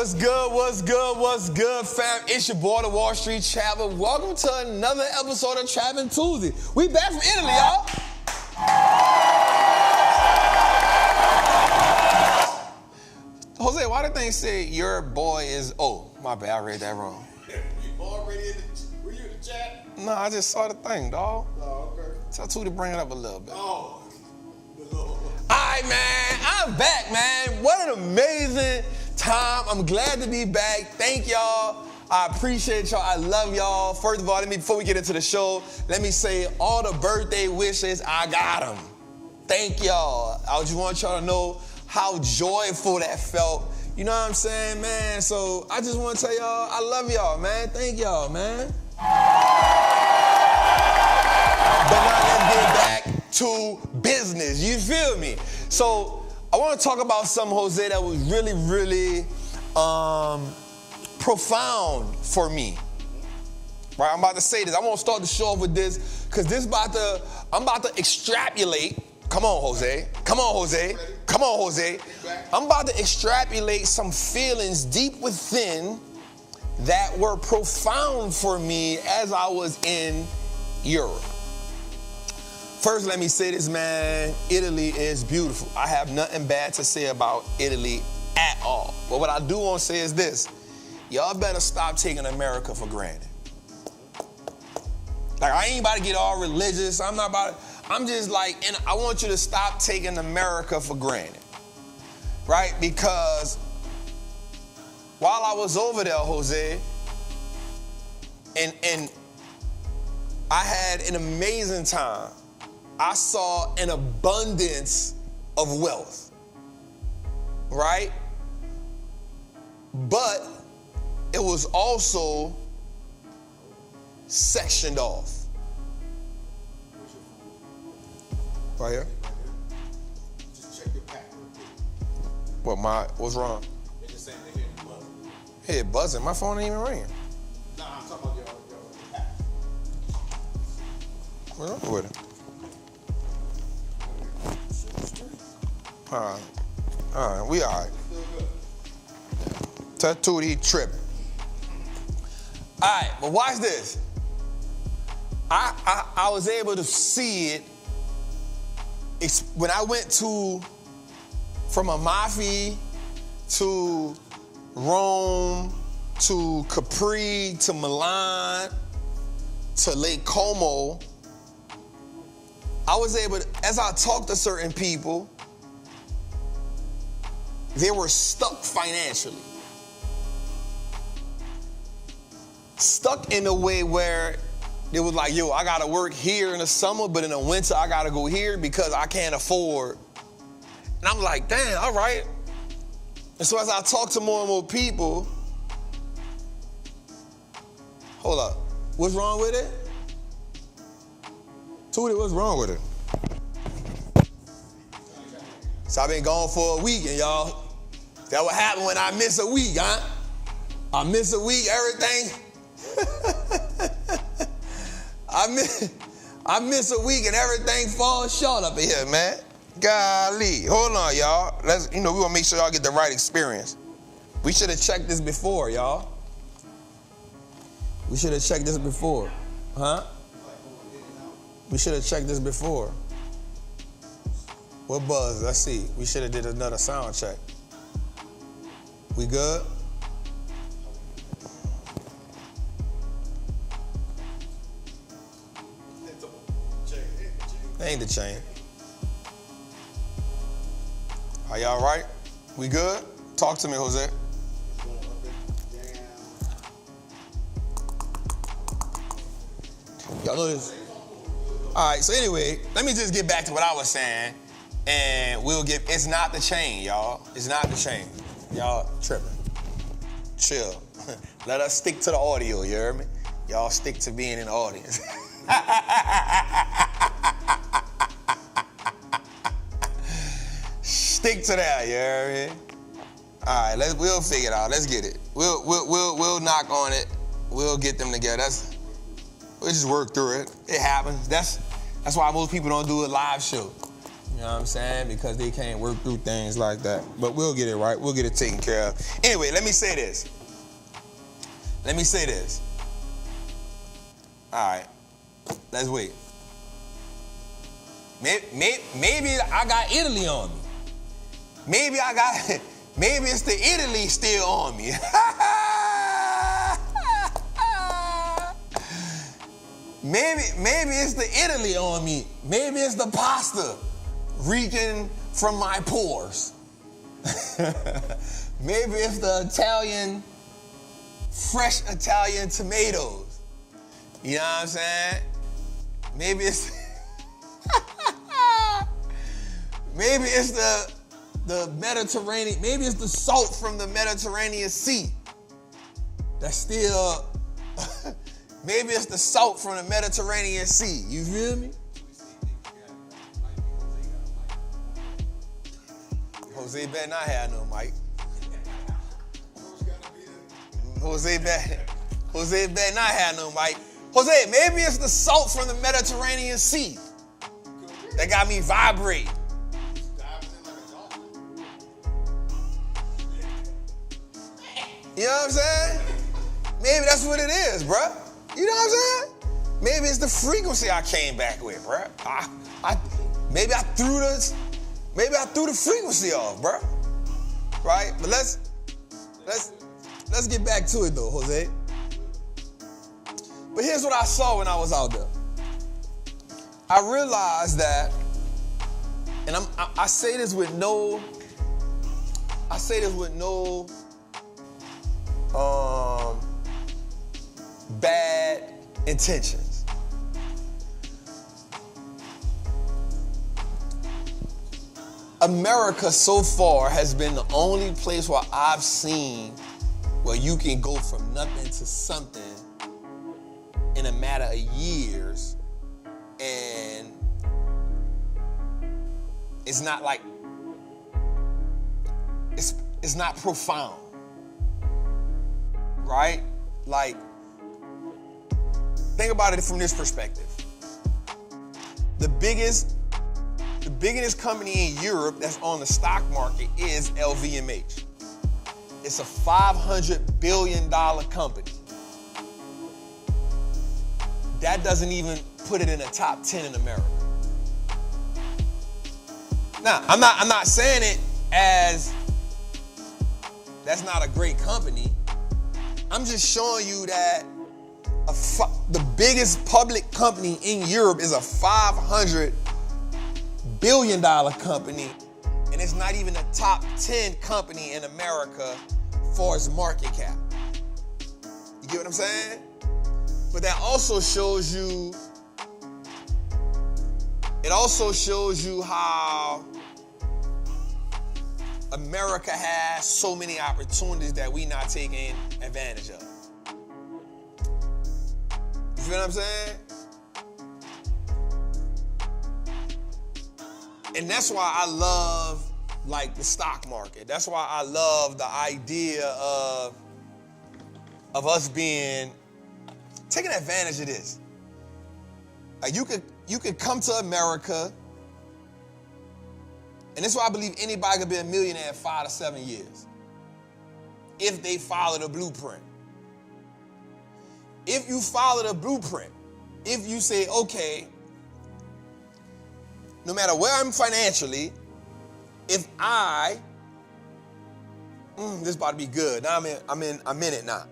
What's good, what's good, what's good, fam? It's your boy, the Wallstreet Trapper. Welcome to another episode of Trappin Tuesday. We back from Italy, y'all. Jose, why the thing say your boy is... Oh, my bad, I read that wrong. You already in the... Were you in the chat? No, I just saw the thing, dog. Oh, okay. Tell Tootie to bring it up a little bit. Oh. All right, man. I'm back, man. What an amazing time. I'm glad to be back. Thank y'all. I appreciate y'all. I love y'all. First of all, before we get into the show, let me say all the birthday wishes, I got them. Thank y'all. I just want y'all to know how joyful that felt. You know what I'm saying, man? So I just want to tell y'all, I love y'all, man. Thank y'all, man. But now let's get back to business. You feel me? So I want to talk about something, Jose, that was really, really profound for me. Right? I'm about to say this. I want to start the show off with this because I'm about to extrapolate. Come on, Jose. Come on, Jose. Come on, Jose. I'm about to extrapolate some feelings deep within that were profound for me as I was in Europe. First, let me say this, man. Italy is beautiful. I have nothing bad to say about Italy at all. But what I do want to say is this. Y'all better stop taking America for granted. Like, I ain't about to get all religious. I'm just like, and I want you to stop taking America for granted. Right? Because while I was over there, Jose, and I had an amazing time, I saw an abundance of wealth, right? But it was also sectioned off. Right here? Just check your pack real quick. What's wrong? It's the same thing here. Buzzing. Hey, it buzzing. My phone ain't even ringing. Nah, I'm talking about your pack. What's wrong with it? All right, we all right. Tootie tripping. All right, but watch this. I was able to see it when I went from Amalfi to Rome to Capri to Milan to Lake Como. I was able to, as I talked to certain people, they were stuck financially. Stuck in a way where it was like, yo, I gotta work here in the summer, but in the winter I gotta go here because I can't afford. And I'm like, damn, all right. And so as I talk to more and more people, hold up, what's wrong with it? Tootie, what's wrong with it? So I've been gone for a week, and y'all, that what happened when I miss a week, huh? I miss a week, everything. I miss a week and everything falls short up in here, man. Golly. Hold on, y'all. We want to make sure y'all get the right experience. We should have checked this before, y'all. We should have checked this before. Huh? We should have checked this before. What buzz? Let's see. We should have did another sound check. We good? That ain't the chain. Are y'all right? We good? Talk to me, Jose. Y'all know this? All right, so anyway, let me just get back to what I was saying, and it's not the chain, y'all. It's not the chain. Y'all tripping. Chill. Let us stick to the audio, you heard me? Y'all stick to being in the audience. Stick to that, you heard me? All right, we'll figure it out. Let's get it. We'll knock on it. We'll get them together. We'll just work through it. It happens. That's why most people don't do a live show. You know what I'm saying? Because they can't work through things like that. But we'll get it right. We'll get it taken care of. Anyway, let me say this. All right. Let's wait. Maybe I got Italy on me. Maybe it's the Italy still on me. Maybe it's the Italy on me. Maybe it's the pasta reeking from my pores. Maybe it's the fresh Italian tomatoes. You know what I'm saying? Maybe it's the Mediterranean. Maybe it's the salt from the Mediterranean Sea. That's still. Maybe it's the salt from the Mediterranean Sea. You feel me? Jose better not have no mic. Jose better not have no mic. Jose, maybe it's the salt from the Mediterranean Sea that got me vibrating. You know what I'm saying? Maybe that's what it is, bruh. You know what I'm saying? Maybe it's the frequency I came back with, bruh. Maybe I threw the frequency off, bruh. Right? But let's get back to it though, Jose. But here's what I saw when I was out there. I realized that, and I say this with no bad intentions. America so far has been the only place where I've seen where you can go from nothing to something in a matter of years, and it's not like it's not profound, right? Like, think about it from this perspective. The biggest company in Europe that's on the stock market is LVMH. It's a $500 billion company. That doesn't even put it in the top 10 in America. Now, I'm not saying it as that's not a great company. I'm just showing you that the biggest public company in Europe is a $500 billion company, and it's not even a top 10 company in America for its market cap. You get what I'm saying? But that also shows you, how America has so many opportunities that we not taking advantage of. You feel what I'm saying? And that's why I love, like, the stock market. That's why I love the idea of us taking advantage of this. Like, you could come to America, and this is why I believe anybody could be a millionaire in 5 to 7 years if they follow the blueprint. If you follow the blueprint, if you say, okay, no matter where I'm financially, if this is about to be good. Now I'm in it now.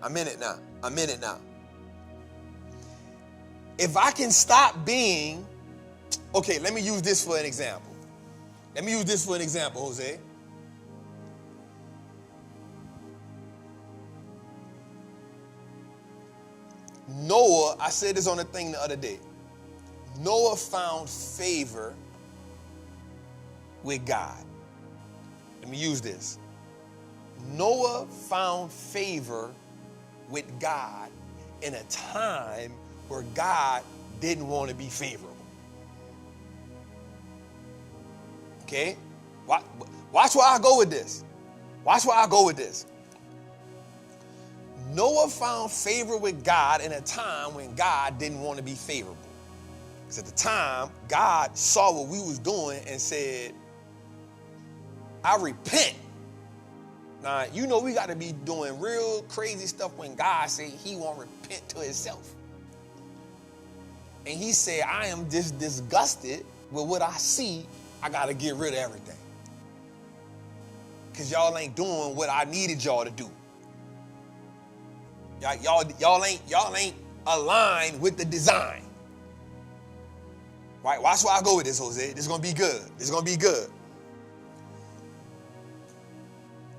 If I can stop being, okay, let me use this for an example. Jose. Noah, I said this on a thing the other day. Noah found favor with God. Let me use this. Noah found favor with God in a time where God didn't want to be favorable. Okay? Watch where I go with this. Noah found favor with God in a time when God didn't want to be favorable. Because at the time, God saw what we was doing and said, I repent. Now, you know we got to be doing real crazy stuff when God said he won't repent to himself. And he said, I am just disgusted with what I see. I got to get rid of everything. Because y'all ain't doing what I needed y'all to do. Y'all ain't aligned with the design. Right? Watch where I go with this, Jose. This is going to be good. This is going to be good.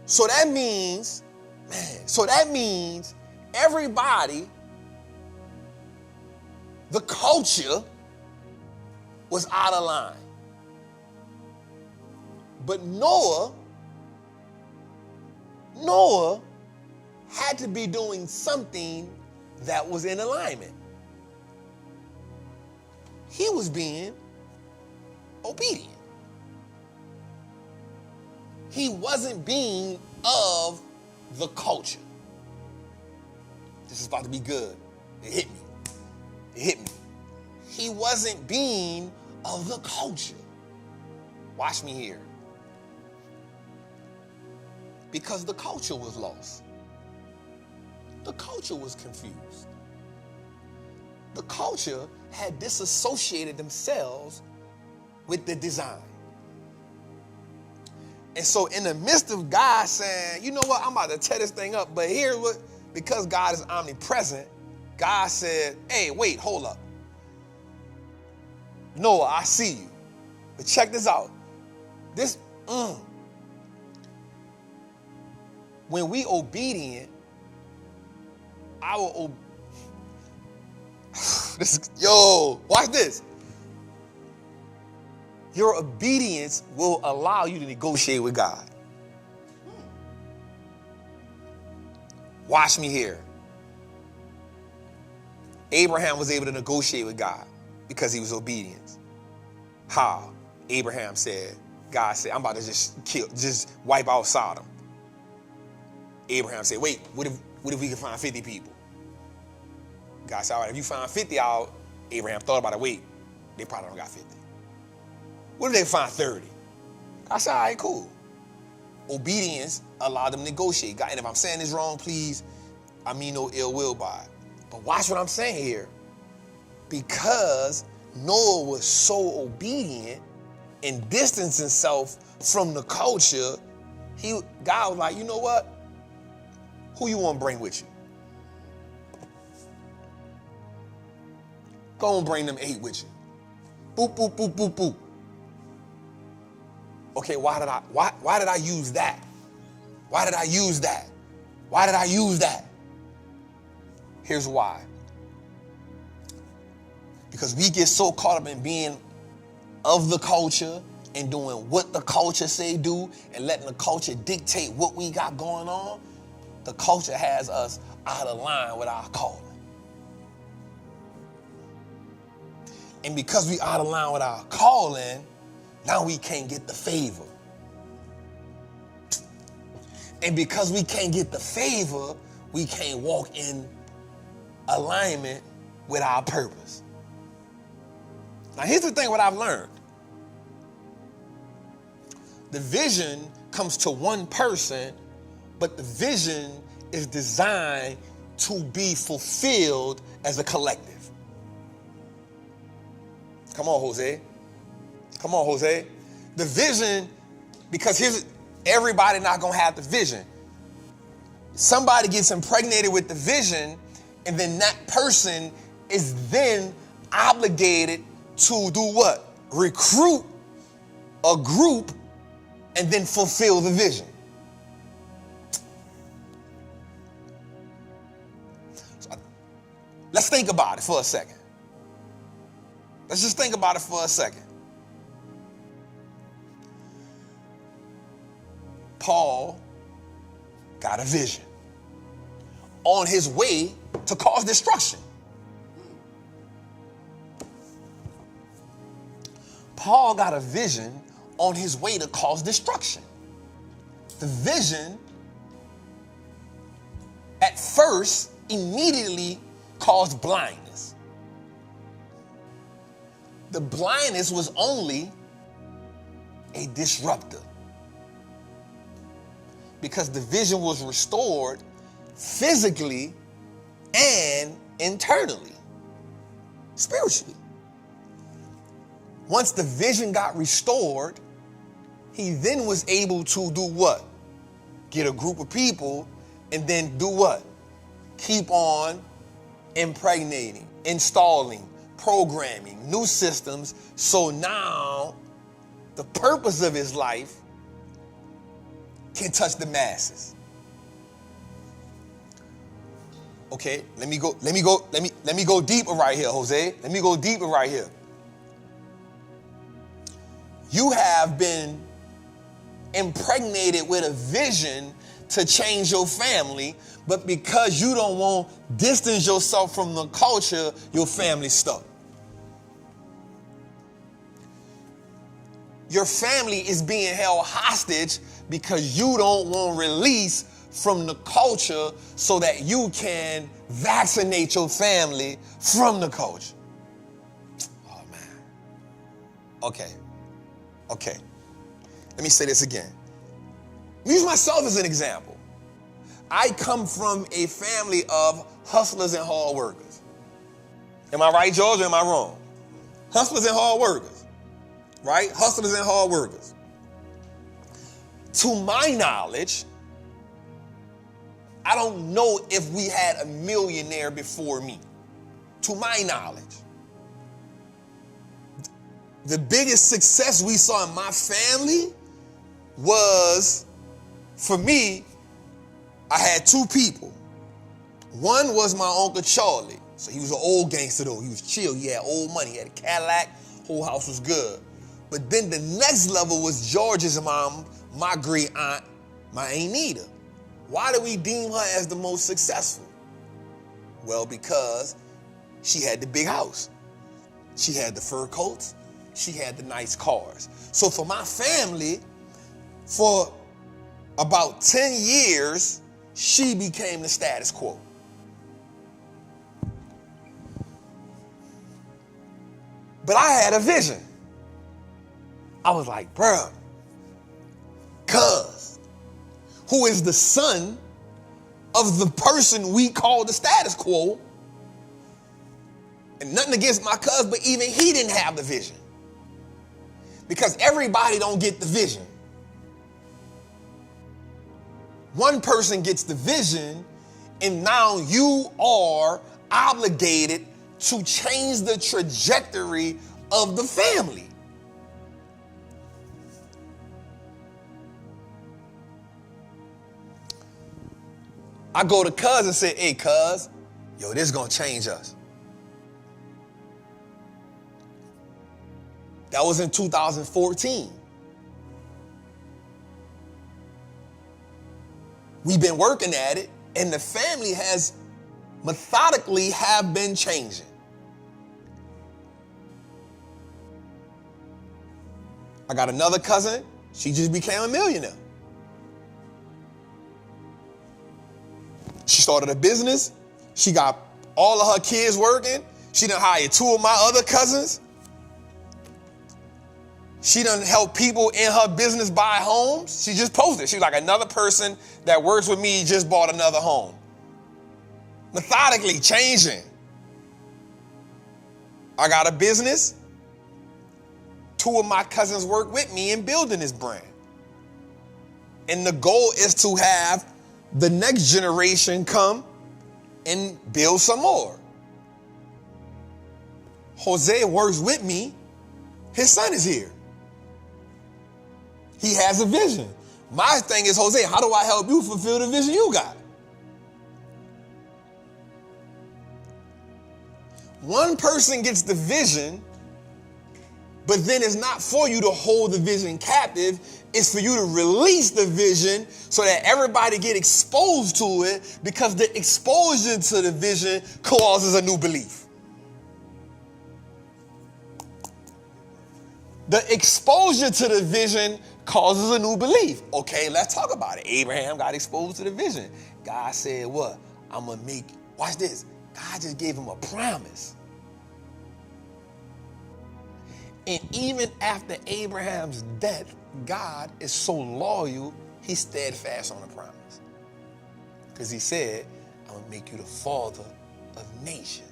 So that means everybody, the culture was out of line. But Noah had to be doing something that was in alignment. He was being obedient. He wasn't being of the culture. This is about to be good. It hit me. It hit me. He wasn't being of the culture. Watch me here. Because the culture was lost. The culture was confused. The culture had disassociated themselves with the design. And so in the midst of God saying, you know what, I'm about to tear this thing up, but here's what, because God is omnipresent, God said, hey, wait, hold up. Noah, I see you. But check this out. When we obedient, watch this. Your obedience will allow you to negotiate with God. Watch me here. Abraham was able to negotiate with God because he was obedient. How? Abraham said, God said, I'm about to just wipe out Sodom. Abraham said, wait, what if we can find 50 people? God said, all right, if you find 50 out, Abraham thought about it, wait, they probably don't got 50. What if they find 30? I said, all right, cool. Obedience allowed them to negotiate. God, and if I'm saying this wrong, please, I mean no ill will by it. But watch what I'm saying here. Because Noah was so obedient and distanced himself from the culture, God was like, you know what? Who you want to bring with you? Go and bring them 8 with you. Boop, boop, boop, boop, boop. Okay, why did I use that? Why did I use that? Why did I use that? Here's why. Because we get so caught up in being of the culture and doing what the culture say do and letting the culture dictate what we got going on. The culture has us out of line with our calling. And because we out of line with our calling, now we can't get the favor. And because we can't get the favor, we can't walk in alignment with our purpose. Now here's the thing what I've learned. The vision comes to one person, but the vision is designed to be fulfilled as a collective. Come on, Jose. Come on, Jose. The vision, because everybody not going to have the vision. Somebody gets impregnated with the vision, and then that person is then obligated to do what? Recruit a group and then fulfill the vision. So let's think about it for a second. Let's just think about it for a second. Paul got a vision on his way to cause destruction. Paul got a vision on his way to cause destruction. The vision at first immediately caused blindness. The blindness was only a disruptor, because the vision was restored physically and internally, spiritually. Once the vision got restored, he then was able to do what? Get a group of people and then do what? Keep on impregnating, installing, programming new systems. So now the purpose of his life can touch the masses. Okay, let me go deeper right here, Jose. Let me go deeper right here. You have been impregnated with a vision to change your family, but because you don't want to distance yourself from the culture, your family's stuck. Your family is being held hostage because you don't want to release from the culture so that you can vaccinate your family from the culture. Oh, man. Okay. Let me say this again. Use myself as an example. I come from a family of hustlers and hard workers. Am I right, George, or am I wrong? Hustlers and hard workers, right? Hustlers and hard workers. To my knowledge, I don't know if we had a millionaire before me. To my knowledge. The biggest success we saw in my family was, for me, I had two people. One was my Uncle Charlie. So he was an old gangster though. He was chill. He had old money. He had a Cadillac. Whole house was good. But then the next level was George's mom, my great aunt, my Aunt Nita. Why do we deem her as the most successful? Well, because she had the big house. She had the fur coats. She had the nice cars. So for my family, for about 10 years, she became the status quo. But I had a vision. I was like, bruh, cuz, who is the son of the person we call the status quo, and nothing against my cuz, but even he didn't have the vision. Because everybody don't get the vision. One person gets the vision, and now you are obligated to change the trajectory of the family. I go to cuz and say, hey, cuz, yo, this is going to change us. That was in 2014. We've been working at it, and the family has methodically have been changing. I got another cousin. She just became a millionaire. She started a business. She got all of her kids working. She done hired two of my other cousins. She done help people in her business buy homes. She just posted. She's like, another person that works with me just bought another home. Methodically changing. I got a business. Two of my cousins work with me in building this brand. And the goal is to have the next generation come and build some more. Jose works with me. His son is here. He has a vision. My thing is, Jose, how do I help you fulfill the vision you got? One person gets the vision, but then it's not for you to hold the vision captive. It's for you to release the vision so that everybody get exposed to it, because the exposure to the vision causes a new belief. The exposure to the vision causes a new belief. Okay, let's talk about it. Abraham got exposed to the vision. God said what? I'm going to make, watch this. God just gave him a promise. And even after Abraham's death, God is so loyal, he's steadfast on the promise. Because he said, I'm going to make you the father of nations.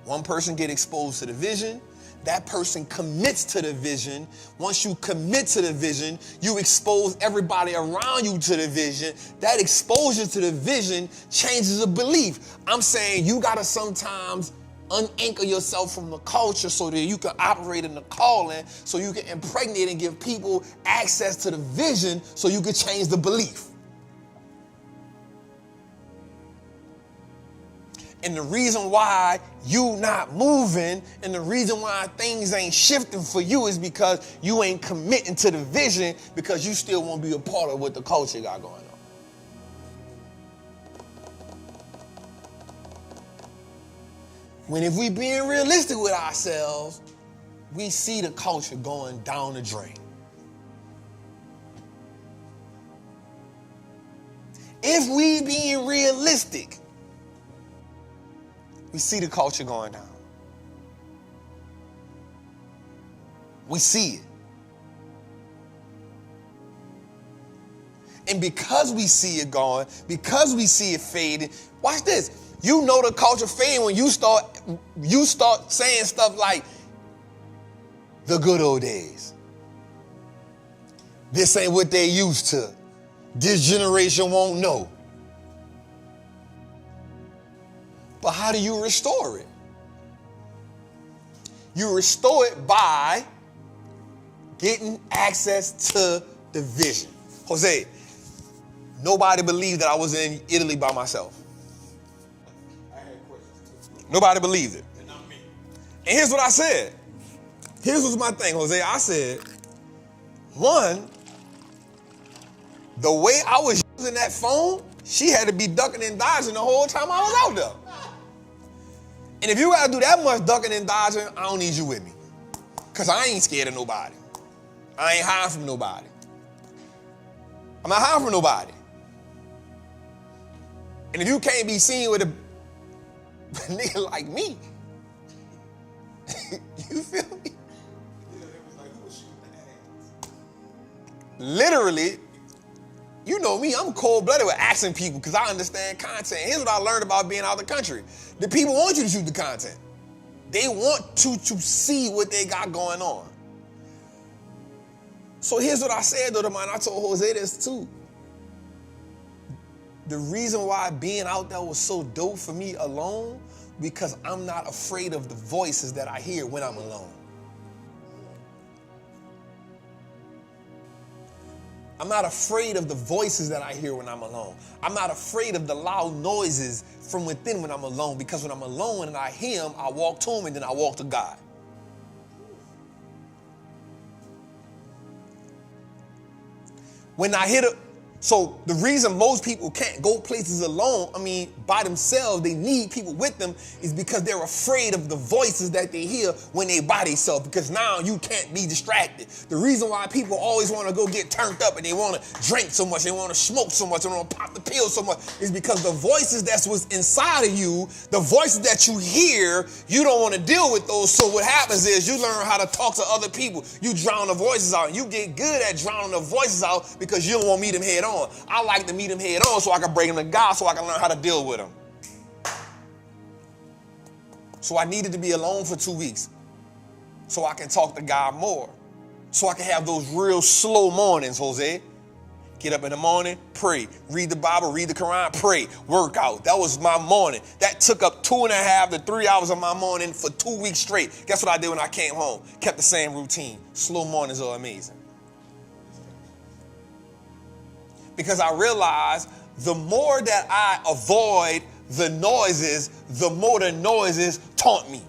One person get exposed to the vision. That person commits to the vision. Once you commit to the vision, you expose everybody around you to the vision. That exposure to the vision changes the belief. I'm saying you got to sometimes unanchor yourself from the culture so that you can operate in the calling, so you can impregnate and give people access to the vision so you can change the belief. And the reason why you not moving and the reason why things ain't shifting for you is because you ain't committing to the vision, because you still want to be a part of what the culture got going on. When if we being realistic with ourselves, we see the culture going down the drain. If we being realistic, we see the culture going down. We see it. And because we see it going, because we see it fading, watch this. You know the culture fading when you start saying stuff like the good old days. This ain't what they used to. This generation won't know. But how do you restore it? You restore it by getting access to the vision. Jose, nobody believed that I was in Italy by myself. I had questions too. Nobody believed it. And not me. And here's what I said. Here's what's my thing, Jose. I said, one, the way I was using that phone, she had to be ducking and dodging the whole time I was out there. And if you got to do that much ducking and dodging, I don't need you with me. Because I ain't scared of nobody. I ain't hiding from nobody. I'm not hiding from nobody. And if you can't be seen with a nigga like me, you feel me? Yeah, it was like, who was shooting the ass? Literally, you know me, I'm cold-blooded with asking people because I understand content. Here's what I learned about being out of the country. The people want you to shoot the content. They want to see what they got going on. So here's what I said, though, to mine. I told Jose this, too. The reason why being out there was so dope for me alone, because I'm not afraid of the voices that I hear when I'm alone. I'm not afraid of the voices that I hear when I'm alone. I'm not afraid of the loud noises from within when I'm alone, because when I'm alone and I hear him, I walk to him and then I walk to God. When I hit a, so the reason most people can't go places alone, by themselves, they need people with them, is because they're afraid of the voices that they hear when they by themselves, because now you can't be distracted. The reason why people always want to go get turned up and they want to drink so much, they want to smoke so much, they want to pop the pill so much, is because the voices that's what's inside of you, the voices that you hear, you don't want to deal with those. So what happens is you learn how to talk to other people. You drown the voices out. You get good at drowning the voices out because you don't want to meet them head on. I like to meet them head on so I can bring them to God, so I can learn how to deal with them. So I needed to be alone for 2 weeks so I can talk to God more, so I can have those real slow mornings, Jose. Get up in the morning, pray, read the Bible, read the Quran, pray, work out. That was my morning. That took up 2.5 to 3 hours of my morning for 2 weeks straight. Guess what I did when I came home? Kept the same routine. Slow mornings are amazing. Because I realized the more that I avoid the noises, the more the noises taunt me.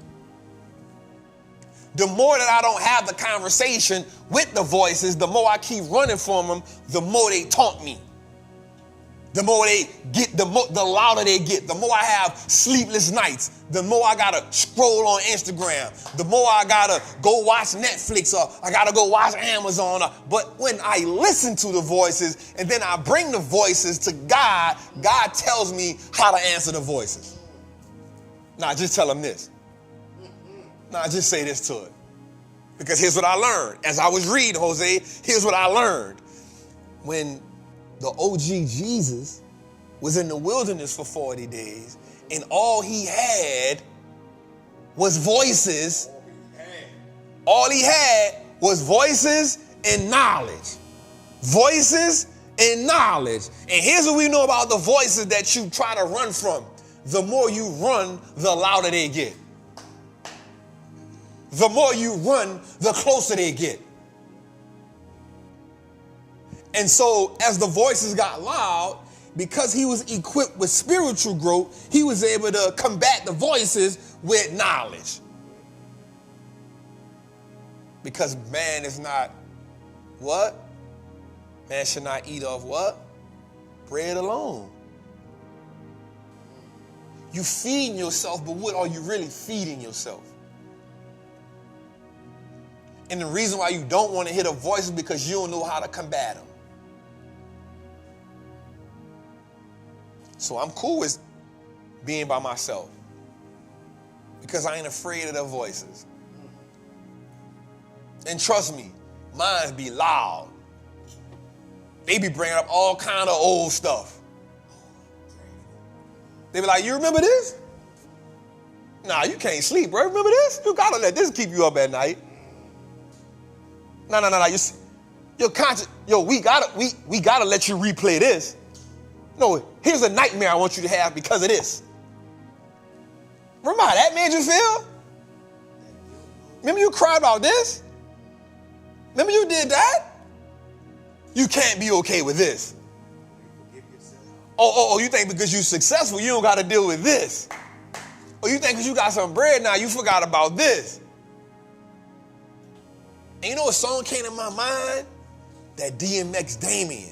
The more that I don't have the conversation with the voices, the more I keep running from them, the more they taunt me. The more they get, the louder they get. The more I have sleepless nights, the more I gotta scroll on Instagram, the more I gotta go watch Netflix, or I gotta go watch Amazon. But when I listen to the voices and then I bring the voices to God, God tells me how to answer the voices. Now, just tell him this. Nah, just say this to it. Because here's what I learned. As I was reading, Jose, here's what I learned. When the OG Jesus was in the wilderness for 40 days, and all he had was voices. All he had was voices and knowledge. Voices and knowledge. And here's what we know about the voices that you try to run from. The more you run, the louder they get. The more you run, the closer they get. And so as the voices got loud, because he was equipped with spiritual growth, he was able to combat the voices with knowledge. Because man is not what? Man should not eat off what? Bread alone. You feeding yourself, but what are you really feeding yourself? And the reason why you don't want to hear the voices is because you don't know how to combat them. So I'm cool with being by myself because I ain't afraid of the voices. And trust me, mine be loud. They be bringing up all kind of old stuff. They be like, you remember this? Nah, you can't sleep, bro. Remember this? You gotta let this keep you up at night. No. Your conscience, we gotta let you replay this. No, here's a nightmare I want you to have because of this. Remember how that made you feel? Remember you cried about this? Remember you did that? You can't be okay with this. Oh, you think because you're successful, you don't got to deal with this. Or you think because you got some bread now, you forgot about this. And you know what song came to my mind? That DMX Damien.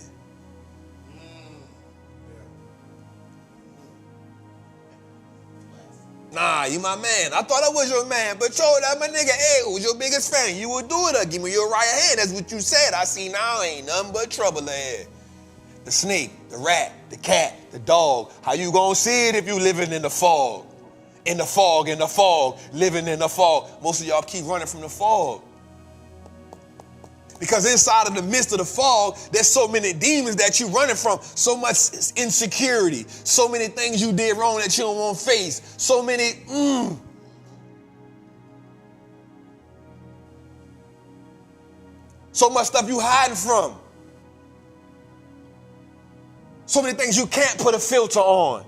Nah, you my man. I thought I was your man, but that my nigga. Hey, who's your biggest fan? You would do it. Give me your right hand. That's what you said. I see now ain't nothing but trouble ahead. The snake, the rat, the cat, the dog. How you gonna see it if you living in the fog? In the fog, living in the fog. Most of y'all keep running from the fog. Because inside of the midst of the fog, there's so many demons that you're running from. So much insecurity. So many things you did wrong that you don't want to face. So many, So much stuff you hiding from. So many things you can't put a filter on.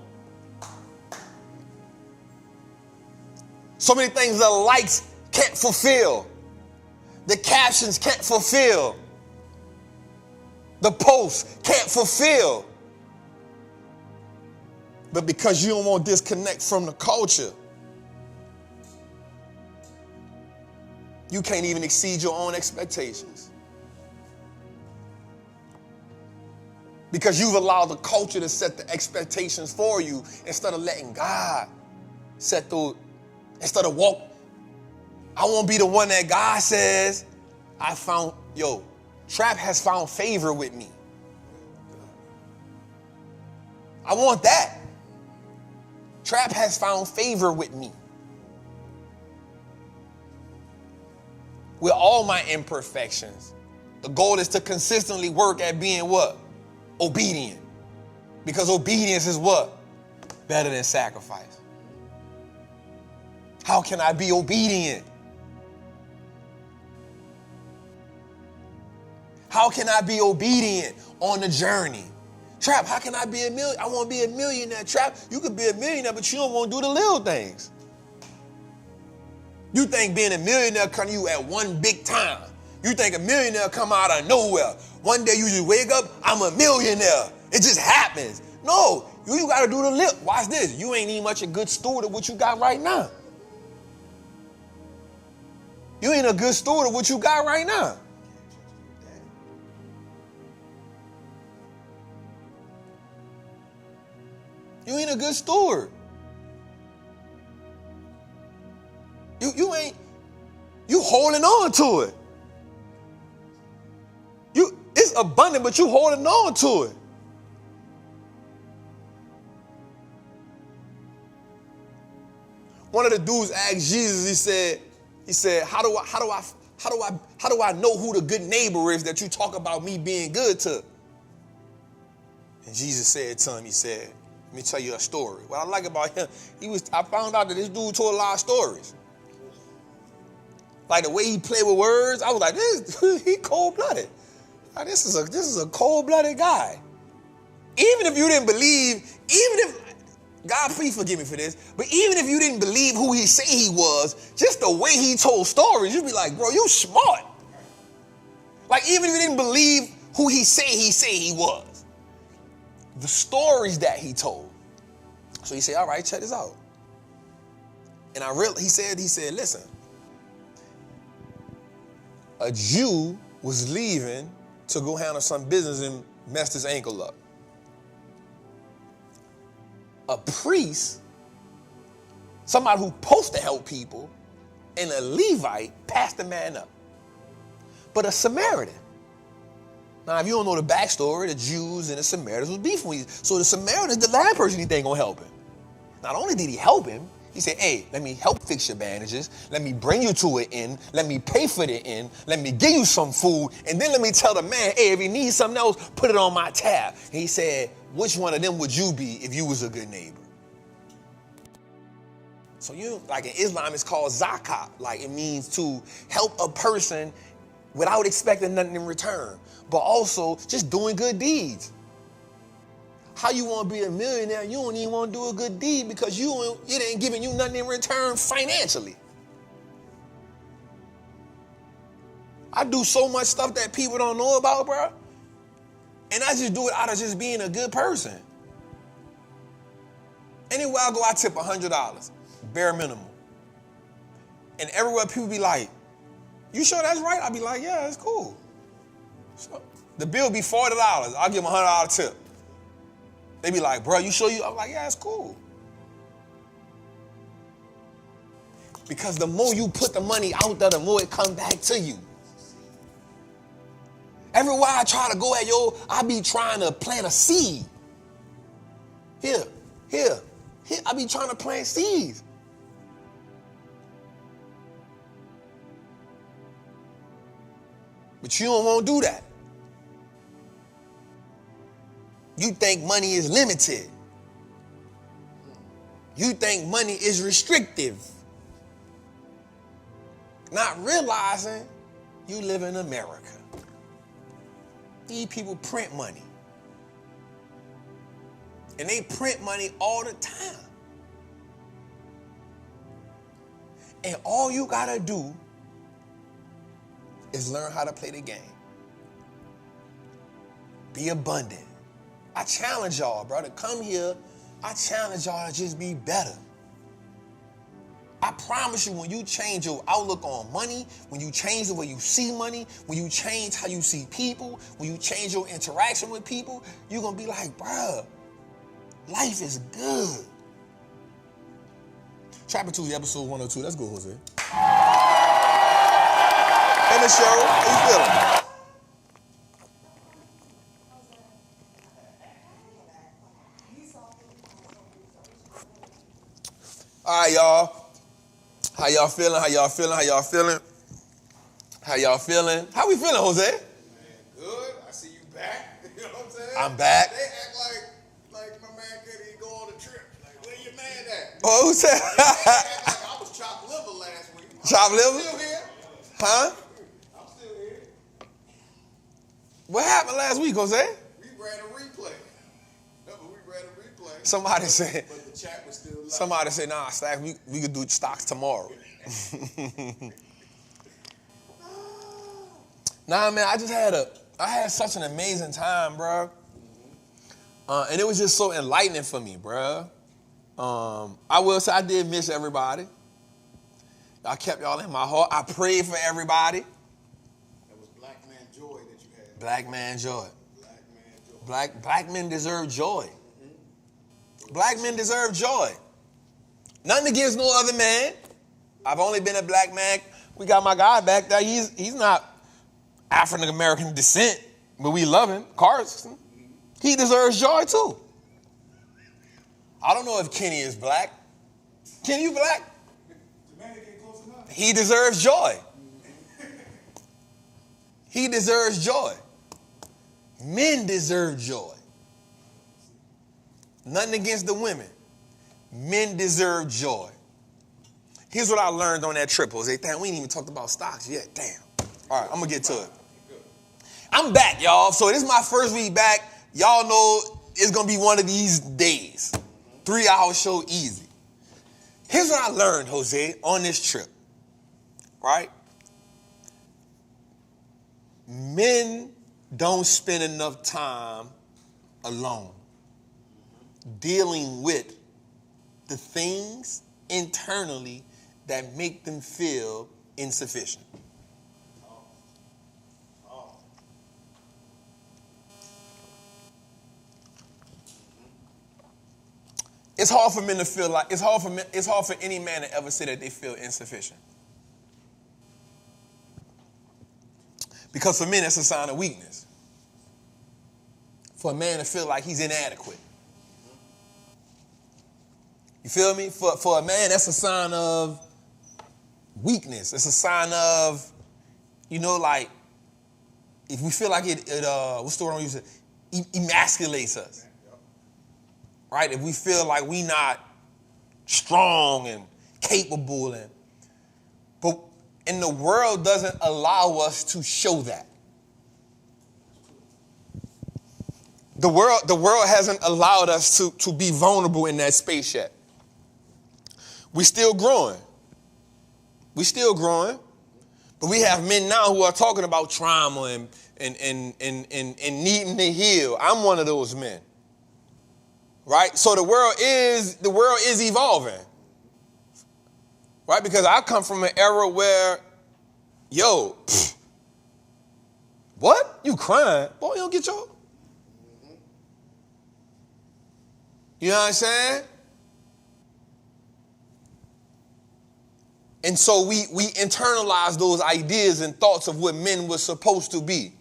So many things the likes can't fulfill. The captions can't fulfill. The posts can't fulfill. But because you don't want to disconnect from the culture, you can't even exceed your own expectations. Because you've allowed the culture to set the expectations for you instead of letting God set those, instead of I won't be the one that God says, Trap has found favor with me. I want that. Trap has found favor with me. With all my imperfections, the goal is to consistently work at being what? Obedient. Because obedience is what? Better than sacrifice. How can I be obedient? How can I be obedient on the journey? Trap, how can I be a millionaire? I want to be a millionaire. Trap, you could be a millionaire, but you don't want to do the little things. You think being a millionaire come to you at one big time. You think a millionaire come out of nowhere. One day you just wake up, I'm a millionaire. It just happens. No, you got to do the little. Watch this. You ain't even much a good steward of what you got right now. You ain't a good steward of what you got right now. You ain't a good steward. You holding on to it. It's abundant, but you holding on to it. One of the dudes asked Jesus, he said, He said, how do I know who the good neighbor is that you talk about me being good to? And Jesus said to him, he said, let me tell you a story. What I like about him, I found out that this dude told a lot of stories. Like the way he played with words, I was like, he cold-blooded. Like, this is a cold-blooded guy. Even if you didn't believe, God, please forgive me for this, but even if you didn't believe who he said he was, just the way he told stories, you'd be like, bro, you smart. Like, even if you didn't believe who he said he was, the stories that he told. So he said, all right, check this out. And he said, listen, a Jew was leaving to go handle some business and messed his ankle up. A priest, somebody who's supposed to help people, and a Levite passed the man up. But a Samaritan. Now, if you don't know the backstory, the Jews and the Samaritans was beefing with you. So the Samaritan, the last person he ain't gonna help him. Not only did he help him, he said, hey, let me help fix your bandages. Let me bring you to an inn. Let me pay for the inn. Let me give you some food. And then let me tell the man, hey, if he needs something else, put it on my tab. And he said, which one of them would you be if you was a good neighbor? So like in Islam, it's called zakat. Like it means to help a person without expecting nothing in return, but also just doing good deeds. How you want to be a millionaire? You don't even want to do a good deed because it ain't giving you nothing in return financially. I do so much stuff that people don't know about, bro. And I just do it out of just being a good person. Anywhere I go, I tip $100, bare minimum. And everywhere people be like, you sure that's right? I be like, yeah, it's cool. So the bill be $40. I'll give them a $100 tip. They be like, bro, you sure you? I'm like, yeah, it's cool. Because the more you put the money out there, the more it comes back to you. Everywhere I try to go I be trying to plant a seed. Here, I be trying to plant seeds. But you don't want to do that. You think money is limited. You think money is restrictive. Not realizing you live in America. These people print money. And they print money all the time. And all you gotta do is learn how to play the game. Be abundant. I challenge y'all, bro, to come here. I challenge y'all to just be better. I promise you, when you change your outlook on money, when you change the way you see money, when you change how you see people, when you change your interaction with people, you're going to be like, bro, life is good. Trappin 2, episode 102. Let's go, Jose. Hey, Miss Cheryl, how you feeling? All right, y'all. How y'all feeling? How y'all feeling? How y'all feeling? How y'all feeling? How we feeling, Jose? Man, good. I see you back. You know what I'm saying? I'm back. They act like my man can't even go on a trip. Like, where your man at? Oh, who said? They act like I was chopped liver last week. Chopped liver? I'm still here. Huh? I'm still here. What happened last week, Jose? We ran a replay. Remember, we ran a replay. Somebody said. But the chat was still live. Somebody said, nah, Stack, we could do stocks tomorrow. Nah, man, I had such an amazing time, bro. And it was just so enlightening for me, bro. I will say I did miss everybody. I kept y'all in my heart. I prayed for everybody. That was black man joy that you had. Black man joy. Black man joy. Black men deserve joy. Black men deserve joy. Nothing against no other man. I've only been a black man. We got my guy back there. He's not African American descent, but we love him. Carson. He deserves joy too. I don't know if Kenny is black. Kenny, you black? He deserves joy. He deserves joy. Men deserve joy. Nothing against the women. Men deserve joy. Here's what I learned on that trip, Jose. Damn, we ain't even talked about stocks yet. Damn. All right, I'm going to get to it. I'm back, y'all. So this is my first week back. Y'all know it's going to be one of these days. 3-hour show, easy. Here's what I learned, Jose, on this trip. Right? Men don't spend enough time alone dealing with the things internally that make them feel insufficient. It's hard for men to feel like, it's hard for any man to ever say that they feel insufficient. Because for men, that's a sign of weakness. For a man to feel like he's inadequate. You feel me? For a man, that's a sign of weakness. It's a sign of, like, if we feel like what's the word I'm using? Emasculates us. Right? If we feel like we not strong and capable, and the world doesn't allow us to show that. The world hasn't allowed us to be vulnerable in that space yet. We're still growing. But we have men now who are talking about trauma and needing to heal. I'm one of those men. Right? So the world is evolving. Right? Because I come from an era where, what? You crying? Boy, you don't get your... You know what I'm saying? And so we internalize those ideas and thoughts of what men were supposed to be.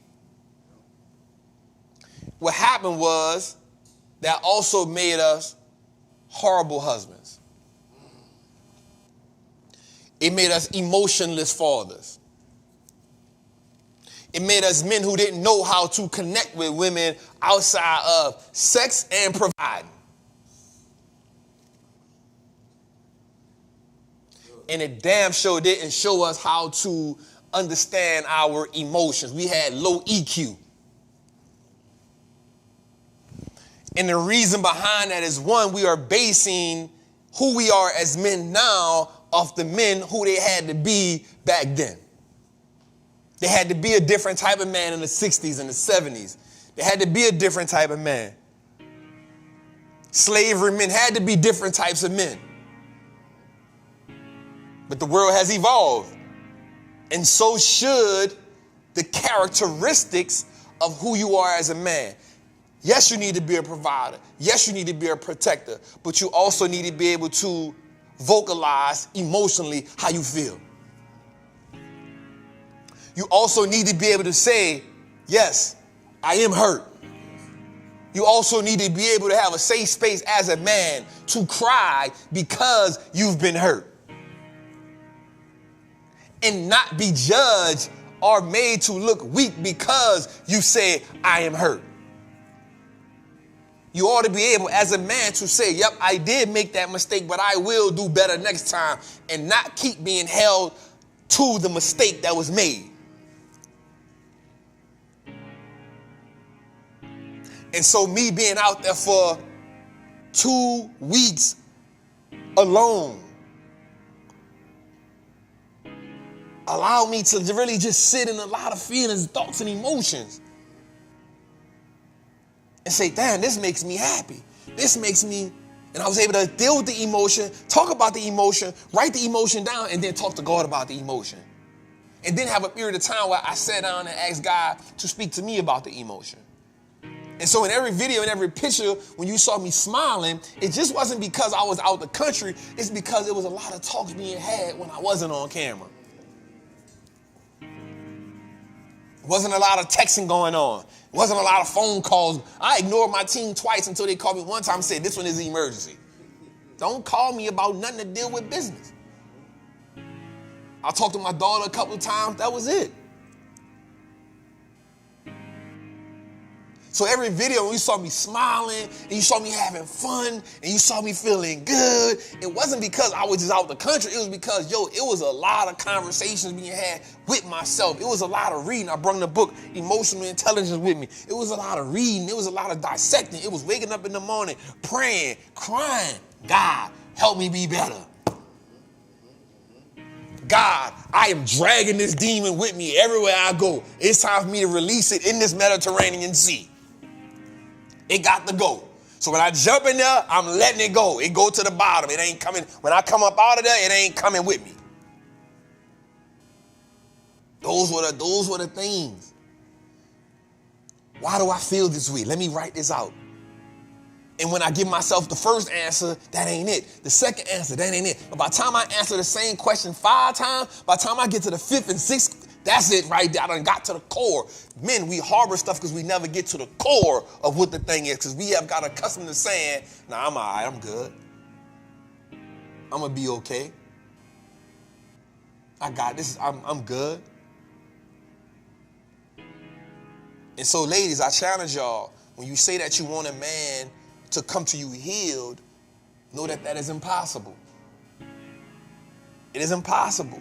What happened was that also made us horrible husbands. It made us emotionless fathers. It made us men who didn't know how to connect with women outside of sex and providing. And it damn sure didn't show us how to understand our emotions. We had low EQ. And the reason behind that is, one, we are basing who we are as men now off the men who they had to be back then. They had to be a different type of man in the 60s and the 70s. They had to be a different type of man. Slavery men had to be different types of men. But the world has evolved. And so should the characteristics of who you are as a man. Yes, you need to be a provider. Yes, you need to be a protector. But you also need to be able to vocalize emotionally how you feel. You also need to be able to say, yes, I am hurt. You also need to be able to have a safe space as a man to cry because you've been hurt. And not be judged or made to look weak because you say, I am hurt. You ought to be able, as a man, to say, yep, I did make that mistake, but I will do better next time, and not keep being held to the mistake that was made. And so me being out there for 2 weeks alone allowed me to really just sit in a lot of feelings, thoughts, and emotions. And say, damn, this makes me happy. This makes me, and I was able to deal with the emotion, talk about the emotion, write the emotion down, and then talk to God about the emotion. And then have a period of time where I sat down and asked God to speak to me about the emotion. And so in every video, in every picture, when you saw me smiling, it just wasn't because I was out the country. It's because there was a lot of talks being had when I wasn't on camera. Wasn't a lot of texting going on. Wasn't a lot of phone calls. I ignored my team twice until they called me one time and said, this one is an emergency. Don't call me about nothing to deal with business. I talked to my daughter a couple of times. That was it. So every video, when you saw me smiling, and you saw me having fun, and you saw me feeling good, it wasn't because I was just out the country. It was because, it was a lot of conversations being had with myself. It was a lot of reading. I brought the book, Emotional Intelligence, with me. It was a lot of reading. It was a lot of dissecting. It was waking up in the morning, praying, crying. God, help me be better. God, I am dragging this demon with me everywhere I go. It's time for me to release it in this Mediterranean Sea. It got to go. So when I jump in there, I'm letting it go. It go to the bottom. It ain't coming. When I come up out of there, it ain't coming with me. Those were the things. Why do I feel this way? Let me write this out. And when I give myself the first answer, that ain't it. The second answer, that ain't it. But by the time I answer the same question 5 times, by the time I get to the 5th and 6th, that's it right there. I done got to the core. Men, we harbor stuff because we never get to the core of what the thing is, because we have got accustomed to saying, nah, I'm all right, I'm good. I'm going to be okay. I got this. I'm good. And so, ladies, I challenge y'all, when you say that you want a man to come to you healed, know that that is impossible. It is impossible.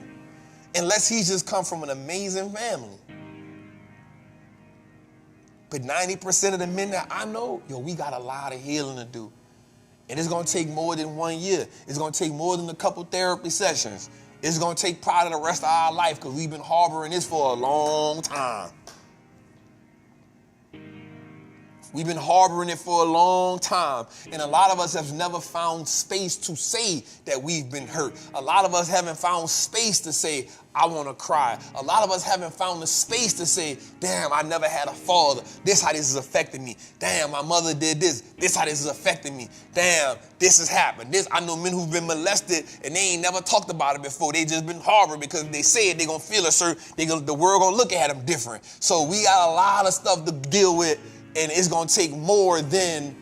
Unless he's just come from an amazing family. But 90% of the men that I know, we got a lot of healing to do. And it's going to take more than 1 year. It's going to take more than a couple therapy sessions. It's going to take probably the rest of our life because we've been harboring this for a long time. We've been harboring it for a long time. And a lot of us have never found space to say that we've been hurt. A lot of us haven't found space to say, I want to cry. A lot of us haven't found the space to say, damn, I never had a father. This how this is affecting me. Damn, my mother did this. This how this is affecting me. Damn, this has happened. I know men who've been molested and they ain't never talked about it before. They just been harbored because if they say it, they're going to feel a certain, the world going to look at them different. So we got a lot of stuff to deal with. And it's going to take more than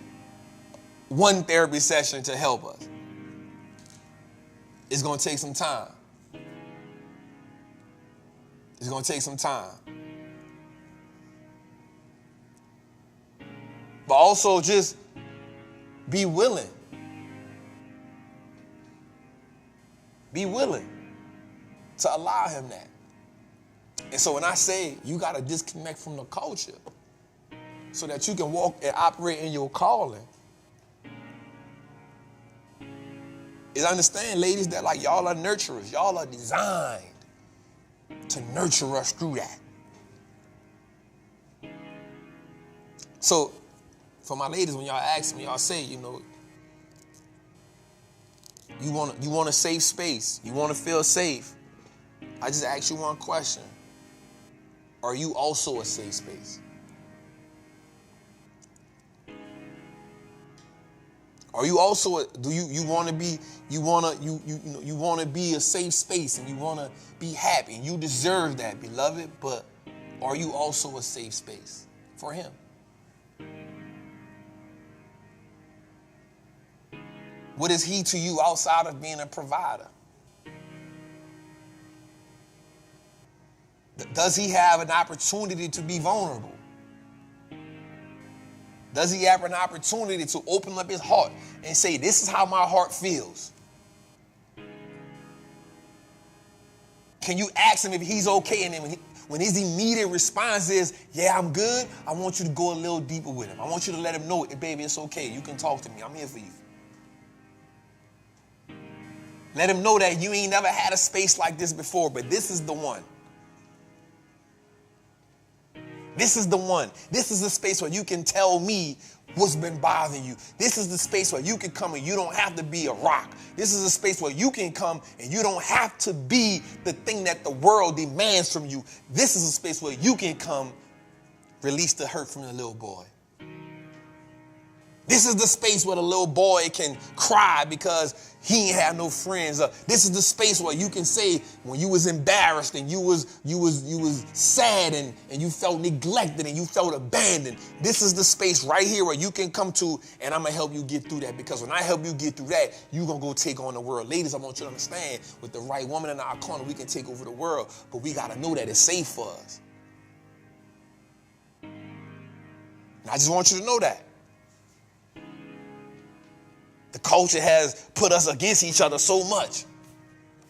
one therapy session to help us. It's going to take some time. It's going to take some time. But also just be willing. Be willing to allow him that. And so when I say you got to disconnect from the culture, so that you can walk and operate in your calling. Is understand, ladies, that like y'all are nurturers. Y'all are designed to nurture us through that. So for my ladies, when y'all ask me, y'all say, you want a safe space. You want to feel safe. I just ask you one question. Are you also a safe space? Are you also you want to be a safe space and you want to be happy and you deserve that, beloved, but are you also a safe space for him? What is he to you outside of being a provider? Does he have an opportunity to be vulnerable? Does he have an opportunity to open up his heart and say, this is how my heart feels? Can you ask him if he's okay? And then when his immediate response is, yeah, I'm good, I want you to go a little deeper with him. I want you to let him know, baby, it's okay. You can talk to me. I'm here for you. Let him know that you ain't never had a space like this before, but this is the one. This is the one. This is the space where you can tell me what's been bothering you. This is the space where you can come and you don't have to be a rock. This is a space where you can come and you don't have to be the thing that the world demands from you. This is a space where you can come release the hurt from the little boy. This is the space where the little boy can cry because he ain't have no friends. This is the space where you can say when you was embarrassed and you was sad and you felt neglected and you felt abandoned. This is the space right here where you can come to, and I'm going to help you get through that, because when I help you get through that, you're going to go take on the world. Ladies, I want you to understand, with the right woman in our corner, we can take over the world, but we got to know that it's safe for us. And I just want you to know that. The culture has put us against each other so much,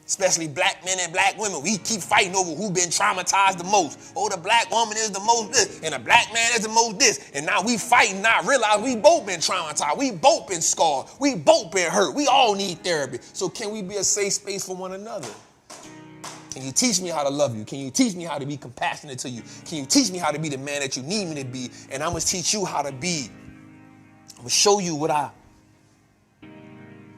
especially black men and black women. We keep fighting over who been traumatized the most. Oh, the black woman is the most this, and the black man is the most this. And now we fighting, now realize we both been traumatized. We both been scarred. We both been hurt. We all need therapy. So can we be a safe space for one another? Can you teach me how to love you? Can you teach me how to be compassionate to you? Can you teach me how to be the man that you need me to be? And I'm going to teach you how to be. I'm going to show you what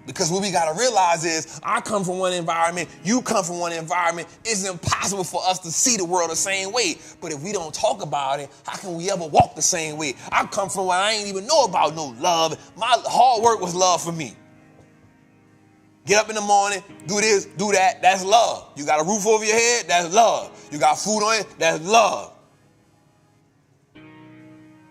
because what we got to realize is I come from one environment, you come from one environment. It's impossible for us to see the world the same way. But if we don't talk about it, how can we ever walk the same way? I come from where I ain't even know about no love. My hard work was love for me. Get up in the morning, do this, do that, that's love. You got a roof over your head, that's love. You got food on it, that's love.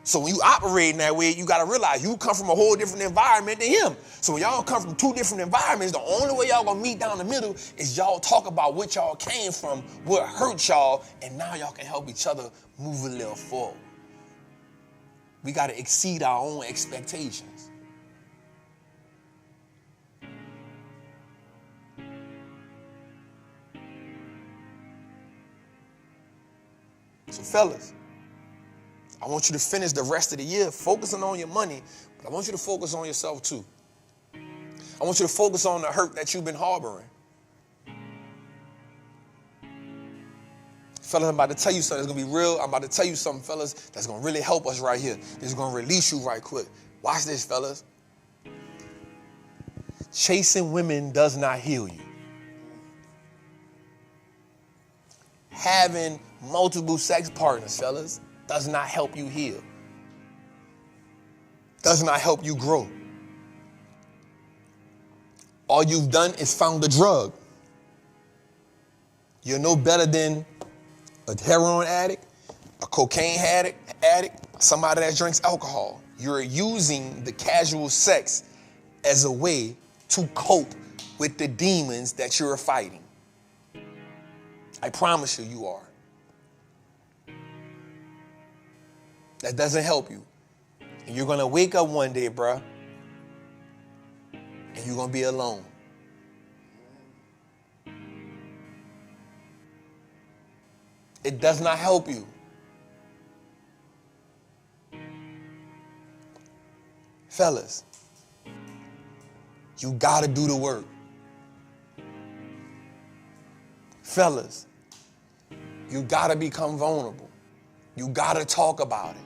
So when you operate in that way, you got to realize you come from a whole different environment than him. So when y'all come from two different environments, the only way y'all going to meet down the middle is y'all talk about what y'all came from, what hurt y'all, and now y'all can help each other move a little forward. We got to exceed our own expectations. So fellas, I want you to finish the rest of the year focusing on your money, but I want you to focus on yourself too. I want you to focus on the hurt that you've been harboring. Fellas, I'm about to tell you something. It's going to be real. I'm about to tell you something, fellas, that's going to really help us right here. This is going to release you right quick. Watch this, fellas. Chasing women does not heal you. Having multiple sex partners, fellas, does not help you heal. Does not help you grow. All you've done is found a drug. You're no better than a heroin addict, a cocaine addict, somebody that drinks alcohol. You're using the casual sex as a way to cope with the demons that you're fighting. I promise you, you are. That doesn't help you. And you're going to wake up one day, bruh, and you're going to be alone. It does not help you. Fellas, you got to do the work. Fellas, you got to become vulnerable. You got to talk about it.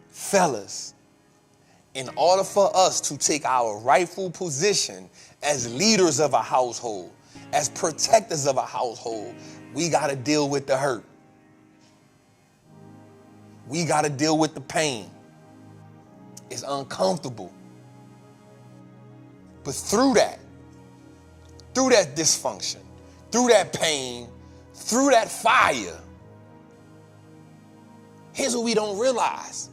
Fellas, in order for us to take our rightful position as leaders of a household, as protectors of a household, we got to deal with the hurt. We got to deal with the pain. It's uncomfortable. But through that dysfunction, through that pain, through that fire, here's what we don't realize.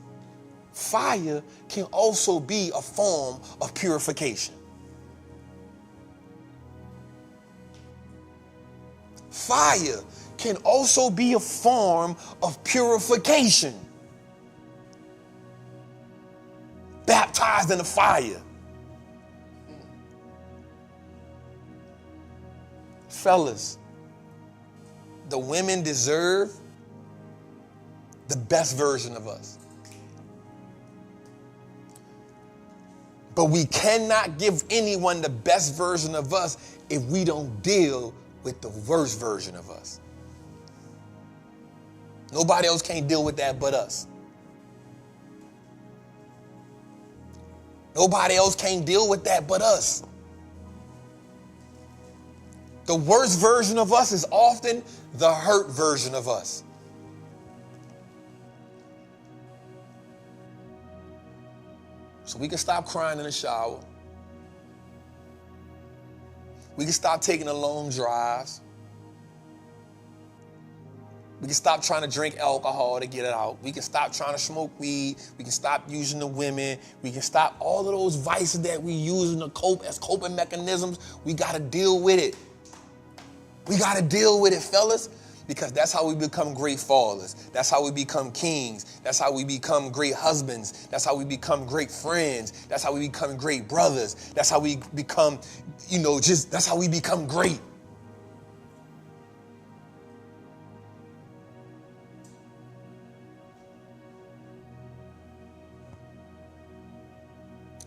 Fire can also be a form of purification. Fire can also be a form of purification. Baptized in the fire. Fellas, the women deserve the best version of us. But we cannot give anyone the best version of us if we don't deal with the worst version of us. Nobody else can't deal with that but us. Nobody else can't deal with that but us. The worst version of us is often the hurt version of us. So we can stop crying in the shower. We can stop taking the long drives. We can stop trying to drink alcohol to get it out. We can stop trying to smoke weed. We can stop using the women. We can stop all of those vices that we use to cope as coping mechanisms. We got to deal with it. We got to deal with it, fellas, because that's how we become great fathers. That's how we become kings. That's how we become great husbands. That's how we become great friends. That's how we become great brothers. That's how we become, that's how we become great.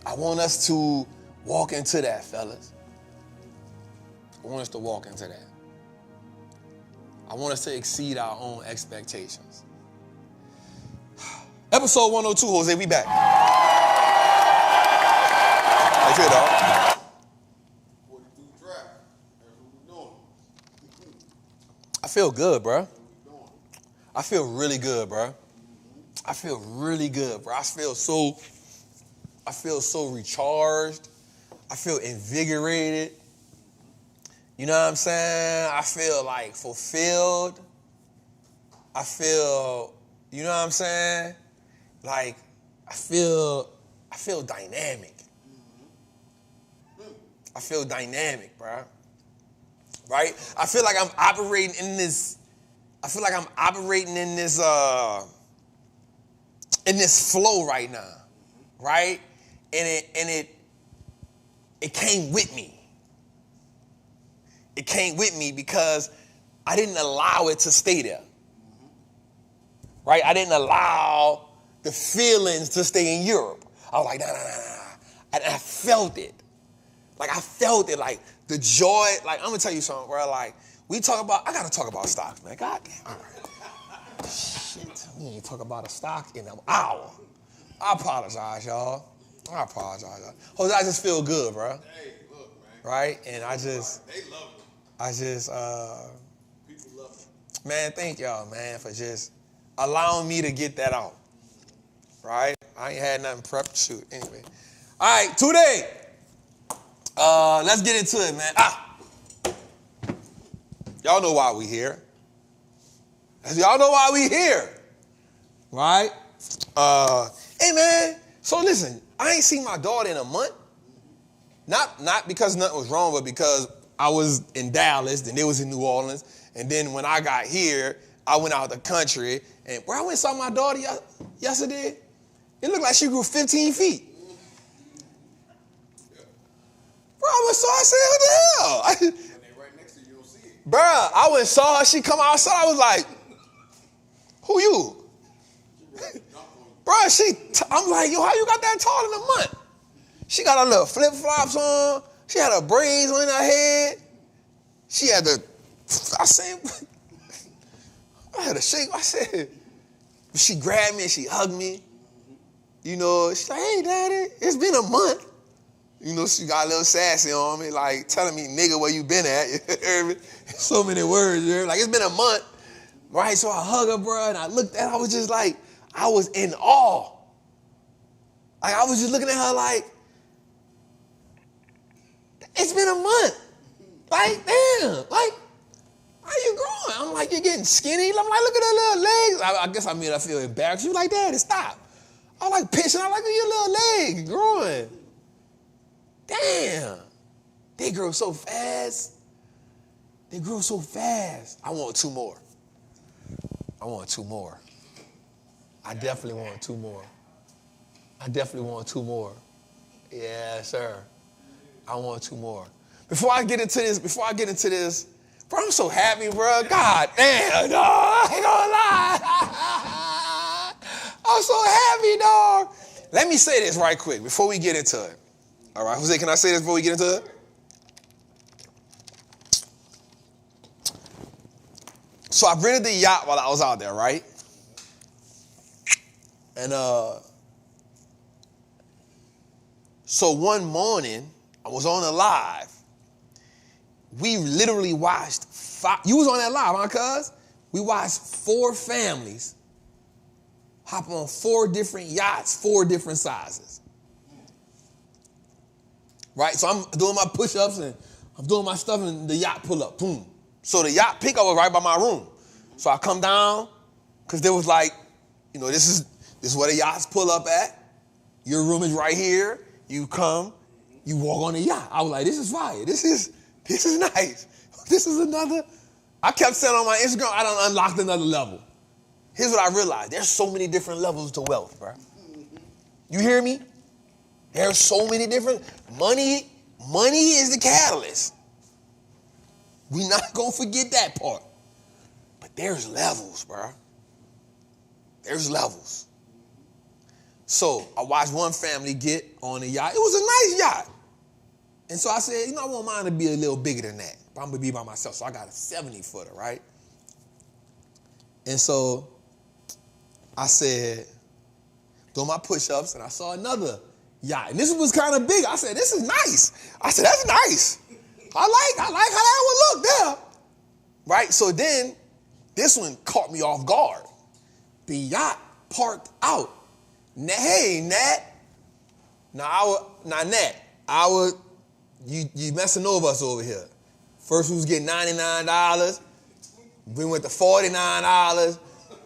I want us to walk into that, fellas. I want us to walk into that. I want us to exceed our own expectations. Episode 102, Jose, we back. How you feel, dog? 42 draft. That's what we're doing. I feel good, bro. I feel really good, bro. I feel really good, bro. I feel so recharged. I feel invigorated. You know what I'm saying? I feel like fulfilled. I feel, you know what I'm saying? Like, I feel dynamic. I feel dynamic, bro. Right? I feel like I'm operating in this flow right now. Right? And it came with me. It came with me because I didn't allow it to stay there. Right? I didn't allow the feelings to stay in Europe. I was like, nah. And I felt it. Like, the joy. Like, I'm going to tell you something, bro. Like, I got to talk about stocks, man. God damn. All right. Shit. We ain't talk about a stock in an hour. I apologize, y'all. Jose, I just feel good, bro. Hey, look, man. Right? And I just... They love it. People love it. Man, thank y'all, man, for just allowing me to get that out. Right? I ain't had nothing prepped. Shoot. Anyway. All right, today. Let's get into it, man. Y'all know why we here. Y'all know why we here. Right? Hey, man. So listen, I ain't seen my daughter in a month. Not because nothing was wrong, but because I was in Dallas and they was in New Orleans. And then when I got here, I went out the country. And where I went and saw my daughter yesterday, it looked like she grew 15 feet. Bro, I went and saw her. I said, what the hell? When they right next to you, you don't see it. Bro, I went and saw her. She come outside. I was like, who you? Bro, I'm like, yo, how you got that tall in a month? She got her little flip-flops on. She had her braids on her head. She had I had to shake. I said, she grabbed me and she hugged me. You know, she's like, hey, daddy, it's been a month. You know, she got a little sassy on me, like telling me, nigga, where you been at? You hear me? So many words, you hear me? Like, it's been a month. Right, so I hug her, bro, and I looked at her. I was just like, I was in awe. Like, I was just looking at her like, it's been a month. Like, damn. Like, how you growing? I'm like, you're getting skinny. I'm like, look at her little legs. I guess I made her feel embarrassed. She was like, Daddy, stop. I was like pitching. I like, look at your little legs growing. Damn. They grow so fast. They grow so fast. I want two more. I definitely want two more. Yeah, sir. I want two more. Before I get into this, bro, I'm so happy, bro. God damn, dog. I ain't gonna lie. I'm so happy, dog. Let me say this right quick before we get into it. All right, Jose, can I say this before we get into it? So I rented the yacht while I was out there, right? And so one morning, I was on a live. We literally watched you was on that live, huh, cuz? We watched 4 families hop on 4 different yachts, 4 different sizes. right? So I'm doing my push-ups and I'm doing my stuff and the yacht pull up, boom. So the yacht pickup was right by my room. So I come down, because there was like, this is where the yachts pull up at. Your room is right here. You come, you walk on the yacht. I was like, this is fire. This is nice. This is another. I kept saying on my Instagram, I done unlocked another level. Here's what I realized. There's so many different levels to wealth, bro. You hear me? There's so many different. Money is the catalyst. We're not going to forget that part. But there's levels, bro. There's levels. So I watched one family get on a yacht. It was a nice yacht. And so I said, I want mine to be a little bigger than that. But I'm going to be by myself. So I got a 70-footer, right? And so I said, doing my push-ups, and I saw another yacht. And this was kind of big. I said, this is nice. I said, that's nice. I like how that would look there. Right? So then this one caught me off guard. The yacht parked out. Hey, Nat. You messing over us over here. First we was getting $99. We went to $49.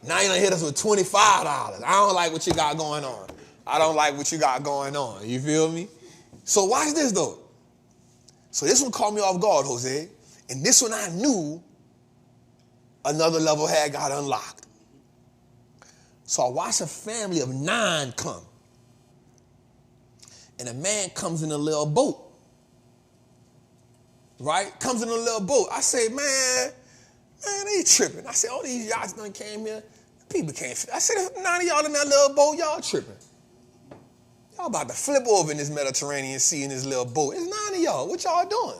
Now you done hit us with $25. I don't like what you got going on. I don't like what you got going on. You feel me? So watch this though. So this one caught me off guard, Jose. And this one I knew another level had got unlocked. So I watched a family of 9 come. And a man comes in a little boat. Right? Comes in a little boat. I say, man, they tripping. I said, all these yachts done came here. People can't fit. I said, if 9 of y'all in that little boat, y'all tripping. Y'all about to flip over in this Mediterranean Sea in this little boat. It's 9 of y'all. What y'all doing?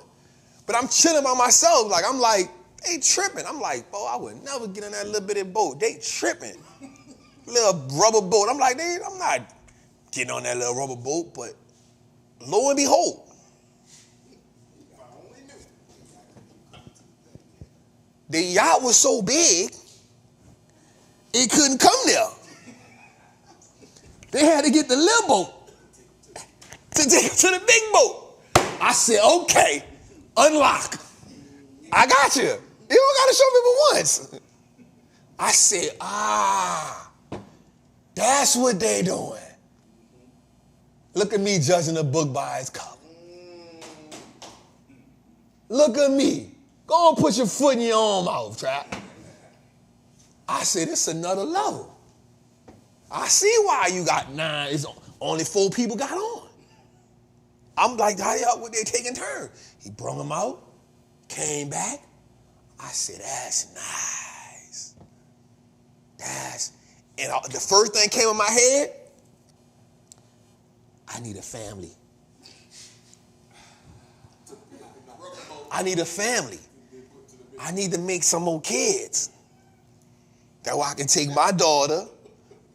But I'm chilling by myself. I'm like, they tripping. I'm like, I would never get in that little bitty boat. They tripping. Little rubber boat. I'm like, I'm not getting on that little rubber boat. But lo and behold, the yacht was so big, it couldn't come there. They had to get the little boat to take it to the big boat. I said, okay, unlock. I got you. You don't got to show me but once. I said, that's what they doing. Look at me judging a book by its cover. Look at me. Go and put your foot in your own mouth, Trap. I said, it's another level. I see why you got 9. It's only 4 people got on. I'm like, how y'all, what they taking turns? He brought them out, came back. I said, that's nice. And the first thing came in my head, I need a family. I need a family. I need to make some more kids. That way I can take my daughter,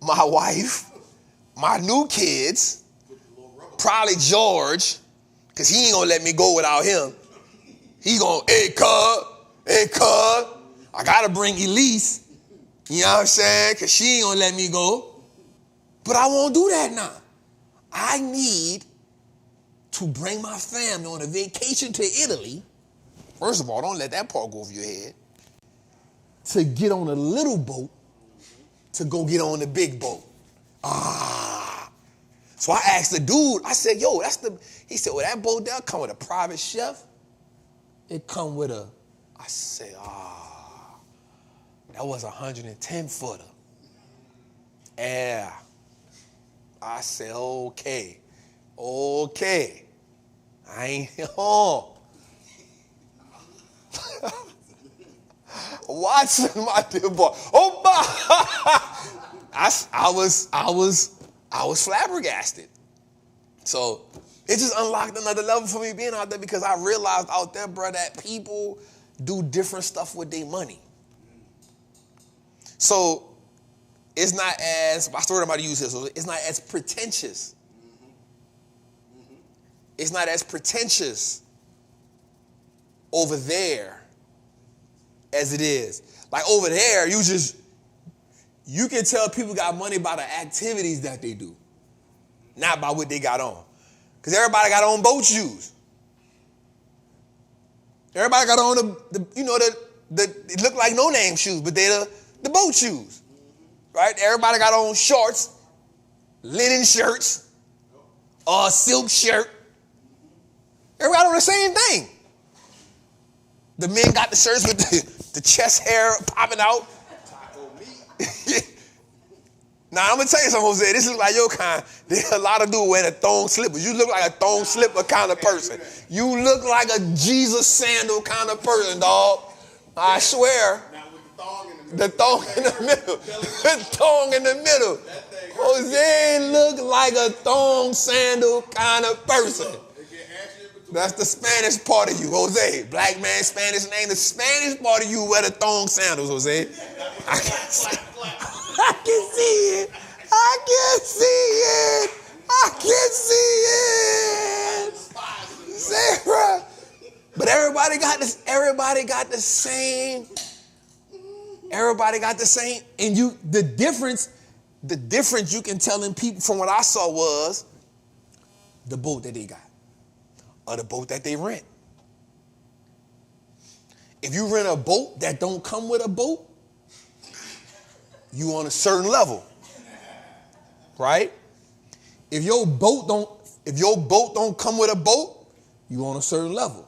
my wife, my new kids, probably George, because he ain't going to let me go without him. He going, hey, cuz, I got to bring Elise, you know what I'm saying, because she ain't going to let me go. But I won't do that now. I need to bring my family on a vacation to Italy. First of all, don't let that part go over your head. To get on a little boat to go get on the big boat. So I asked the dude, I said, yo, he said, well, that boat there come with a private chef. It come with I said, that was a 110-footer. Yeah. I said, okay. I ain't home. Watson, my dear boy. I was flabbergasted. So it just unlocked another level for me being out there because I realized out there, bro, that people do different stuff with their money. So it's not as, my story I'm about to use here, so it's not as pretentious. It's not as pretentious over there as it is. Like over there, you can tell people got money by the activities that they do, not by what they got on. Because everybody got on boat shoes. Everybody got on it look like no-name shoes, but they're the boat shoes, right? Everybody got on shorts, linen shirts, or a silk shirt. Everybody on the same thing. The men got the shirts with the chest hair popping out. Now, I'm going to tell you something, Jose. This is like your kind. There's a lot of dudes wearing thong slippers. You look like a thong slipper kind of person. You look like a Jesus sandal kind of person, dog. I swear. Now with the thong in the middle. The thong in the middle. Jose look like a thong sandal kind of person. That's the Spanish part of you, Jose. Black man, Spanish name. The Spanish part of you wear the thong sandals, Jose. I can see it. I can see it. I can see it. Sarah. But everybody got this. Everybody got the same. Everybody got the same. And the difference you can tell in people from what I saw was the boat that they got or the boat that they rent. If you rent a boat that don't come with a boat, you on a certain level, right? If your boat don't come with a boat, you on a certain level.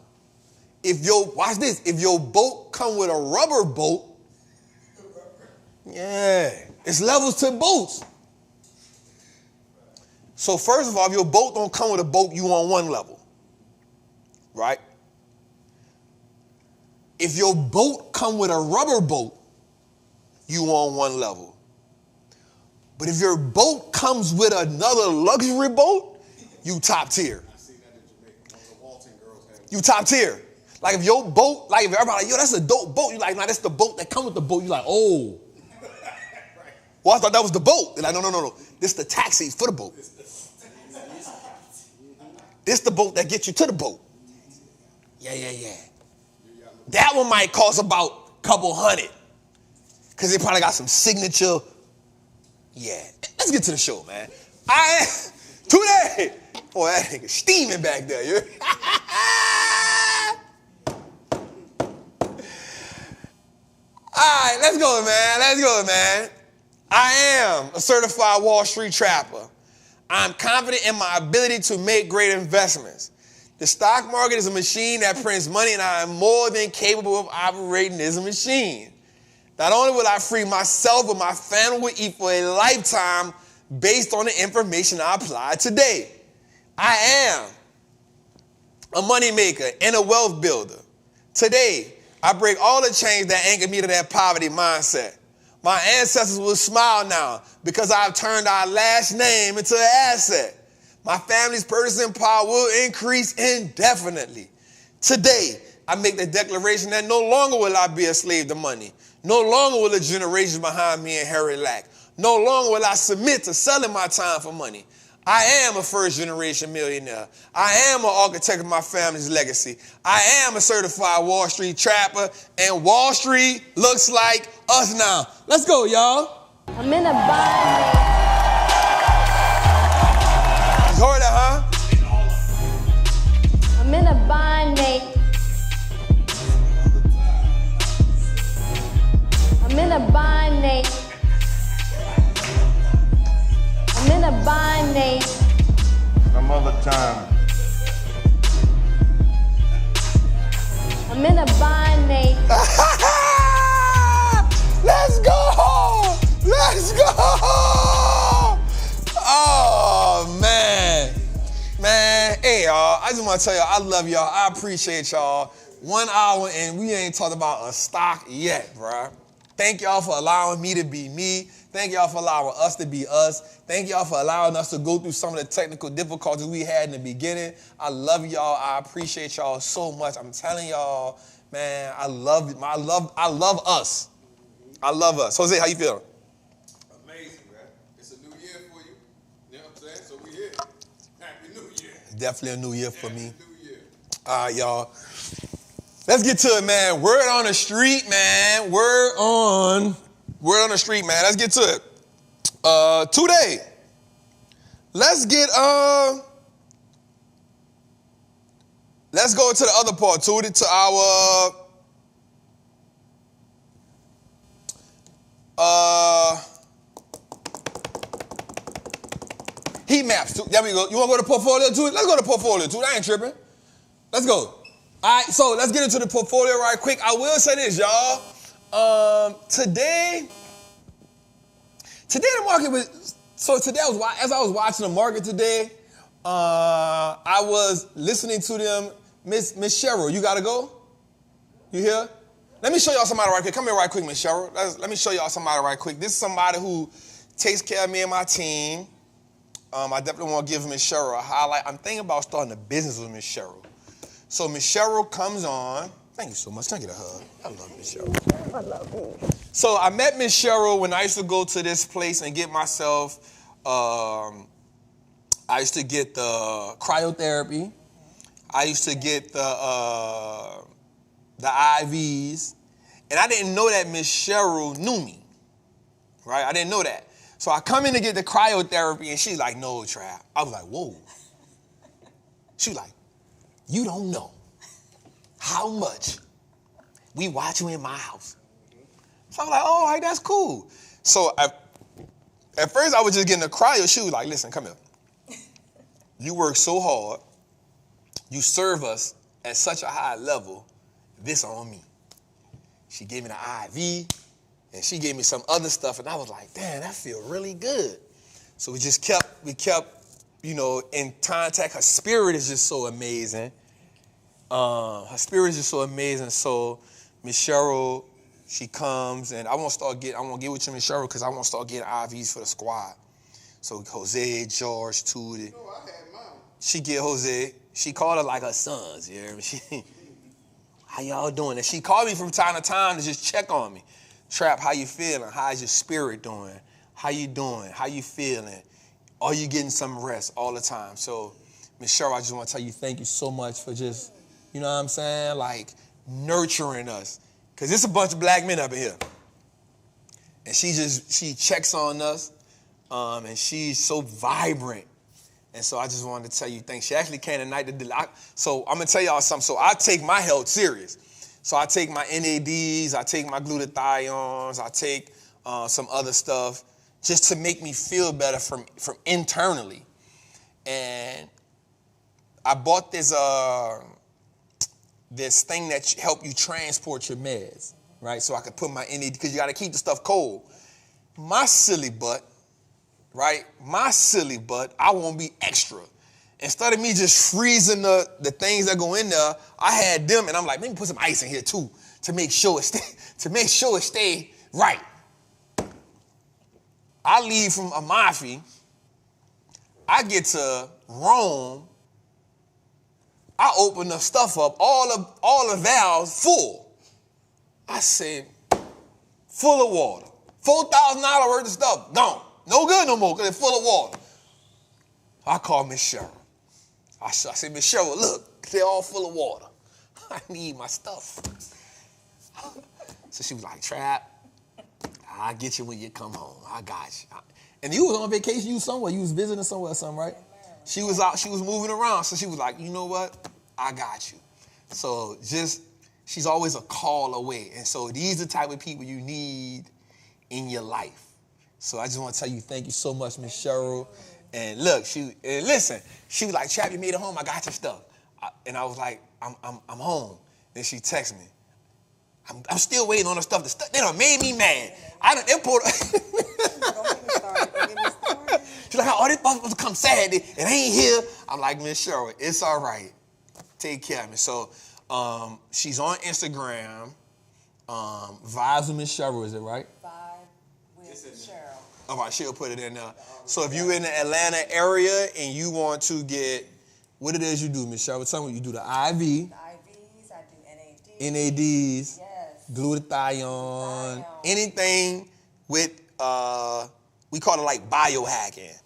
Watch this, if your boat come with a rubber boat, yeah, it's levels to boats. So first of all, if your boat don't come with a boat, you on one level, right? If your boat come with a rubber boat, you on one level. But if your boat comes with another luxury boat, you top tier. I see that in Jamaica. The Walton girls have. You top tier. Like if your boat, like if everybody like, yo, that's a dope boat. You like, nah, that's the boat that come with the boat. You like, oh. Right. Well, I thought that was the boat. They're like, no. This the taxis for the boat. This the boat that gets you to the boat. Yeah. That one might cost about a couple $100. Because they probably got some signature. Yeah. Let's get to the show, man. Today. Boy, that nigga steaming back there. You? All right, let's go, man. I am a certified Wall Street trapper. I'm confident in my ability to make great investments. The stock market is a machine that prints money, and I am more than capable of operating this machine. Not only will I free myself, but my family will eat for a lifetime based on the information I apply today. I am a moneymaker and a wealth builder. Today, I break all the chains that anchor me to that poverty mindset. My ancestors will smile now because I've turned our last name into an asset. My family's purchasing power will increase indefinitely. Today, I make the declaration that no longer will I be a slave to money. No longer will the generations behind me inherit lack. No longer will I submit to selling my time for money. I am a first-generation millionaire. I am an architect of my family's legacy. I am a certified Wall Street trapper, and Wall Street looks like us now. Let's go, y'all. I'm in a bind. You heard that, huh? I'm in a bind, Nate. I'm in a bind, Nate. I'm in a bind, Nate. Some other time. I'm in a bind, Nate. Let's go! Let's go! Oh, man. Man, hey, y'all. I just want to tell y'all, I love y'all. I appreciate y'all. 1 hour and we ain't talked about a stock yet, bro. Thank y'all for allowing me to be me. Thank y'all for allowing us to be us. Thank y'all for allowing us to go through some of the technical difficulties we had in the beginning. I love y'all. I appreciate y'all so much. I'm telling y'all, man, I love us. I love us. Jose, how you feeling? Amazing, man. It's a new year for you. You know what I'm saying? So we here. Happy New Year. Definitely a new year for me. Happy New Year. All right, y'all. Let's get to it, man. Word on the street, man. Word on the street, man. Let's get to it. Today, let's get let's go to the other part, Tootie, to our heat maps. There we go. You want to go to portfolio, Tootie? Let's go to portfolio, Tootie. I ain't tripping. Let's go. All right, so let's get into the portfolio right quick. I will say this, y'all. Today the market was, so today as I was watching the market today, I was listening to them. Miss Cheryl, you got to go? You here? Let me show y'all somebody right quick. Come here right quick, Miss Cheryl. Let me show y'all somebody right quick. This is somebody who takes care of me and my team. I definitely want to give Miss Cheryl a highlight. I'm thinking about starting a business with Miss Cheryl. So Miss Cheryl comes on. Thank you so much. Can I get a hug? I love Miss Cheryl. I love you. So I met Miss Cheryl when I used to go to this place and get myself, I used to get the cryotherapy. I used to get the IVs. And I didn't know that Miss Cheryl knew me, right? I didn't know that. So I come in to get the cryotherapy and she's like, no, Trap. I was like, whoa. She was like, you don't know how much we watch you in my house. So I was like, all right, that's cool. So at first I was just getting the cryo. She was like, listen, come here. You work so hard. You serve us at such a high level. This on me. She gave me the IV and she gave me some other stuff. And I was like, damn, that feel really good. So we kept, you know, in contact. Her spirit is just so amazing. Her spirit is just so amazing. So Miss Cheryl, she comes and I want to get with you, Miss Cheryl, because I want to start getting IVs for the squad. So Jose, George, Tootie. Oh, I had mine. She get Jose. She called her like her sons. You hear me? How y'all doing? And she called me from time to time to just check on me. Trap, how you feeling? How's your spirit doing? How you doing? How you feeling? Are you getting some rest all the time? So Miss Cheryl, I just want to tell you thank you so much for just, you know what I'm saying, like nurturing us. Because there's a bunch of black men up in here. And she checks on us, and she's so vibrant. And so I just wanted to tell you thanks. She actually came tonight to so I'm going to tell y'all something. So I take my health serious. So I take my NADs, I take my glutathiones, I take some other stuff just to make me feel better from internally. And I bought this thing that help you transport your meds, right? So I could put my NAD, because you got to keep the stuff cold. My silly butt, right? My silly butt, I want to be extra. Instead of me just freezing the things that go in there, I had them, and I'm like, let me put some ice in here too to make sure it stay right. I leave from Amalfi. I get to Rome. I open the stuff up, all the valves full. I said, full of water. $4,000 worth of stuff, gone. No good no more because it's full of water. I called Miss Cheryl. I said, Miss Cheryl, look, they're all full of water. I need my stuff. So she was like, Trap, I'll get you when you come home. I got you. And you was on vacation, you was somewhere. You was visiting somewhere or something, right? She was out, she was moving around. So she was like, you know what? I got you. So she's always a call away. And so these are the type of people you need in your life. So I just want to tell you thank you so much, Miss Cheryl. And look, she was like, Trap, you made it home. I got your stuff. And I was like, I'm home. Then she texted me. I'm still waiting on the stuff. They done made me mad. I done import. She's like, oh, this supposed to come Saturday. It ain't here. I'm like, Miss Cheryl, it's all right. Take care of me. So she's on Instagram. Vibes with Miss Cheryl, is it right? Vibe with Cheryl. All right, she'll put it in there. So if you're in the Atlanta area and you want to get what it is you do, Miss Cheryl, tell me you do the IV. The IVs, I do NADs, yes. glutathione, anything with, we call it like biohacking.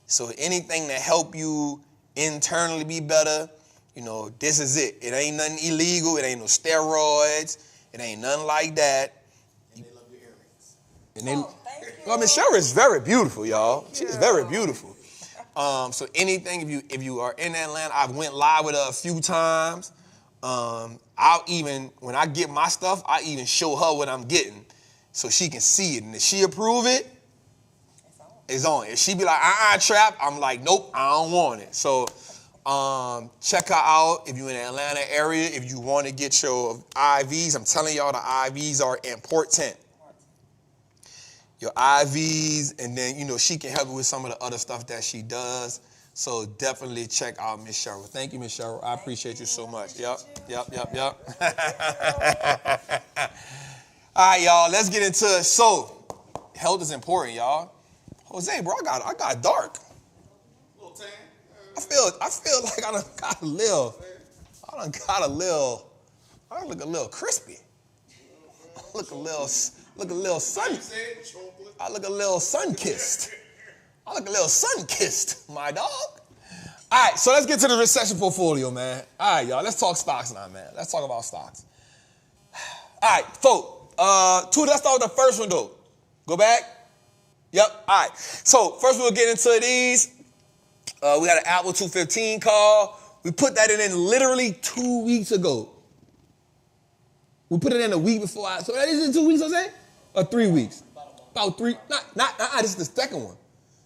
So anything that help you internally be better, you know, this is it. It ain't nothing illegal. It ain't no steroids. It ain't nothing like that. And they love your earrings. And they, Thank you. well, Miss Cheryl is very beautiful, y'all. She's very beautiful. So anything, if you are in Atlanta, I've went live with her a few times. I'll even, when I get my stuff, I even show her what I'm getting so she can see it. And if she approve it, it's on. If she be like, Trap, I'm like, nope, I don't want it. So check her out if you're in the Atlanta area. If you want to get your IVs, I'm telling y'all the IVs are important. Your IVs, and then, you know, she can help you with some of the other stuff that she does. So definitely check out Miss Cheryl. Thank you, Miss Cheryl. I appreciate you so much. Yep. All right, y'all, let's get into it. So, health is important, y'all. Jose, bro, I got dark. A little tan. I feel like I done got a little, I look a little crispy. I look a little sun. I look a little sun-kissed. My dog. All right, so let's get to the recession portfolio, man. All right, y'all, let's talk stocks now, man. Let's talk about stocks. All right, folks. Let's start with the first one, though. Go back. Yep. All right. So first we'll get into these. We got an Apple 215 call. We put that in literally 2 weeks ago. We put it in a week before. So that is in 2 weeks, Jose? Or 3 weeks? About three. This is the second one.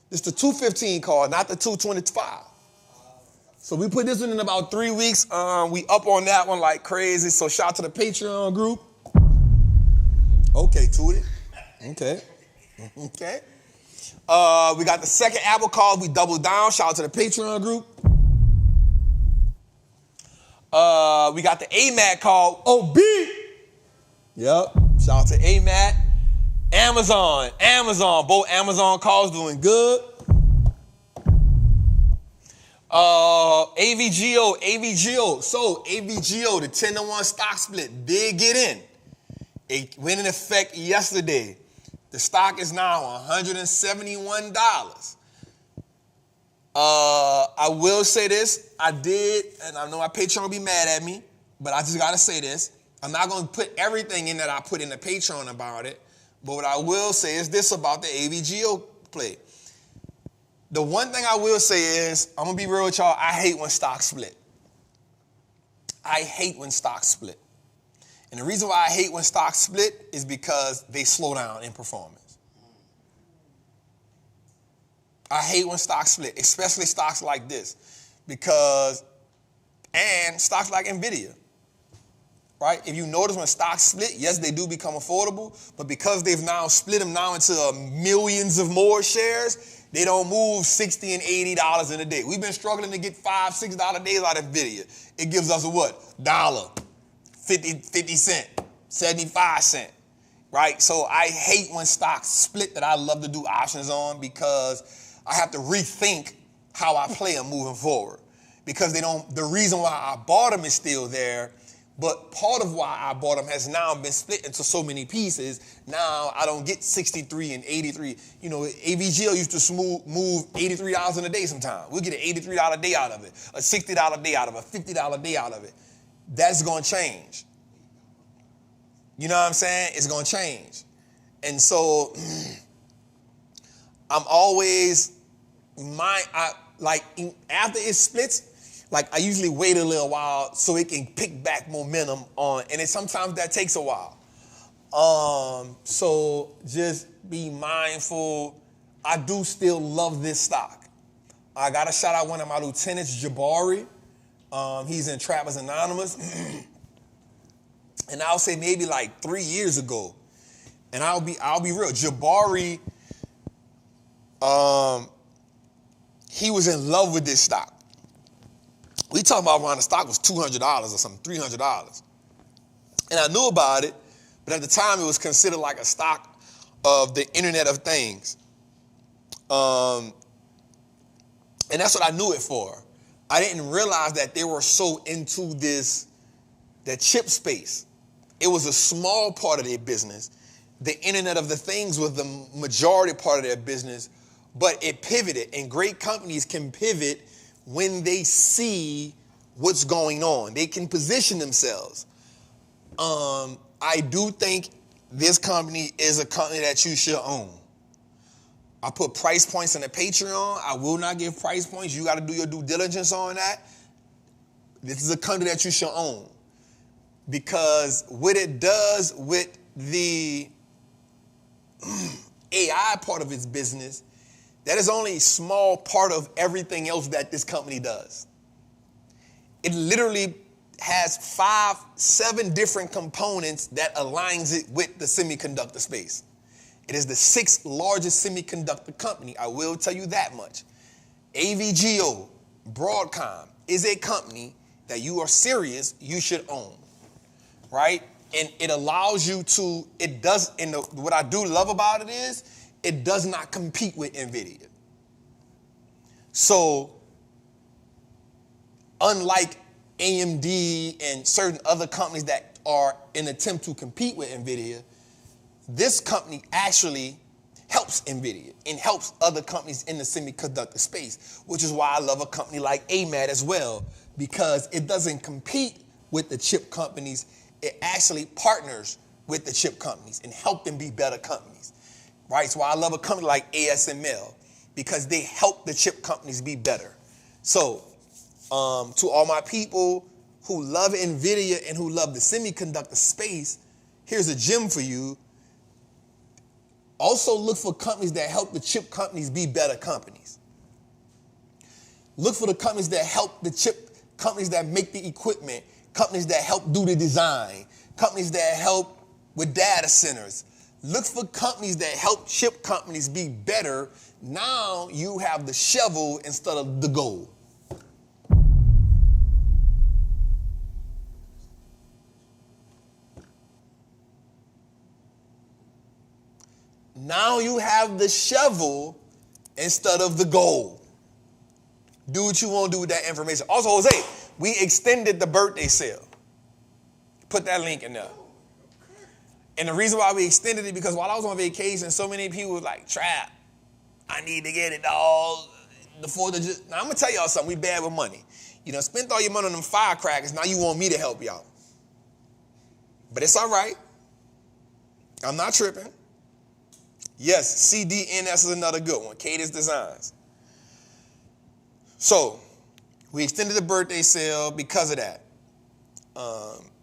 This is the 215 call, not the 225. So we put this one in about 3 weeks. We up on that one like crazy. So shout out to the Patreon group. Okay, Tootie. Okay. We got the second Apple call. We doubled down. Shout out to the Patreon group. We got the AMAT call. OB. Yep. Shout out to AMAT. Amazon. Both Amazon calls doing good. AVGO. So AVGO, the 10-to-1 stock split, did get in. It went in effect yesterday. The stock is now $171. I will say this. I did, and I know my Patreon will be mad at me, but I just got to say this. I'm not going to put everything in that I put in the Patreon about it, but what I will say is this about the AVGO play. The one thing I will say is, I'm going to be real with y'all, I hate when stocks split. And the reason why I hate when stocks split is because they slow down in performance. I hate when stocks split, especially stocks like this, and stocks like NVIDIA, right? If you notice when stocks split, yes, they do become affordable, but because they've now split them now into millions of more shares, they don't move $60 and $80 in a day. We've been struggling to get $5, $6 days out of NVIDIA. It gives us a what? $1. 50 cent, 75 cent, right? So I hate when stocks split that I love to do options on because I have to rethink how I play them moving forward. Because the reason why I bought them is still there, but part of why I bought them has now been split into so many pieces. Now I don't get 63 and 83. You know, AVGO used to move $83 in a day sometimes. We'll get an $83 day out of it, a $60 day out of it, a $50 day out of it. That's going to change. You know what I'm saying? It's going to change. And so I'm always, after it splits, I usually wait a little while so it can pick back momentum on, and sometimes that takes a while. So just be mindful. I do still love this stock. I got to shout out one of my lieutenants, Jabari. He's in Trappers Anonymous. And I'll say maybe 3 years ago. And I'll be real. Jabari, he was in love with this stock. We talking about around the stock was $200 or something, $300. And I knew about it, but at the time it was considered like a stock of the Internet of Things. And that's what I knew it for. I didn't realize that they were so into the chip space. It was a small part of their business. The Internet of the Things was the majority part of their business, but it pivoted. And great companies can pivot when they see what's going on. They can position themselves. I do think this company is a company that you should own. I put price points in the Patreon. I will not give price points. You got to do your due diligence on that. This is a company that you should own. because what it does with the AI part of its business, that is only a small part of everything else that this company does. It literally has 5, 7 different components that aligns it with the semiconductor space. It is the 6th largest semiconductor company. I will tell you that much. AVGO, Broadcom, is a company that you are serious, you should own, right? And it allows you to, it does, and what I do love about it is, it does not compete with NVIDIA. So, unlike AMD and certain other companies that are in an attempt to compete with NVIDIA, this company actually helps NVIDIA and helps other companies in the semiconductor space, which is why I love a company like AMAT as well, because it doesn't compete with the chip companies. It actually partners with the chip companies and help them be better companies, right? So I love a company like ASML because they help the chip companies be better. So to all my people who love NVIDIA and who love the semiconductor space, here's a gem for you. Also look for companies that help the chip companies be better companies. Look for the companies that help the chip companies that make the equipment, companies that help do the design, companies that help with data centers. Look for companies that help chip companies be better. Now you have the shovel instead of the gold. Now you have the shovel instead of the gold. Do what you want to do with that information. Also, Jose, we extended the birthday sale. Put that link in there. And the reason why we extended it, because while I was on vacation, so many people were like, Trap, I need to get it, dog. The 4th of July. Now, I'm going to tell y'all something. We bad with money. You know, spent all your money on them firecrackers. Now you want me to help y'all. But it's all right. I'm not tripping. Yes, CDNS is another good one. Cadence Designs. So, we extended the birthday sale because of that.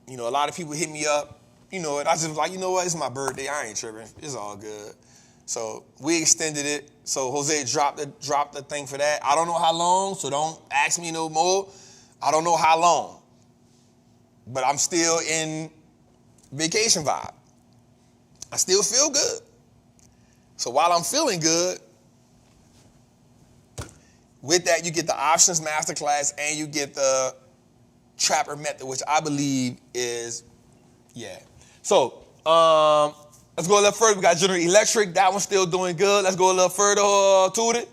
You know, a lot of people hit me up. You know, and I just was like, you know what? It's my birthday. I ain't tripping. It's all good. So, we extended it. So, Jose dropped the thing for that. I don't know how long, so don't ask me no more. I don't know how long. But I'm still in vacation vibe. I still feel good. So while I'm feeling good, with that you get the options masterclass and you get the Trapper method, which I believe is, yeah. So let's go a little further. We got General Electric. That one's still doing good. Let's go a little further to it.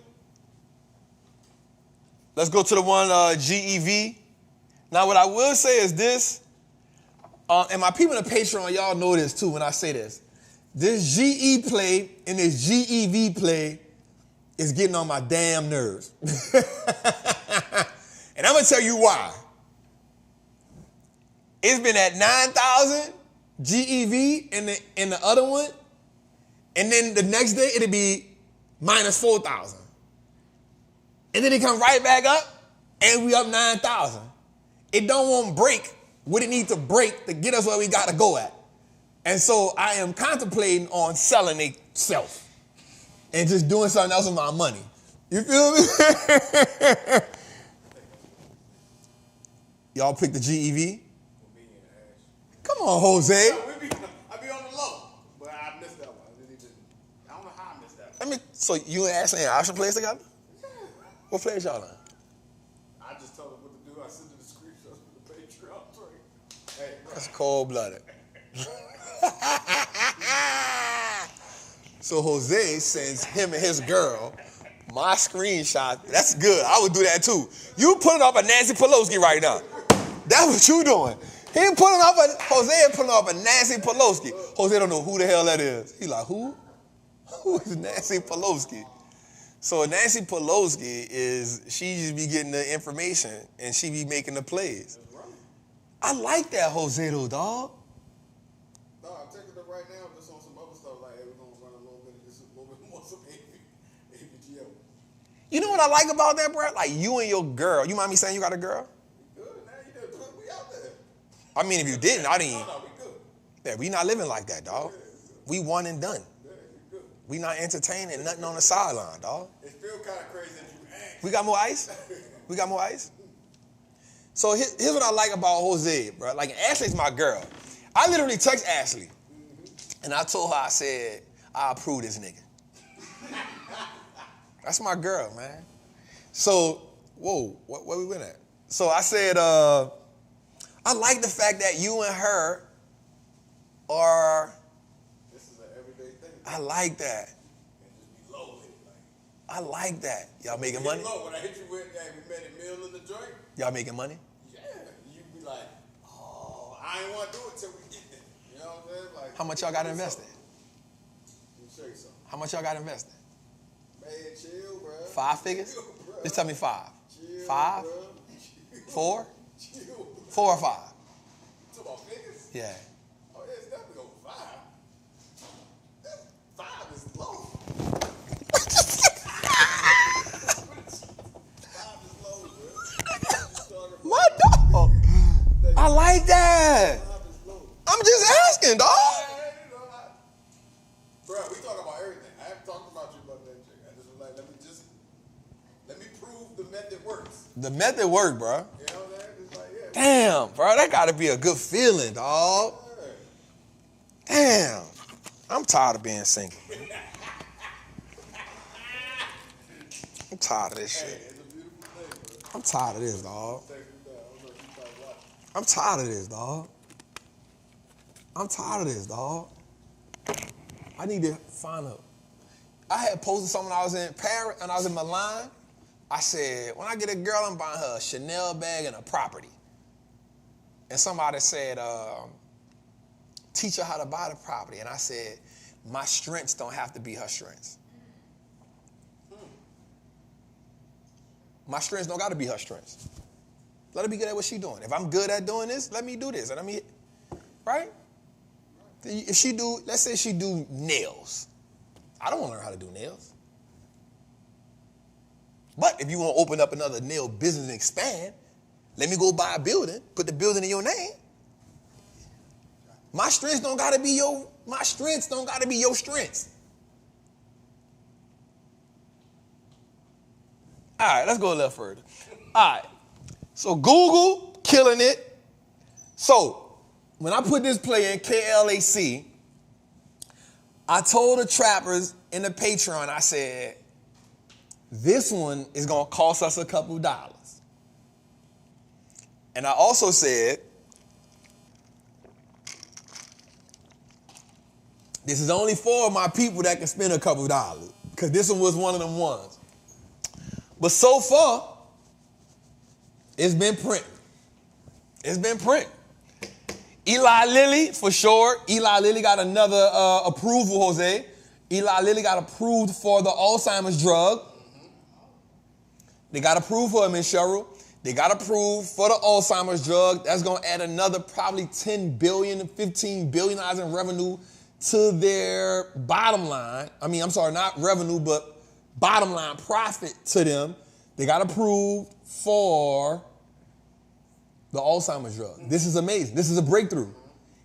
Let's go to the one GEV. Now what I will say is this, and my people in the Patreon, y'all know this too when I say this. This GE play and this GEV play is getting on my damn nerves. And I'm going to tell you why. It's been at 9,000 GEV in the other one. And then the next day it'll be minus 4,000. And then it come right back up and we up 9,000. It don't want to break what it needs to break to get us where we got to go at. And so I am contemplating on selling itself and just doing something else with my money. You feel me? Y'all pick the GEV? Come on, Jose. I be on the low, but I missed that one. I don't know how I missed that one. So you and Ashley ain't option plays together? Yeah. What plays y'all on? I just told her what to do. I sent her the screenshots for the Patreon trade. Hey, bro. That's cold-blooded. So Jose sends him and his girl my screenshot. That's good. I would do that too. You putting up a Nancy Pelosi right now. That's what you doing. Jose putting up a Nancy Pelosi. Jose don't know who the hell that is. He like, who? Who is Nancy Pelosi? So Nancy Pelosi she just be getting the information and she be making the plays. I like that Jose though, dog. No, I'm taking it right now just on some other stuff. Like, hey, we're going to run a little bit more some AVGO. You know what I like about that, bro? Like you and your girl. You mind me saying you got a girl? Good, man. We out there. I mean, if you didn't, I didn't. No, we good. Yeah, we not living like that, dog. We one and done. Yeah, you good. We not entertaining nothing on the sideline, dog. It feel kind of crazy that you asked. We got more ice? We got more ice? So here's what I like about Jose, bro. Like, Ashley's my girl. I literally text Ashley, and I told her, I said, I approve this nigga. That's my girl, man. So, whoa, where we went at? So I said, I like the fact that you and her are. This is an everyday thing. I like that. And just be low with it. I like that. Y'all making money? Low. When I hit you with that, we met at Milan in the joint. Y'all making money? Yeah. You be like, oh, I ain't want to do it till we get there. You know what I'm saying? Like, How much y'all got invested? Let me show you something. How much y'all got invested? Man, chill, bro. 5 figures? Chill, bro. Just tell me 5. Chill, 5? bro. 4? Chill, bro. 4 or 5? Talk about figures? Yeah. Oh, yeah, it's definitely over 5. 5 is low. 5 is low, bro. My dog. I like that. 5 is low. I'm just asking, dog. Bro, we talk about everything. I haven't talked about you about that chick. I just was like, let me prove the method works. The method worked, bro. You know what I'm saying? It's like, yeah. Damn, bro. That got to be a good feeling, dog. Damn. I'm tired of being single. I'm tired of this shit. It's a beautiful thing, bro. I'm tired of this, dog. Take it down. I don't know if you probably watch. I'm tired of this, dog. I'm tired of this, dog. I need to find a. I had posted something when I was in Paris and I was in Milan. I said, when I get a girl, I'm buying her a Chanel bag and a property. And somebody said, teach her how to buy the property. And I said, my strengths don't have to be her strengths. My strengths don't got to be her strengths. Let her be good at what she's doing. If I'm good at doing this, let me do this. And right? If she do, let's say she do nails. I don't want to learn how to do nails. But if you want to open up another nail business and expand, let me go buy a building, put the building in your name. My strengths don't gotta be your strengths. All right, let's go a little further. All right. So Google killing it. So when I put this play in KLAC, I told the trappers in the Patreon, I said, this one is going to cost us a couple dollars. And I also said, this is only for my people that can spend a couple dollars, because this one was one of them ones. But so far, it's been print. It's been print. Eli Lilly, for sure. Eli Lilly got another approval, Jose. Eli Lilly got approved for the Alzheimer's drug. They got approved for it, Ms. Cheryl. They got approved for the Alzheimer's drug. That's going to add another probably $10 billion, $15 billion in revenue to their bottom line. Not revenue, but bottom line profit to them. They got approved for the Alzheimer's drug. This is amazing. This is a breakthrough.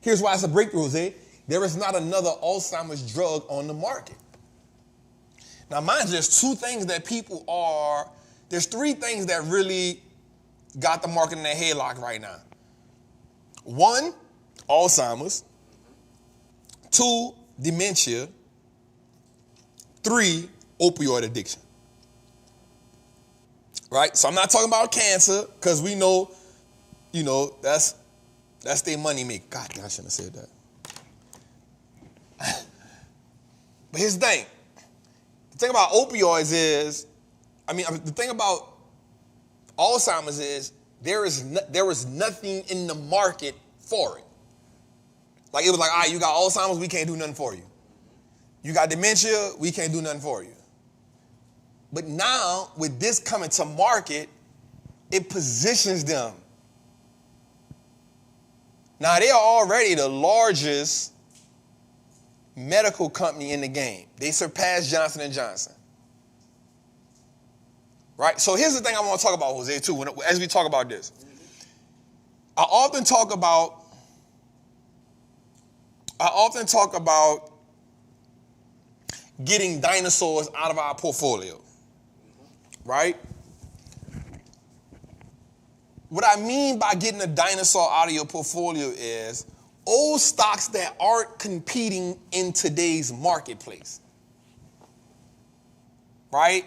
Here's why it's a breakthrough, Jose. There is not another Alzheimer's drug on the market. Now, mind you, there's 3 things that really got the market in their headlock right now. 1, Alzheimer's. 2, dementia. 3, opioid addiction. Right? So I'm not talking about cancer, because we know, that's their money maker. God damn, I shouldn't have said that. But here's the thing. The thing about opioids is, the thing about Alzheimer's is there is nothing in the market for it. Like, it was like, all right, you got Alzheimer's, we can't do nothing for you. You got dementia, we can't do nothing for you. But now, with this coming to market, it positions them. Now, they are already the largest medical company in the game. They surpassed Johnson & Johnson. Right? So here's the thing I want to talk about, Jose, too, as we talk about this. I often talk about I often talk about getting dinosaurs out of our portfolio, right? What I mean by getting a dinosaur out of your portfolio is old stocks that aren't competing in today's marketplace, right?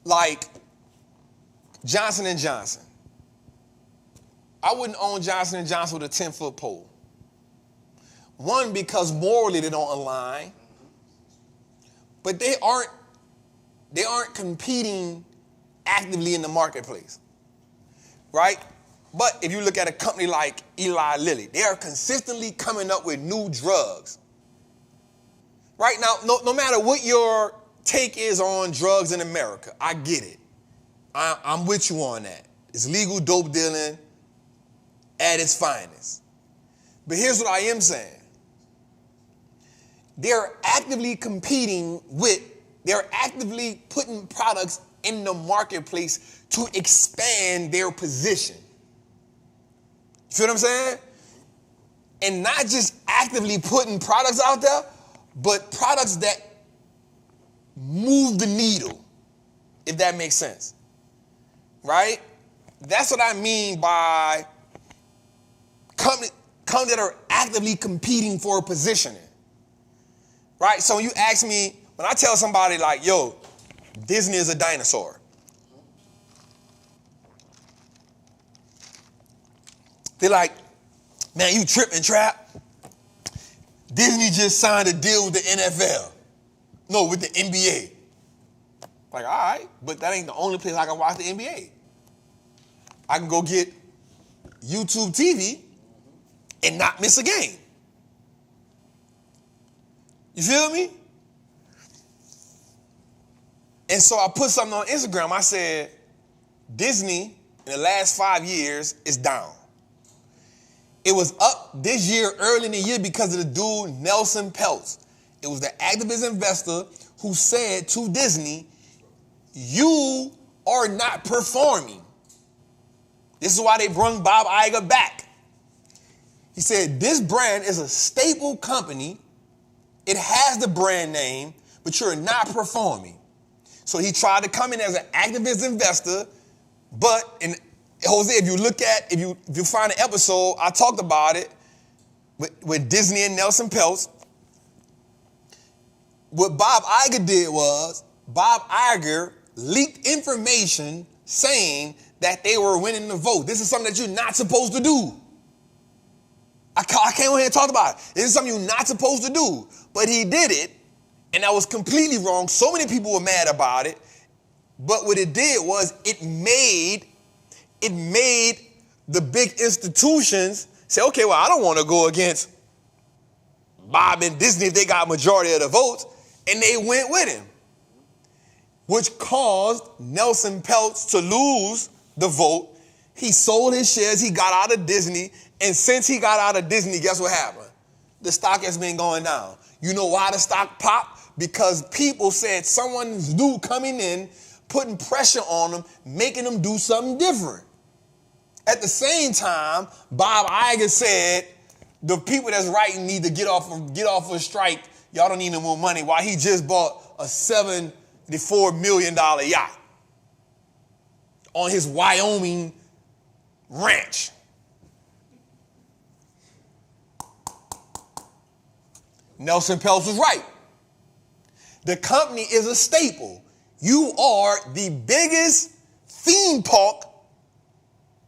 Like Johnson & Johnson. I wouldn't own Johnson & Johnson with a 10-foot pole. One, because morally they don't align, but they aren't competing actively in the marketplace, right? But if you look at a company like Eli Lilly, they are consistently coming up with new drugs. Right now, no matter what your take is on drugs in America, I get it. I'm with you on that. It's legal dope dealing at its finest. But here's what I am saying. They're actively they're actively putting products in the marketplace to expand their position. You feel what I'm saying? And not just actively putting products out there, but products that move the needle, if that makes sense. Right? That's what I mean by companies that are actively competing for a positioning. Right? So when you ask me, when I tell somebody like, yo, Disney is a dinosaur. They're like, man, you tripping, Trap. Disney just signed a deal with the NFL. No, with the NBA. Like, all right, but that ain't the only place I can watch the NBA. I can go get YouTube TV and not miss a game. You feel me? And so I put something on Instagram. I said, Disney in the last 5 years is down. It was up this year, early in the year, because of the dude Nelson Peltz. It was the activist investor who said to Disney, you are not performing. This is why they brought Bob Iger back. He said, this brand is a staple company. It has the brand name, but you're not performing. So he tried to come in as an activist investor, but, and Jose, if you find an episode, I talked about it with Disney and Nelson Peltz. What Bob Iger did was, Bob Iger leaked information saying that they were winning the vote. This is something that you're not supposed to do. I came over here and talked about it. This is something you're not supposed to do. But he did it, and that was completely wrong. So many people were mad about it. But what it did was it made the big institutions say, okay, well, I don't want to go against Bob and Disney if they got majority of the votes. And they went with him, which caused Nelson Peltz to lose the vote. He sold his shares. He got out of Disney. And since he got out of Disney, guess what happened? The stock has been going down. You know why the stock popped? Because people said someone's new coming in, putting pressure on them, making them do something different. At the same time, Bob Iger said the people that's writing need to get off of strike. Y'all don't need no more money. While he just bought a $74 million yacht on his Wyoming ranch. Nelson Peltz was right. The company is a staple. You are the biggest theme park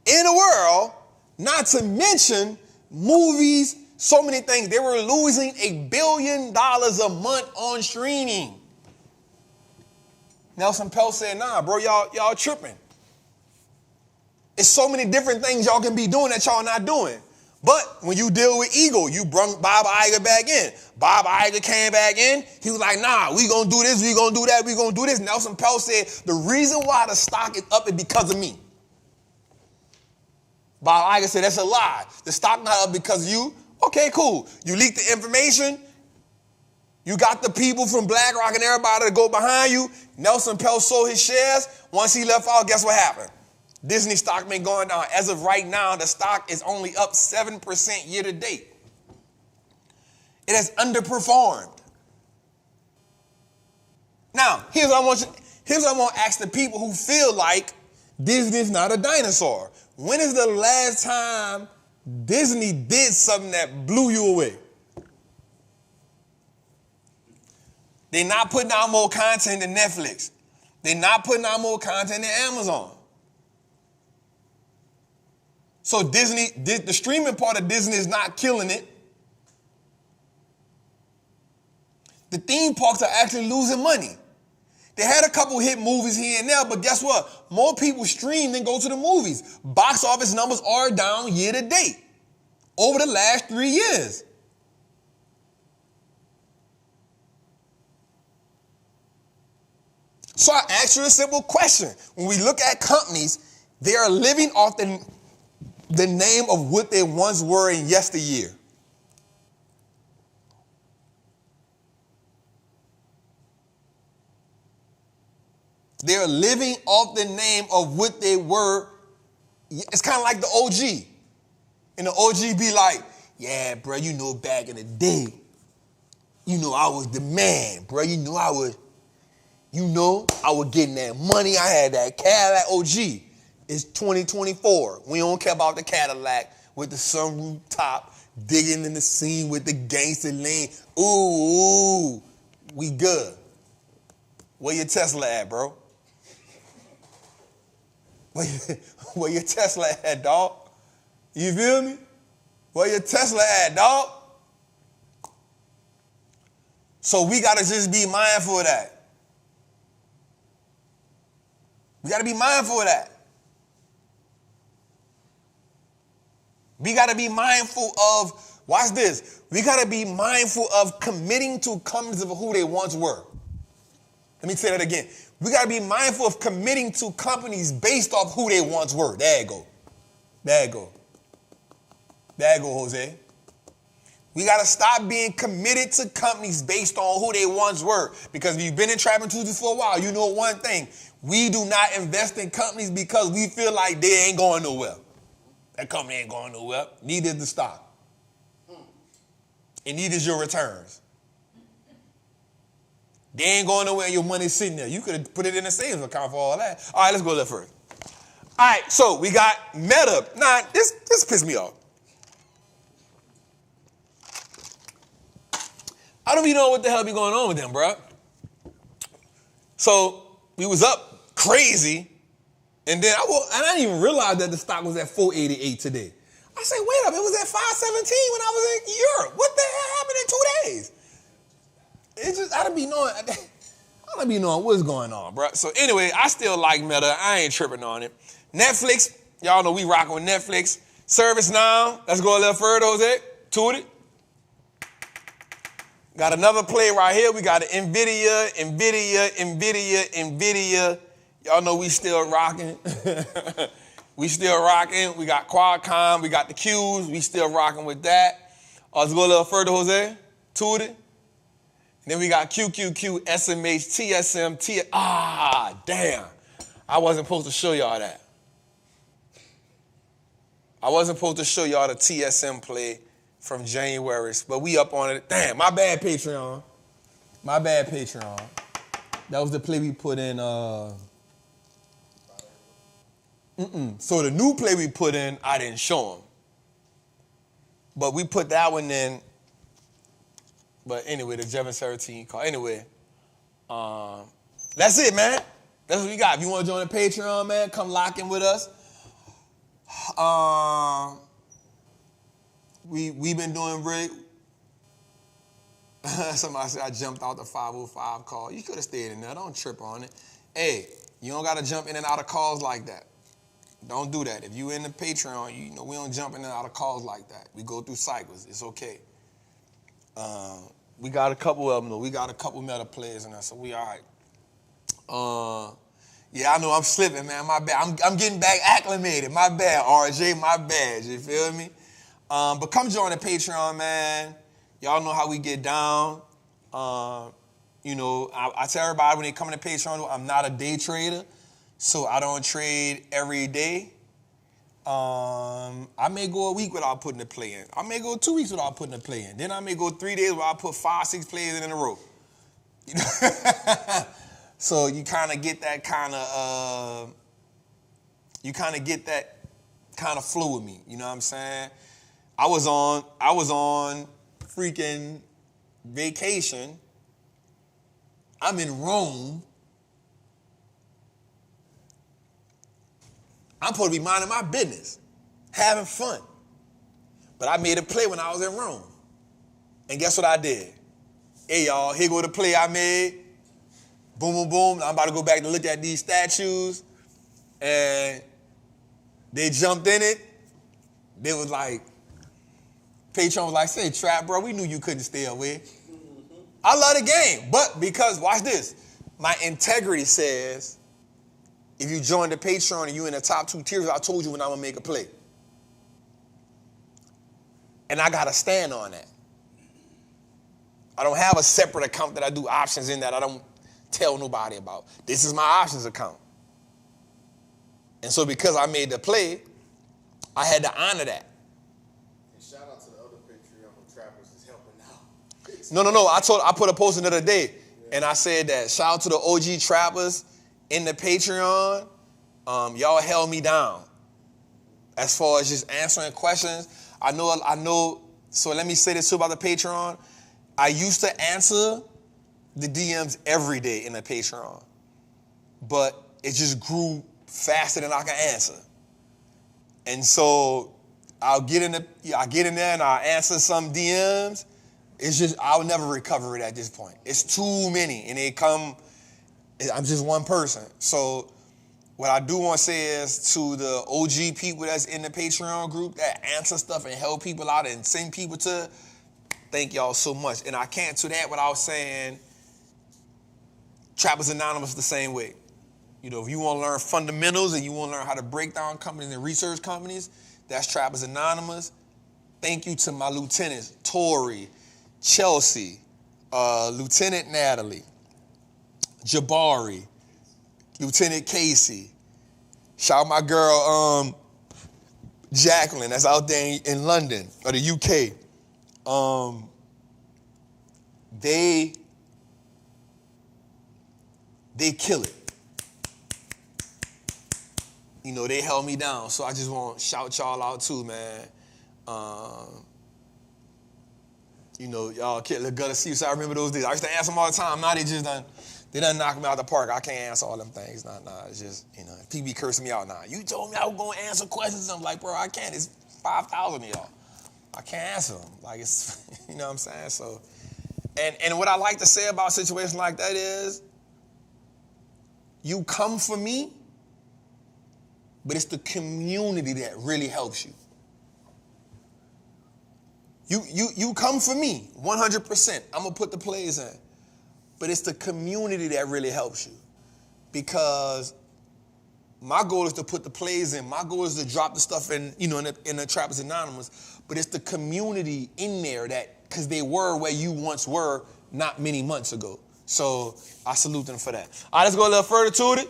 in the world, not to mention movies, so many things. They were losing $1 billion a month on streaming. Nelson Peltz said, nah, bro, y'all tripping. It's so many different things y'all can be doing that y'all not doing. But when you deal with ego, you brought Bob Iger back in. Bob Iger came back in. He was like, nah, we gonna do this, we gonna do that, we gonna do this. Nelson Peltz said, the reason why the stock is up is because of me. Bob Iger said, that's a lie. The stock not up because of you. Okay, cool. You leaked the information. You got the people from BlackRock and everybody to go behind you. Nelson Peltz sold his shares. Once he left out, guess what happened? Disney stock been going down. As of right now, the stock is only up 7% year to date. It has underperformed. Now, here's what I want to ask the people who feel like Disney's not a dinosaur. When is the last time Disney did something that blew you away? They're not putting out more content than Netflix. They're not putting out more content than Amazon. So Disney, the streaming part of Disney is not killing it. The theme parks are actually losing money. They had a couple hit movies here and there, but guess what? More people stream than go to the movies. Box office numbers are down year to date over the last 3 years. So I ask you a simple question. When we look at companies, they are living off the name of what they once were in yesteryear. They're living off the name of what they were. It's kind of like the OG. And the OG be like, yeah, bro, you know, back in the day, you know, I was the man, bro. You know, I was getting that money. I had that Cadillac. OG. It's 2024. We don't care about the Cadillac with the sunroof top, digging in the scene with the gangster lane. Ooh, we good. Where your Tesla at, bro? Where your Tesla at, dog? You feel me? Where your Tesla at, dog? So we got to just be mindful of that. We got to be mindful of that. We got to be mindful of, watch this, we got to be mindful of committing to companies of who they once were. Let me say that again. We got to be mindful of committing to companies based off who they once were. There you go. There you go. There you go, Jose. We got to stop being committed to companies based on who they once were. Because if you've been in Trappin Tuesdays for a while, you know one thing. We do not invest in companies because we feel like they ain't going nowhere. That company ain't going nowhere. Neither is the stock. And neither is your returns. They ain't going nowhere and your money's sitting there. You could have put it in a savings account for all that. All right, let's go there first. All right, so we got Meta. Nah, this pissed me off. I don't even know what the hell be going on with them, bro. So we was up crazy, and then I didn't even realize that the stock was at 488 today. I said, wait up, it was at 517 when I was in Europe. What the hell happened in 2 days? It's just, I don't be knowing what's going on, bro. So anyway, I still like Meta. I ain't tripping on it. Netflix, y'all know we rocking with Netflix. ServiceNow, let's go a little further, Jose. To it. Got another play right here. We got NVIDIA. Y'all know we still rocking. We still rocking. We got Qualcomm. We got the Qs. We still rocking with that. Let's go a little further, Jose. To it. Then we got QQQ, SMH, TSM, damn. I wasn't supposed to show y'all that. I wasn't supposed to show y'all the TSM play from January, but we up on it. Damn, my bad, Patreon. My bad, Patreon. That was the play we put in. So the new play we put in, I didn't show them. But we put that one in. But anyway, the 717 call. Anyway, that's it, man. That's what we got. If you want to join the Patreon, man, come lock in with us. We've been doing great. Somebody said I jumped out the 505 call. You could have stayed in there. Don't trip on it. Hey, you don't got to jump in and out of calls like that. Don't do that. If you in the Patreon, you know we don't jump in and out of calls like that. We go through cycles. It's okay. We got a couple of them, though. We got a couple Meta players in there, so we all right. Yeah, I know I'm slipping, man. My bad. I'm getting back acclimated. My bad, RJ. My bad. You feel me? But come join the Patreon, man. Y'all know how we get down. You know, I tell everybody when they come to Patreon, I'm not a day trader, so I don't trade every day. I may go a week without putting a play in. I may go 2 weeks without putting a play in. Then I may go 3 days where I put 5, 6 plays in a row. You know? So you kind of get that kind of, flow with me. You know what I'm saying? I was on freaking vacation. I'm in Rome. I'm supposed to be minding my business, having fun. But I made a play when I was in Rome. And guess what I did? Hey, y'all, here go the play I made. Boom, boom, boom. I'm about to go back to look at these statues. And they jumped in it. They was like, Patron was like, say, Trap, bro, we knew you couldn't stay away. I love the game. But because, watch this, my integrity says, if you join the Patreon and you in the top 2 tiers, I told you when I'm going to make a play. And I got to stand on that. I don't have a separate account that I do options in that I don't tell nobody about. This is my options account. And so because I made the play, I had to honor that. And shout out to the other Patreon trappers that's helping out. No. I put a post in the other day, and I said that shout out to the OG trappers in the Patreon. Y'all held me down as far as just answering questions. I know. So let me say this too about the Patreon. I used to answer the DMs every day in the Patreon, but it just grew faster than I can answer. And so I'll get in there and I'll answer some DMs. It's just, I'll never recover it at this point. It's too many and I'm just one person. So what I do want to say is to the OG people that's in the Patreon group that answer stuff and help people out and send people to, thank y'all so much. And I can't do that without saying Trappers Anonymous the same way. You know, if you want to learn fundamentals and you want to learn how to break down companies and research companies, that's Trappers Anonymous. Thank you to my lieutenants, Tori, Chelsea, Lieutenant Natalie, Jabari, Lieutenant Casey. Shout out my girl, Jacqueline, that's out there in London, or the UK. They kill it. You know, they held me down. So I just want to shout y'all out too, man. You know, y'all gotta see. So I remember those days. I used to ask them all the time. Now they done knock me out the park. I can't answer all them things. Nah, it's just, you know, people be cursing me out now. You told me I was going to answer questions. I'm like, bro, I can't. It's 5,000 of y'all. I can't answer them. Like, it's, you know what I'm saying? So, and what I like to say about situations like that is, you come for me, but it's the community that really helps you. You come for me, 100%. I'm going to put the plays in. But it's the community that really helps you. Because my goal is to put the plays in. My goal is to drop the stuff in, you know, in the Trappers Anonymous. But it's the community in there that, because they were where you once were not many months ago. So I salute them for that. All right, let's go a little further to it.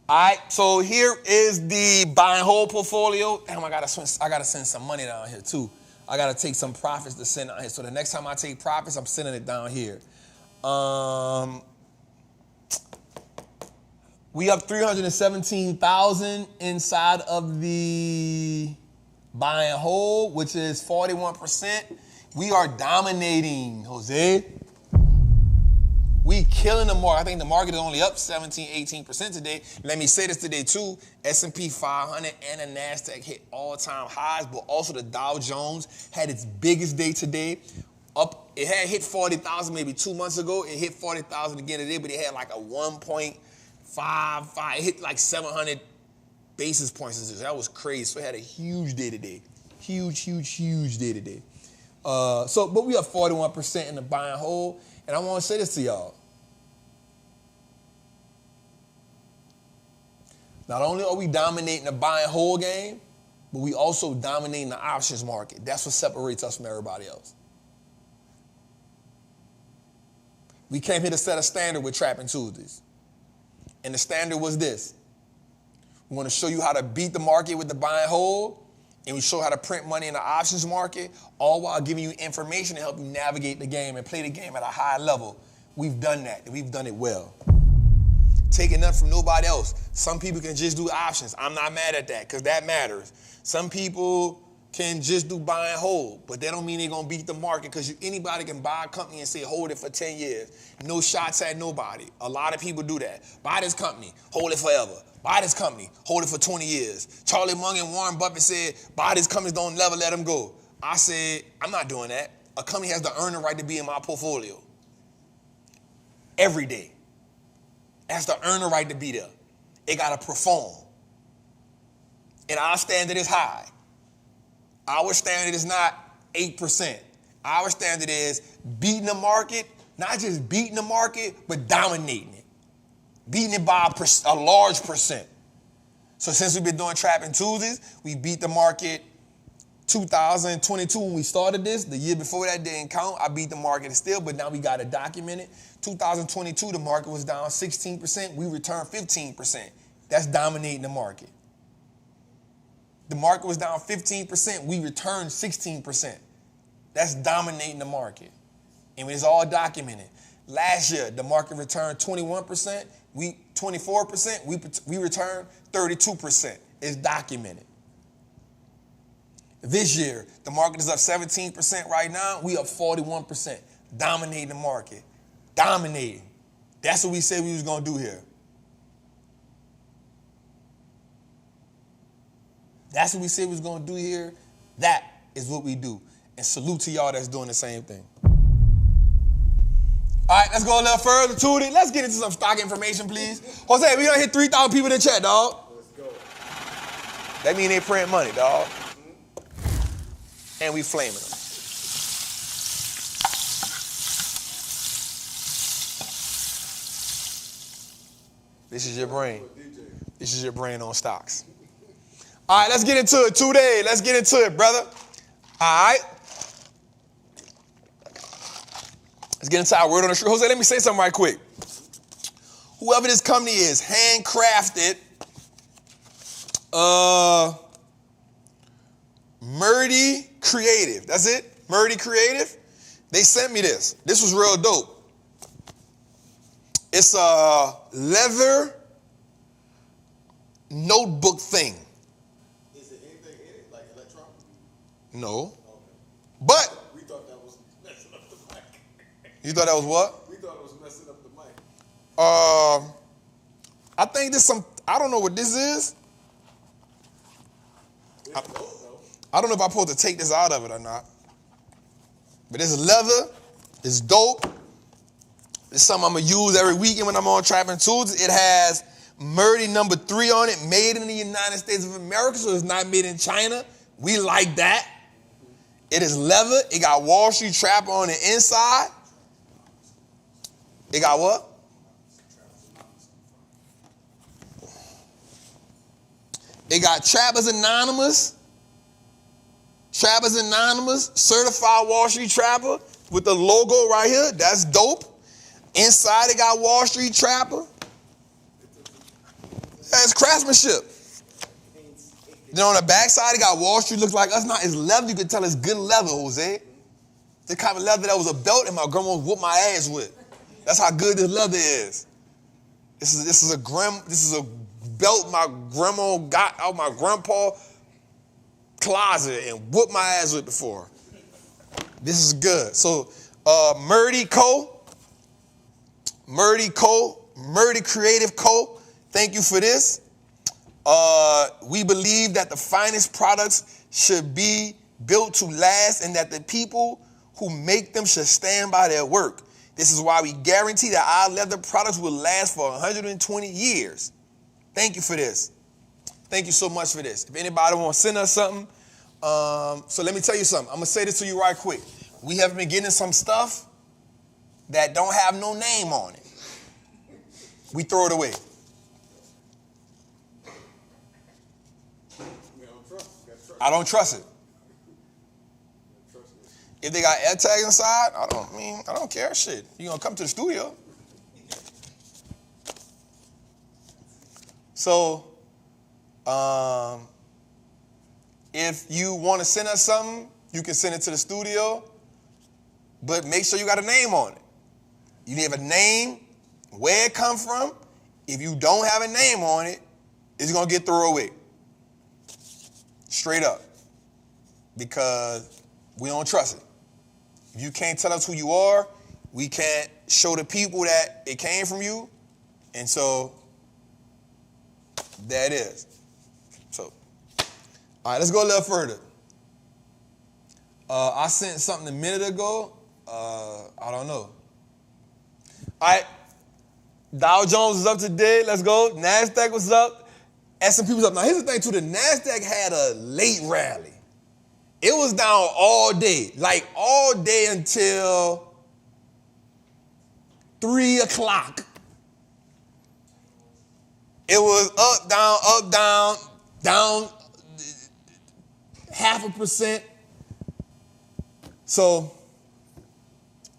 All right, so here is the buy and hold portfolio. Damn, I gotta send some money down here too. I gotta take some profits to send down here. So the next time I take profits, I'm sending it down here. We up 317,000 inside of the buy and hold, which is 41%. We are dominating, Jose. We killing the market. I think the market is only up 17, 18% today. Let me say this today too. S&P 500 and the NASDAQ hit all-time highs, but also the Dow Jones had its biggest day today. Up, it had hit 40,000 maybe 2 months ago. It hit 40,000 again today, but it had like a 1.55. It hit like 700 basis points. That was crazy. So it had a huge day today. Huge day today. But we up 41% in the buy and hold. And I want to say this to y'all. Not only are we dominating the buy and hold game, but we also dominating the options market. That's what separates us from everybody else. We came here to set a standard with Trappin Tuesdays. And the standard was this. We want to show you how to beat the market with the buy and hold. And we show how to print money in the options market, all while giving you information to help you navigate the game and play the game at a high level. We've done that, and we've done it well. Taking nothing from nobody else. Some people can just do options. I'm not mad at that, because that matters. Some people can just do buy and hold, but that don't mean they're going to beat the market, because anybody can buy a company and say, hold it for 10 years. No shots at nobody. A lot of people do that. Buy this company, hold it forever. Buy this company, hold it for 20 years. Charlie Munger and Warren Buffett said, buy these companies, don't never let them go. I said, I'm not doing that. A company has to earn the right to be in my portfolio. Every day. It has to earn the right to be there. It got to perform. And our standard is high. Our standard is not 8%. Our standard is beating the market, not just beating the market, but dominating it. Beating it by a large percent. So since we've been doing Trappin Tuesdays, we beat the market 2022 when we started this. The year before that didn't count. I beat the market still, but now we got to document it. 2022, the market was down 16%. We returned 15%. That's dominating the market. The market was down 15%. We returned 16%. That's dominating the market. And it's all documented. Last year, the market returned 21%. 24%. We returned 32%. It's documented. This year, the market is up 17% right now. We up 41%. Dominating the market. Dominating. That's what we said we was going to do here. That's what we said we was going to do here. That is what we do. And salute to y'all that's doing the same thing. All right, let's go a little further to it. Let's get into some stock information, please. Jose, we done hit 3,000 people in the chat, dog. Let's go. That mean they print money, dog. And we flaming them. This is your brain. This is your brain on stocks. All right, let's get into it today. Let's get into it, brother. All right. Let's get into our word on the street. Jose, let me say something right quick. Whoever this company is, handcrafted, Murdy Creative. That's it? Murdy Creative. They sent me this. This was real dope. It's a leather notebook thing. Is it anything in it, like electronic? No. Okay. But We thought that was messing up the mic. you thought that was what? We thought it was messing up the mic. I think this I don't know what this is. It's dope, though. I don't know if I'm supposed to take this out of it or not. But it's leather. It's dope. It's something I'm going to use every weekend when I'm on Trappin Tuesdays. It has Murdy number 3 on it, made in the United States of America, so it's not made in China. We like that. It is leather. It got Wallstreet Trappin on the inside. It got what? It got Trappers Anonymous. Trappers Anonymous, certified Wallstreet Trapper with the logo right here. That's dope. Inside it got Wallstreet Trapper. That's craftsmanship. Then on the back side it got Wallstreet. Looks like us. Not it's leather. You can tell it's good leather, Jose. The kind of leather that was a belt and my grandma whooped my ass with. That's how good this leather is. This is a belt my grandma got out my grandpa closet and whooped my ass with before. This is good. So Murdy Creative Co. Thank you for this. We believe that the finest products should be built to last and that the people who make them should stand by their work. This is why we guarantee that our leather products will last for 120 years. Thank you for this. Thank you so much for this. If anybody wants to send us something, so let me tell you something. I'm going to say this to you right quick. We have been getting some stuff that don't have no name on it. We throw it away. I don't trust it. If they got air tags inside, I don't care. Shit, you gonna come to the studio. So If you want to send us something, you can send it to the studio, but make sure you got a name on it. You need a name, where it come from. If you don't have a name on it, it's going to get thrown away. Straight up. Because we don't trust it. If you can't tell us who you are, we can't show the people that it came from you. And so, there it is. So, all right, let's go a little further. I sent something a minute ago. I don't know. All right. Dow Jones was up today. Let's go. NASDAQ was up. S&P was up. Now, here's the thing, too. The NASDAQ had a late rally. It was down all day. Like, all day until 3 o'clock. It was up, down, down 0.5%. So,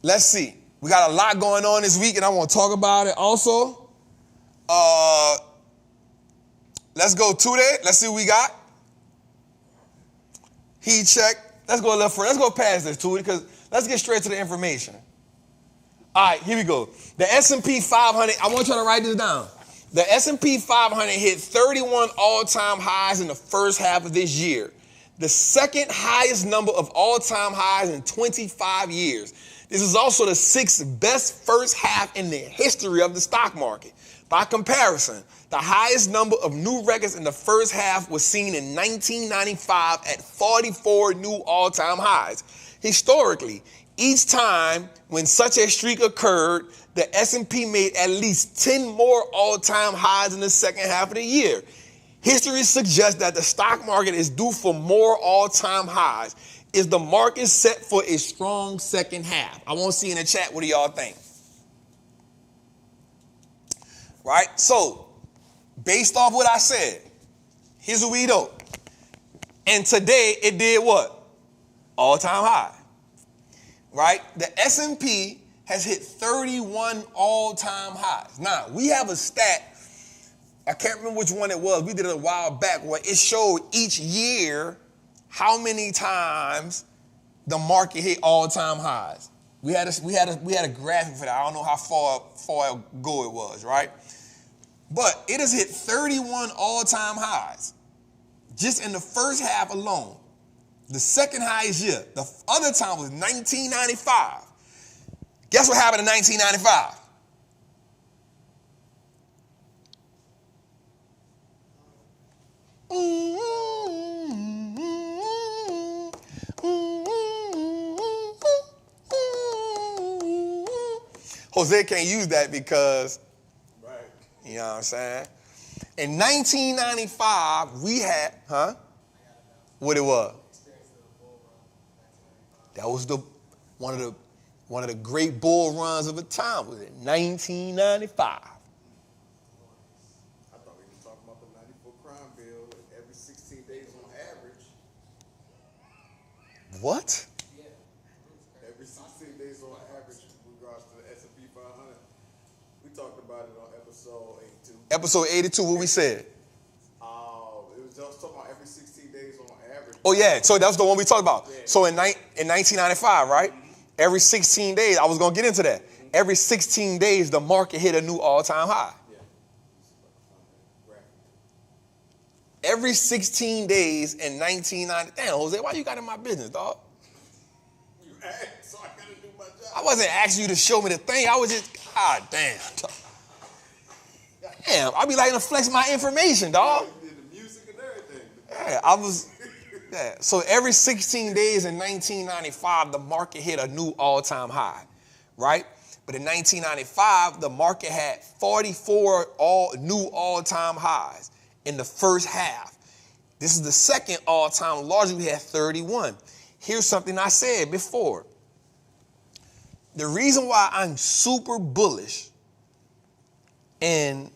let's see. We got a lot going on this week, and I want to talk about it also. Let's go today. Let's see what we got. Heat check. Let's go a little further. Let's go past this, Tootie, because let's get straight to the information. All right, here we go. The S&P 500, I want you to write this down. The S&P 500 hit 31 all-time highs in the first half of this year. The second highest number of all-time highs in 25 years. This is also the 6th best first half in the history of the stock market. By comparison, the highest number of new records in the first half was seen in 1995 at 44 new all-time highs. Historically, each time when such a streak occurred, the S&P made at least 10 more all-time highs in the second half of the year. History suggests that the stock market is due for more all-time highs. Is the market set for a strong second half? I want to see in the chat, what do y'all think? Right? So, based off what I said, here's what we know. And today, it did what? All-time high. Right? The S&P has hit 31 all-time highs. Now, we have a stat, I can't remember which one it was. We did it a while back where it showed each year how many times the market hit all-time highs. We had a graphic for that. I don't know how far ago it was, right? But it has hit 31 all-time highs just in the first half alone. The second highest year. The other time was 1995. Guess what happened in 1995? Jose can't use that because, right. You know what I'm saying? In 1995, we had, what it was? That was one of the great bull runs of the time. Was it 1995? I thought we were talking about the 94 crime bill every 16 days on average. What? Yeah. Every 16 days on average in regards to the S&P 500. We talked about it on episode 82. Episode 82, what we said? It was just talking about every 16 days on average. Oh, yeah. So that's the one we talked about. Yeah. So in 1995, right? Mm-hmm. Every 16 days, I was going to get into that. Mm-hmm. Every 16 days, the market hit a new all-time high. Yeah. Every 16 days in 1990. Damn, Jose, why you got in my business, dog? You asked, so I got to do my job. I wasn't asking you to show me the thing. I was just, damn. Damn, I be like to flex my information, dog. You did the music and everything. Yeah, I was... Yeah. So every 16 days in 1995, the market hit a new all-time high, right? But in 1995, the market had 44 new all-time highs in the first half. This is the second all-time largest. We had 31. Here's something I said before. The reason why I'm super bullish in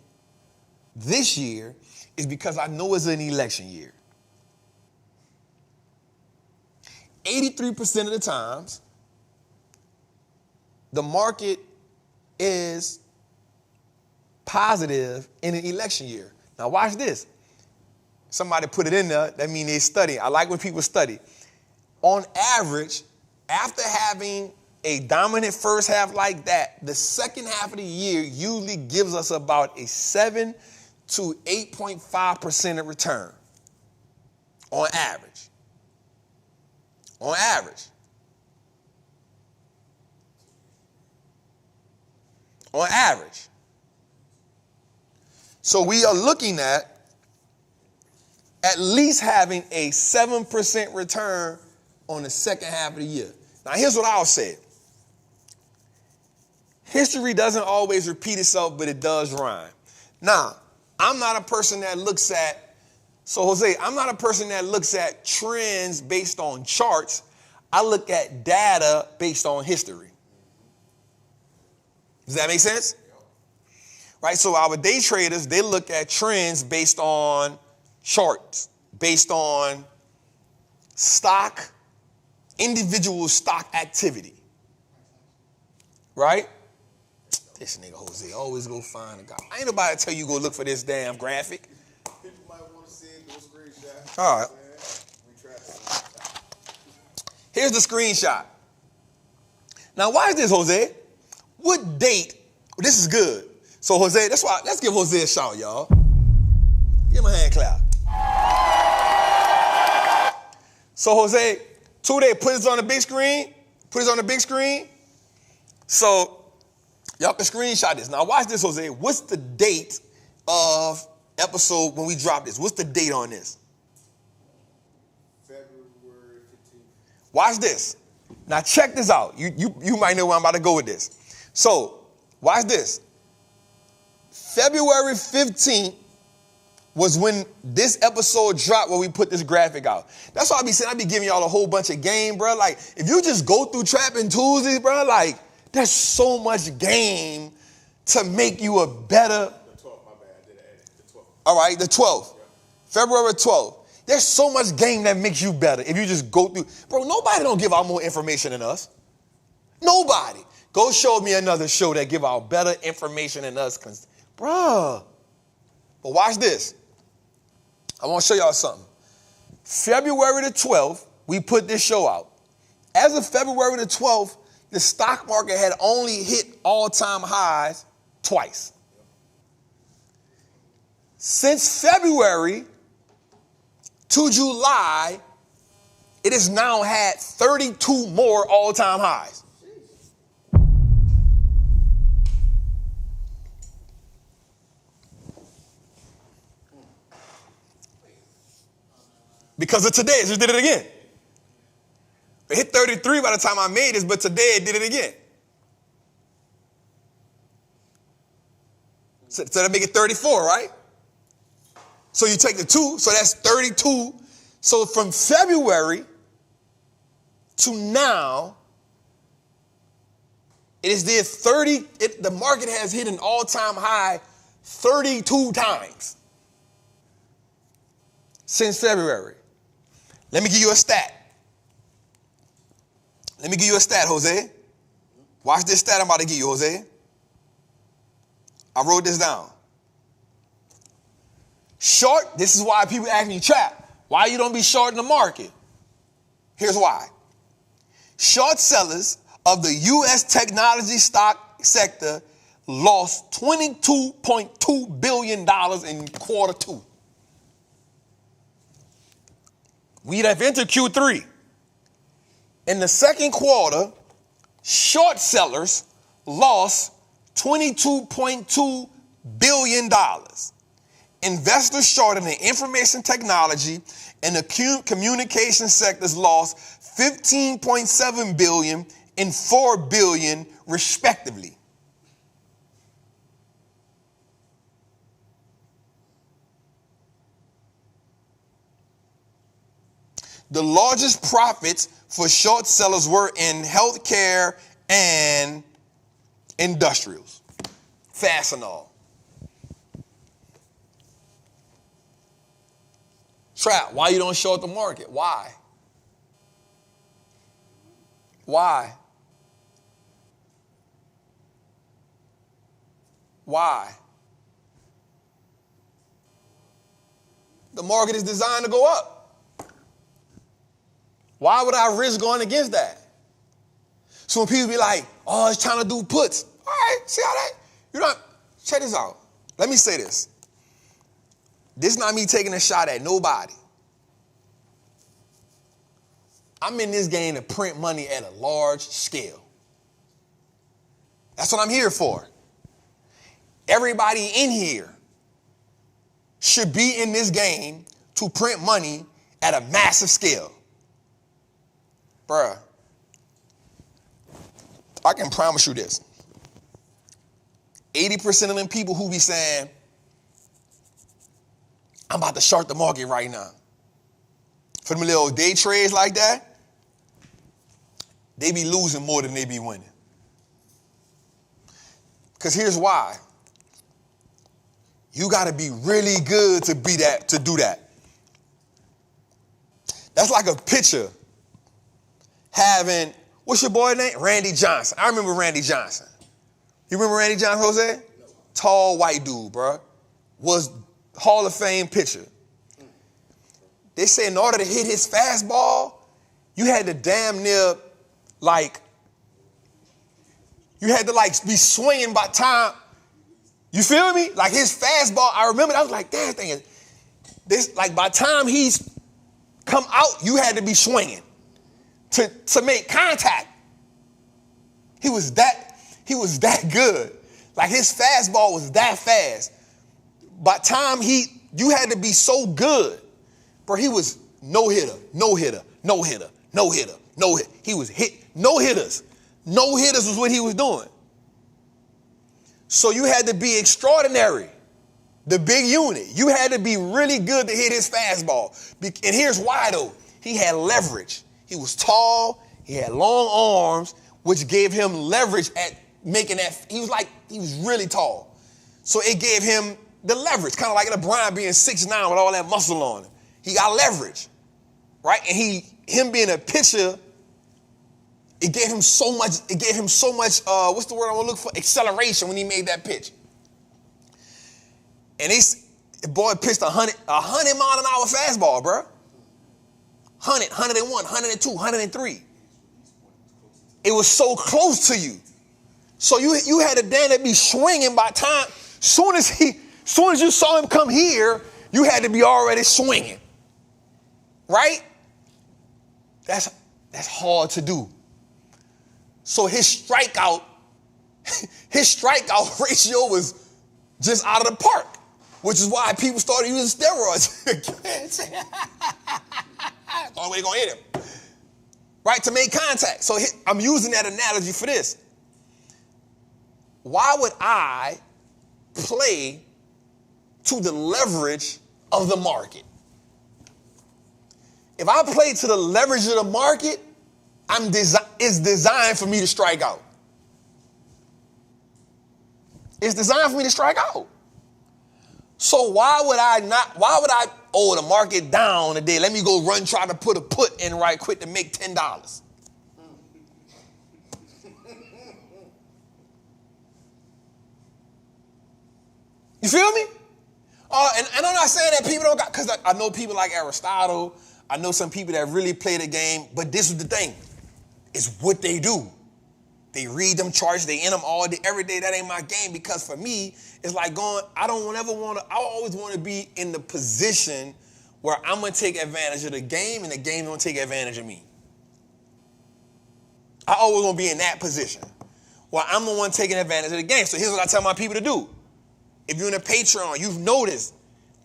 this year is because I know it's an election year. 83% of the times, the market is positive in an election year. Now watch this. Somebody put it in there. That means they study. I like when people study. On average, after having a dominant first half like that, the second half of the year usually gives us about a 7 to 8.5% of return. On average. On average. On average. So we are looking at least having a 7% return on the second half of the year. Now, here's what I'll say. History doesn't always repeat itself, but it does rhyme. Now, I'm not a person that looks at, I'm not a person that looks at trends based on charts. I look at data based on history. Does that make sense? Right, so our day traders, they look at trends based on charts, based on individual stock activity. Right? This nigga Jose always go find a guy. Ain't nobody tell you go look for this damn graphic. People might want to see it, do a screenshot. All right. We try to. Here's the screenshot. Now, why is this, Jose? What date? This is good. So, Jose, that's why, let's give Jose a shout, y'all. Give him a hand clap. So, Jose, today, put this on the big screen. Put this on the big screen. So, y'all can screenshot this. Now, watch this, Jose. What's the date of episode when we drop this? What's the date on this? February 15th. Watch this. Now, check this out. You might know where I'm about to go with this. So, watch this. February 15th was when this episode dropped where we put this graphic out. That's why I be saying I be giving y'all a whole bunch of game, bro. Like, if you just go through Trappin Tuesdays, bro, like, there's so much game to make you a better. The 12th, my bad. I did edit. The 12th. All right, the 12th. Yeah. February 12th. There's so much game that makes you better if you just go through. Bro, nobody don't give out more information than us. Nobody. Go show me another show that give out better information than us. Bruh. But watch this. I want to show y'all something. February the 12th, we put this show out. As of February the 12th, the stock market had only hit all-time highs twice. Since February to July, it has now had 32 more all-time highs. Because of today, it just did it again. It hit 33 by the time I made this, but today it did it again. So that make it 34, right? So you take the 2, so that's 32. So from February to now, it is there 30, the market has hit an all-time high 32 times since February. Let me give you a stat. Let me give you a stat, Jose. Watch this stat I'm about to give you, Jose. I wrote this down. Short, this is why people ask me, Trap, why you don't be short in the market? Here's why. Short sellers of the U.S. technology stock sector lost $22.2 billion in Q2. We'd have entered Q3. In the second quarter, short sellers lost $22.2 billion. Investors short in the information technology and the communication sectors lost $15.7 billion and $4 billion respectively. The largest profits for short sellers were in healthcare and industrials. Fastenal. Trap, why you don't short the market? Why? Why? Why? The market is designed to go up. Why would I risk going against that? So when people be like, oh, it's trying to do puts. All right, see how that? You know, check this out. Let me say this. This is not me taking a shot at nobody. I'm in this game to print money at a large scale. That's what I'm here for. Everybody in here should be in this game to print money at a massive scale. Bruh, I can promise you this. 80% of them people who be saying, I'm about to short the market right now. For them little day trades like that, they be losing more than they be winning. Because here's why. You got to be really good to do that. That's like a pitcher having, what's your boy name? Randy Johnson. I remember Randy Johnson. You remember Randy Johnson, Jose? No. Tall white dude, bro. Was Hall of Fame pitcher. They say in order to hit his fastball, you had to damn near be swinging by time. You feel me? Like his fastball, I remember, I was like, damn thing this, like by time he's come out, you had to be swinging to make contact. He was that good. Like his fastball was that fast. By time you had to be so good. Bro, he was no hitter. He was hit, no hitters. No hitters was what he was doing. So you had to be extraordinary. The big unit. You had to be really good to hit his fastball. And here's why though. He had leverage. He was tall. He had long arms, which gave him leverage at making that. He was really tall. So it gave him the leverage, kind of like LeBron being 6'9" with all that muscle on him. He got leverage, right? And him being a pitcher, it gave him so much, what's the word I want to look for? Acceleration when he made that pitch. And the boy pitched 100 mile an hour fastball, bro. 100, 101, 102, 103. It was so close to you. So you had to damn near be swinging by time. Soon as you saw him come here, you had to be already swinging. Right? That's hard to do. So his strikeout ratio was just out of the park, which is why people started using steroids. That's the only way they're going to hit him. Right? To make contact. So I'm using that analogy for this. Why would I play to the leverage of the market? If I play to the leverage of the market, it's designed for me to strike out. It's designed for me to strike out. So why would I, the market down today, let me go try to put a put in right quick to make $10. You feel me? And I'm not saying that people don't got, because I know people like Aristotle. I know some people that really play the game, but this is the thing. It's what they do. They read them charts, they in them all day, every day. That ain't my game, because for me, it's like I always want to be in the position where I'm going to take advantage of the game and the game going to take advantage of me. I always want to be in that position where I'm the one taking advantage of the game. So here's what I tell my people to do. If you're in a Patreon, you've noticed,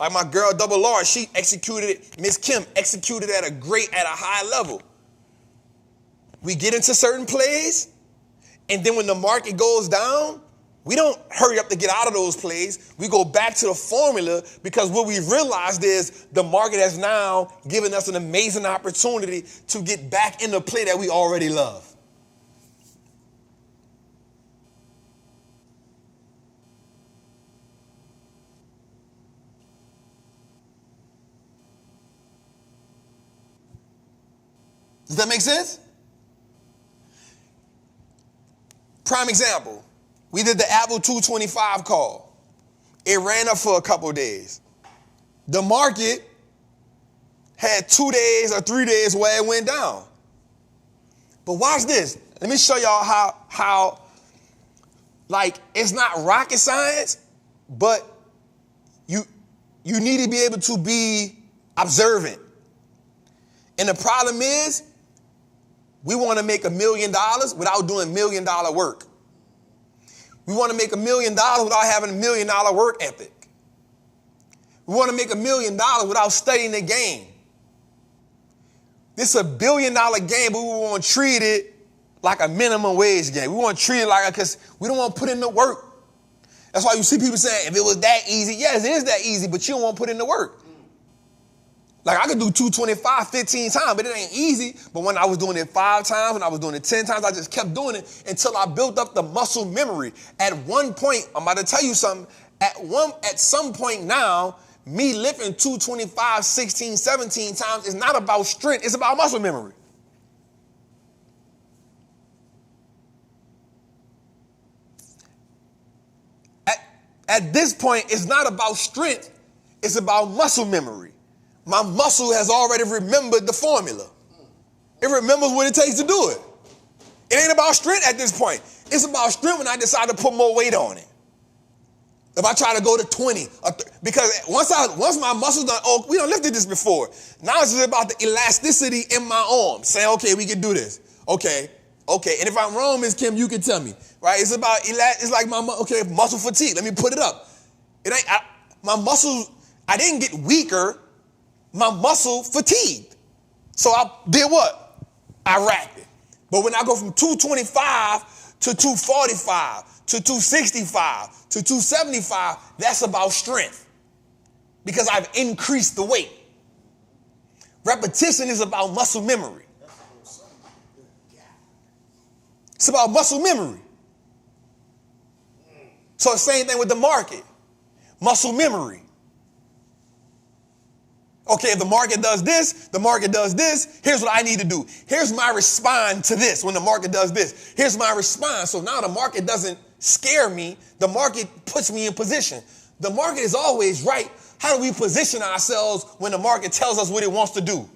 like my girl Double R, she executed it. Miss Kim executed at a high level. We get into certain plays, and then when the market goes down, we don't hurry up to get out of those plays. We go back to the formula, because what we've realized is the market has now given us an amazing opportunity to get back in the play that we already love. Does that make sense? Prime example, we did the Apple 225 call. It ran up for a couple of days. The market had 2 days or 3 days where it went down. But watch this. Let me show y'all how like, it's not rocket science, but you need to be able to be observant. And the problem is, we want to make $1 million without doing $1 million work. We want to make $1 million without having $1 million work ethic. We want to make $1 million without studying the game. This is $1 billion game, but we want to treat it like a minimum wage game. We want to treat it like, because we don't want to put in the work. That's why you see people saying, if it was that easy, yes, it is that easy, but you don't want to put in the work. Like, I could do 225 15 times, but it ain't easy. But when I was doing it 5 times, when I was doing it 10 times, I just kept doing it until I built up the muscle memory. At one point, I'm about to tell you something, at some point now, me lifting 225 16, 17 times is not about strength, it's about muscle memory. At this point, it's not about strength, it's about muscle memory. My muscle has already remembered the formula. It remembers what it takes to do it. It ain't about strength at this point. It's about strength when I decide to put more weight on it. If I try to go to 20, because once my muscles done, oh, we done lifted this before. Now it's just about the elasticity in my arm. Saying, okay, we can do this. Okay. And if I'm wrong, Ms. Kim, you can tell me, right? It's about, it's like muscle fatigue. Let me put it up. My muscles, I didn't get weaker. My muscle fatigued. So I did what? I racked it. But when I go from 225 to 245 to 265 to 275, that's about strength because I've increased the weight. Repetition is about muscle memory. It's about muscle memory. So the same thing with the market. Muscle memory. Okay, if the market does this, here's what I need to do. Here's my response to this when the market does this. Here's my response. So now the market doesn't scare me. The market puts me in position. The market is always right. How do we position ourselves when the market tells us what it wants to do?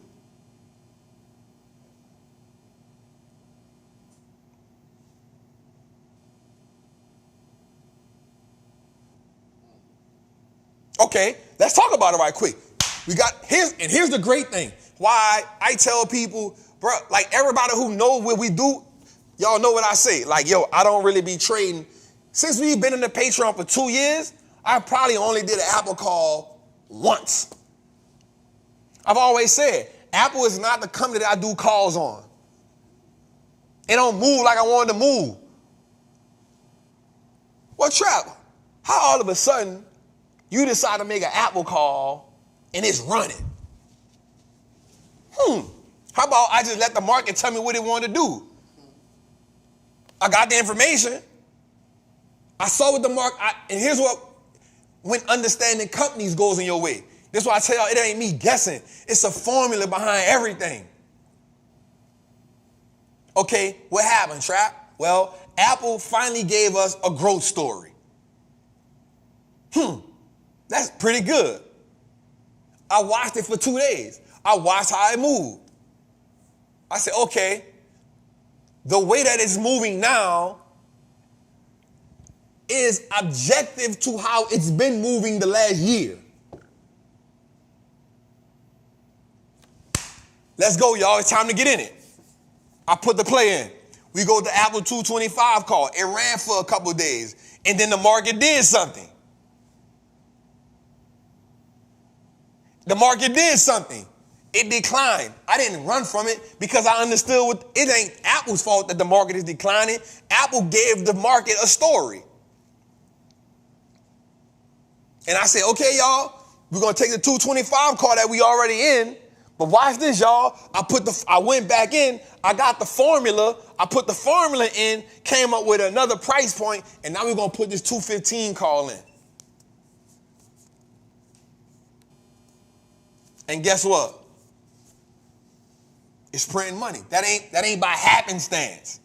Okay, let's talk about it right quick. Here's the great thing. Why I tell people, bro, like everybody who knows what we do, y'all know what I say. Like, yo, I don't really be trading. Since we've been in the Patreon for 2 years, I probably only did an Apple call once. I've always said, Apple is not the company that I do calls on. It don't move like I want it to move. Well, Trap, how all of a sudden you decide to make an Apple call and it's running? How about I just let the market tell me what it wanted to do? I got the information. I saw what the market, and here's what, when understanding companies goes in your way. This is why I tell y'all, it ain't me guessing. It's a formula behind everything. Okay, what happened, Trap? Well, Apple finally gave us a growth story. That's pretty good. I watched it for 2 days. I watched how it moved. I said, okay, the way that it's moving now is objective to how it's been moving the last year. Let's go, y'all. It's time to get in it. I put the play in. We go to Apple 225 call. It ran for a couple of days. And then the market did something. The market did something. It declined. I didn't run from it because I understood it ain't Apple's fault that the market is declining. Apple gave the market a story. And I said, okay, y'all, we're going to take the 225 call that we already in. But watch this, y'all. I went back in. I got the formula. I put the formula in, came up with another price point, and now we're going to put this 215 call in. And guess what? It's printing money. That ain't by happenstance.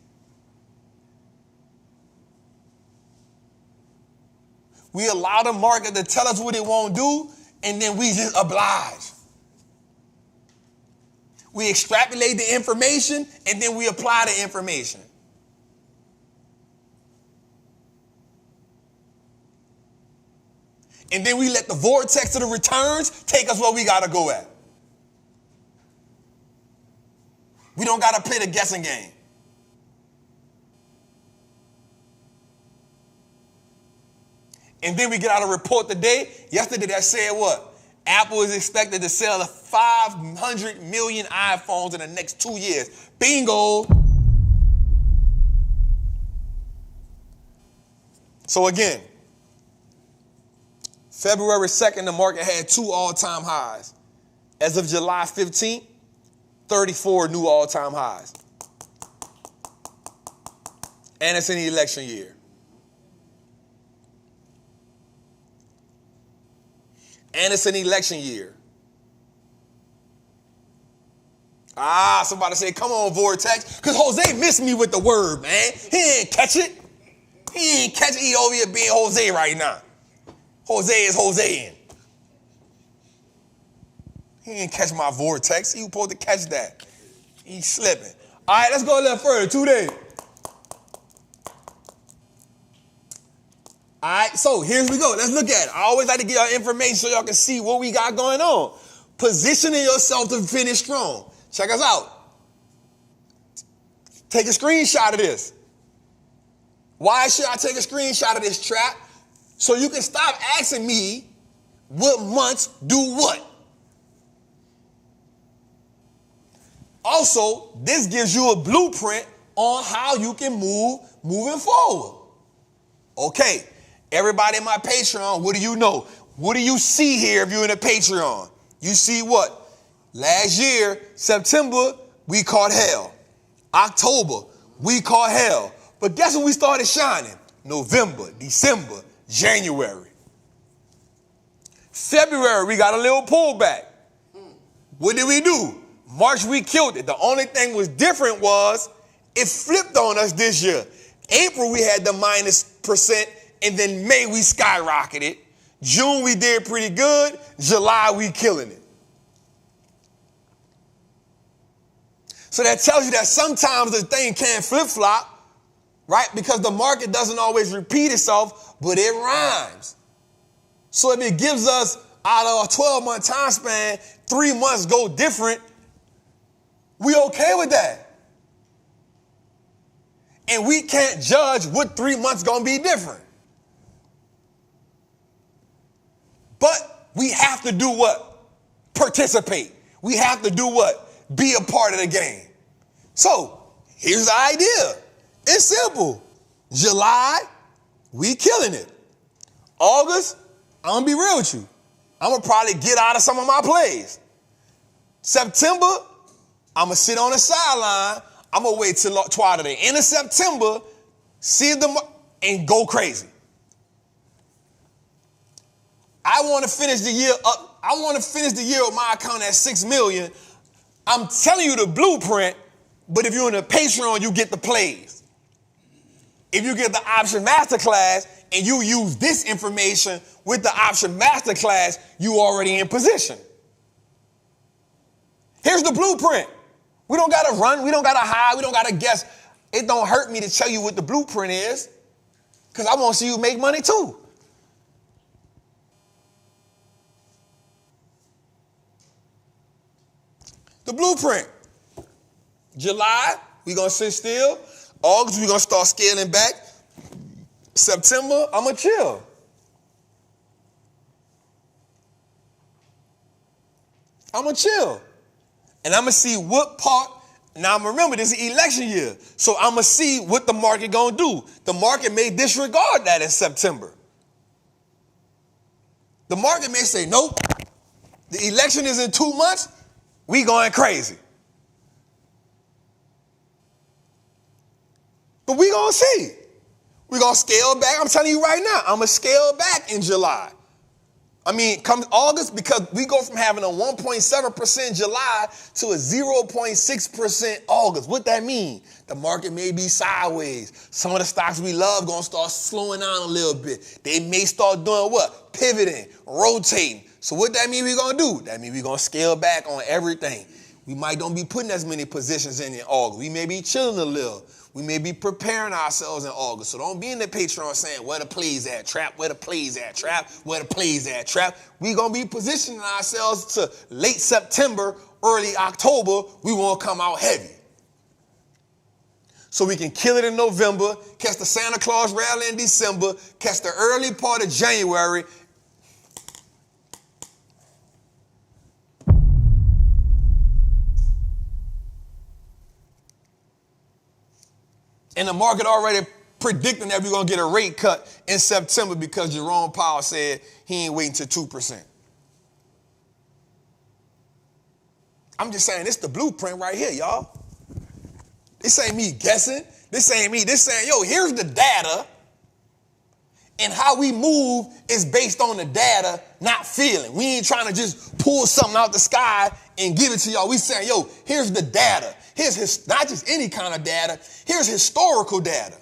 We allow the market to tell us what it won't do, and then we just oblige. We extrapolate the information, and then we apply the information. And then we let the vortex of the returns take us where we got to go at. We don't got to play the guessing game. And then we get out a report today. Yesterday that said what? Apple is expected to sell 500 million iPhones in the next 2 years. Bingo. So again, February 2nd, the market had 2 all-time highs. As of July 15th, 34 new all-time highs. And it's in the election year. And it's an election year. Somebody say, come on, Vortex. Because Jose missed me with the word, man. He ain't catch it. He ain't catch it. He over here being Jose right now. Jose is Joseing. He ain't catch my Vortex. He was supposed to catch that. He's slipping. All right, let's go a little further. 2 days. All right, so here's we go. Let's look at it. I always like to get y'all information so y'all can see what we got going on. Positioning yourself to finish strong. Check us out. Take a screenshot of this. Why should I take a screenshot of this trap? So you can stop asking me what months do what. Also, this gives you a blueprint on how you can move moving forward. Okay. Everybody in my Patreon, what do you know? What do you see here if you're in a Patreon? You see what? Last year, September, we caught hell. October, we caught hell. But guess when we started shining? November, December, January. February, we got a little pullback. What did we do? March, we killed it. The only thing was different was it flipped on us this year. April, we had the -%. And then May, we skyrocketed. June, we did pretty good. July, we killing it. So that tells you that sometimes the thing can flip-flop, right? Because the market doesn't always repeat itself, but it rhymes. So if it gives us, out of a 12-month time span, 3 months go different, we okay with that. And we can't judge what 3 months gonna be different. But we have to do what? Participate. We have to do what? Be a part of the game. So here's the idea. It's simple. July, we killing it. August, I'm going to be real with you. I'm going to probably get out of some of my plays. September, I'm going to sit on the sideline. I'm going to wait till toward the end of September, see them, and go crazy. I want to finish the year up. I want to finish the year with my account at 6 million. I'm telling you the blueprint, but if you're in a Patreon, you get the plays. If you get the option masterclass and you use this information with the option masterclass, you already in position. Here's the blueprint. We don't got to run. We don't got to hide. We don't got to guess. It don't hurt me to tell you what the blueprint is because I want to see you make money too. The blueprint. July, we're going to sit still. August, we're going to start scaling back. September, I'm going to chill. I'm going to chill. And I'm going to see what part. Now, remember, this is election year. So I'm going to see what the market going to do. The market may disregard that in September. The market may say, nope, the election is in 2 months. We going crazy. But we going to see. We going to scale back. I'm telling you right now, I'm going to scale back in July. I mean, come August, because we go from having a 1.7% July to a 0.6% August. What that mean? The market may be sideways. Some of the stocks we love going to start slowing down a little bit. They may start doing what? Pivoting, rotating. So what that mean we going to do? That mean we going to scale back on everything. We might don't be putting as many positions in August. We may be chilling a little. We may be preparing ourselves in August. So don't be in the Patreon saying, where the plays at, Trap? Where the plays at, Trap? Where the plays at, Trap? We going to be positioning ourselves to late September, early October. We want to come out heavy. So we can kill it in November, catch the Santa Claus rally in December, catch the early part of January. And the market already predicting that we're going to get a rate cut in September because Jerome Powell said he ain't waiting till 2%. I'm just saying, it's the blueprint right here, y'all. This ain't me guessing. This ain't me. This saying, yo, here's the data. And how we move is based on the data, not feeling. We ain't trying to just pull something out the sky and give it to y'all. We saying, yo, here's the data. Here's not just any kind of data. Here's historical data.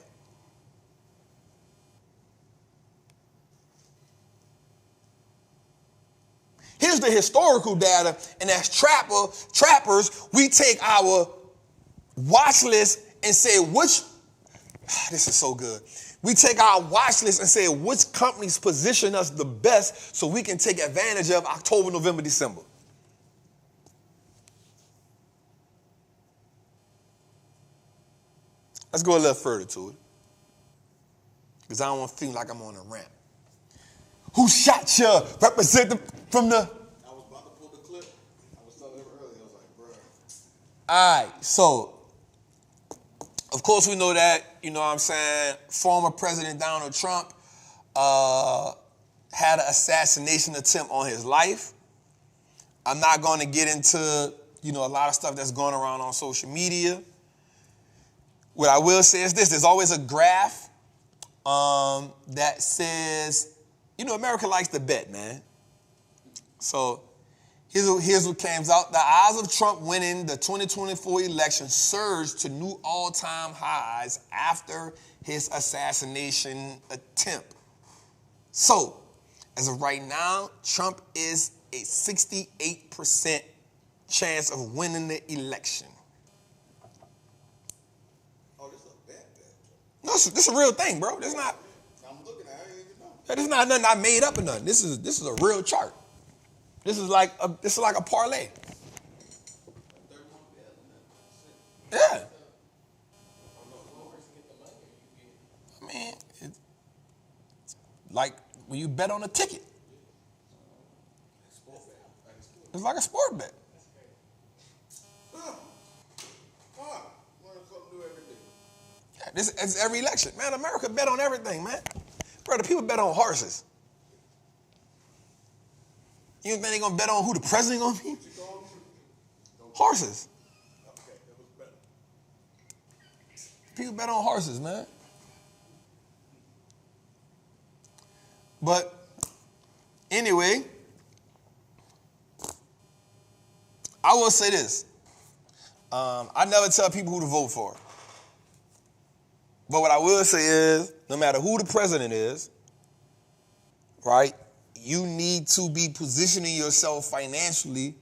Here's the historical data. And as trappers, we take our watch list and say, this is so good. We take our watch list and say which companies position us the best so we can take advantage of October, November, December. Let's go a little further to it. Because I don't want to feel like I'm on a rant. Who shot you? Representative from the... I was about to pull the clip. I was telling him earlier. I was like, bruh. All right, so... Of course, we know that, you know what I'm saying, former President Donald Trump had an assassination attempt on his life. I'm not going to get into, you know, a lot of stuff that's going around on social media. What I will say is this. There's always a graph that says, you know, America likes to bet, man. So here's what came out. The odds of Trump winning the 2024 election surged to new all-time highs after his assassination attempt. So, as of right now, Trump is a 68% chance of winning the election. Oh, this is a bet. No, this is a real thing, bro. This is not. I'm looking at it. I didn't even know. This is not nothing I made up or nothing. This is a real chart. This is like a parlay. Yeah. I mean, it's like when you bet on a ticket. It's like a sport bet. Yeah, this is every election. Man, America bet on everything, man. Brother, people bet on horses. You think they're going to bet on who the president going to be? Horses. People bet on horses, man. But anyway, I will say this. I never tell people who to vote for. But what I will say is, no matter who the president is, right, you need to be positioning yourself financially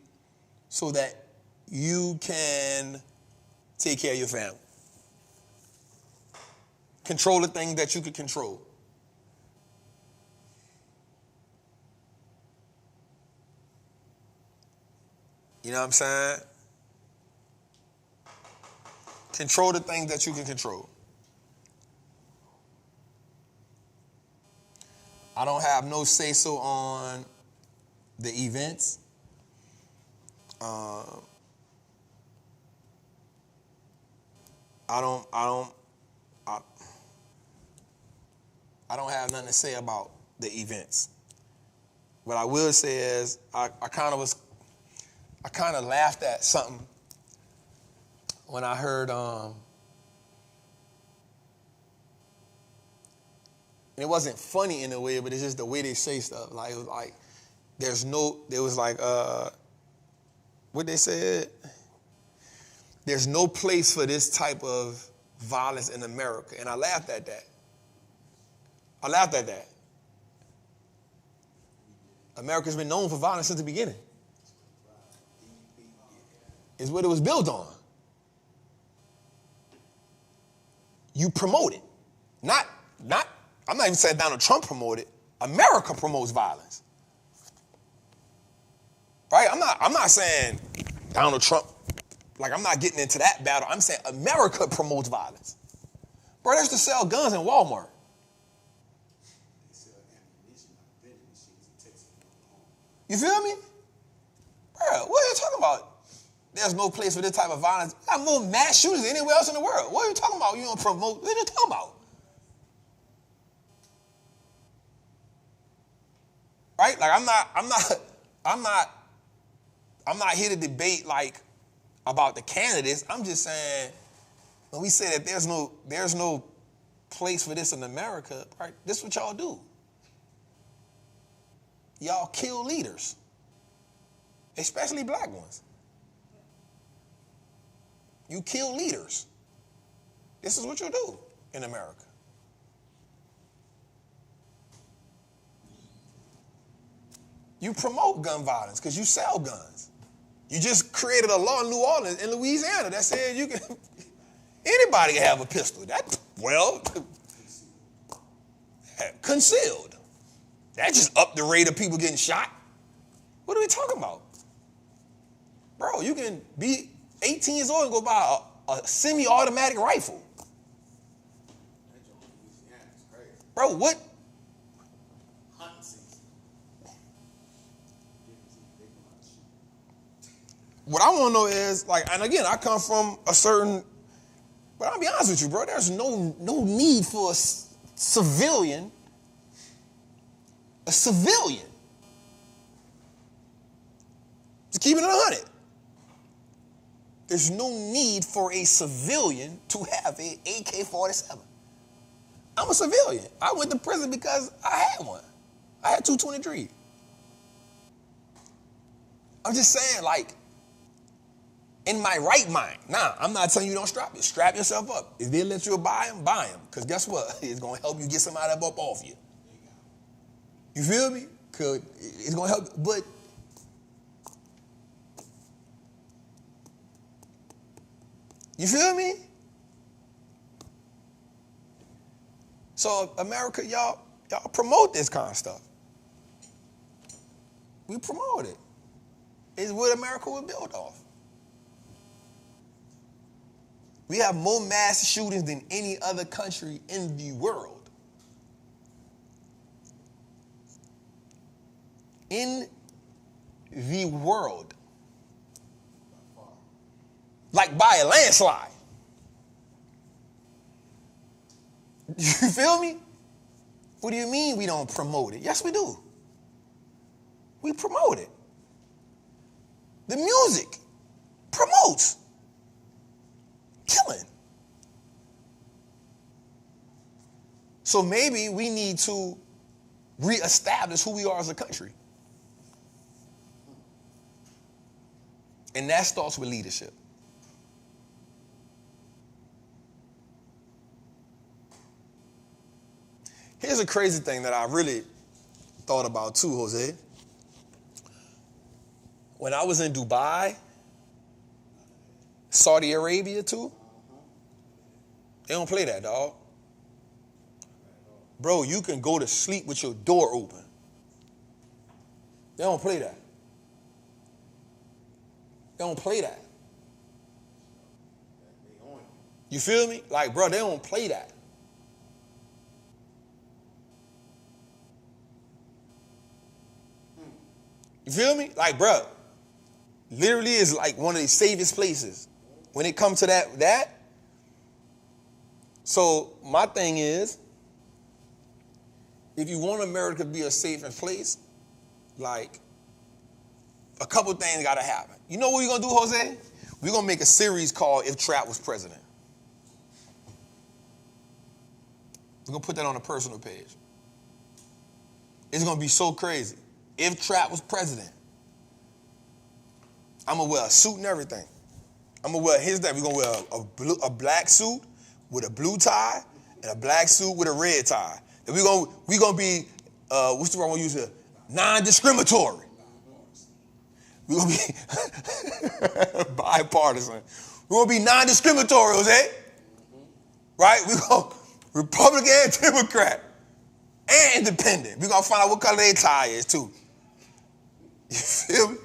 so that you can take care of your family. Control the things that you can control. You know what I'm saying? Control the things that you can control. I don't have no say-so on the events. I don't have nothing to say about the events. What I will say is I kind of laughed at something when I heard and it wasn't funny in a way, but it's just the way they say stuff. Like, it was like, what they said? There's no place for this type of violence in America. And I laughed at that. America's been known for violence since the beginning. is what it was built on. You promote it. I'm not even saying Donald Trump promoted it. America promotes violence. Right? I'm not saying Donald Trump, like I'm not getting into that battle. I'm saying America promotes violence. Bro, they used to sell guns in Walmart. You feel me? Bro, what are you talking about? There's no place for this type of violence. I have more mass shooters than anywhere else in the world. What are you talking about? You don't promote. What are you talking about? Right? Like I'm not here to debate like about the candidates. I'm just saying when we say that there's no place for this in America, right? This is what y'all do. Y'all kill leaders, especially black ones. You kill leaders. This is what you do in America. You promote gun violence because you sell guns. You just created a law in New Orleans, in Louisiana, that said you can, anybody can have a pistol. Concealed. That just upped the rate of people getting shot. What are we talking about? Bro, you can be 18 years old and go buy a semi-automatic rifle. Bro, what? What I want to know is, like, and again, I come from a certain, but I'll be honest with you, bro, there's no need for a civilian. Just keep it 100. There's no need for a civilian to have an AK-47. I'm a civilian. I went to prison because I had one. I had 223. I'm just saying, like, in my right mind. Nah, I'm not telling you don't strap it. Strap yourself up. If they let you buy them, buy them. Because guess what? It's going to help you get some of that up off you. You feel me? Because it's going to help. But you feel me? So America, y'all promote this kind of stuff. We promote it. It's what America was built off. We have more mass shootings than any other country in the world. In the world. Like by a landslide. You feel me? What do you mean we don't promote it? Yes, we do. We promote it. The music promotes killing. So maybe we need to reestablish who we are as a country. And that starts with leadership. Here's a crazy thing that I really thought about too, Jose. When I was in Dubai, Saudi Arabia too, they don't play that, dog. Bro, you can go to sleep with your door open. They don't play that. They don't play that. You feel me? Like, bro, they don't play that. You feel me? Like, bro, literally is like one of the safest places when it comes to that. So my thing is, if you want America to be a safer place, like, a couple things got to happen. You know what we're going to do, Jose? We're going to make a series called If Trapp Was President. We're going to put that on a personal page. It's going to be so crazy. If Trapp was president, I'm going to wear a suit and everything. I'm going to wear his name. We're going to wear a black suit with a blue tie and a black suit with a red tie. And we're going to be, what's the word I want to use here? Non-discriminatory. We're going to be bipartisan. We're going to be non-discriminatory, Jose. Right? We're going to Republican and Democrat and independent. We're going to find out what color their tie is, too. You feel me?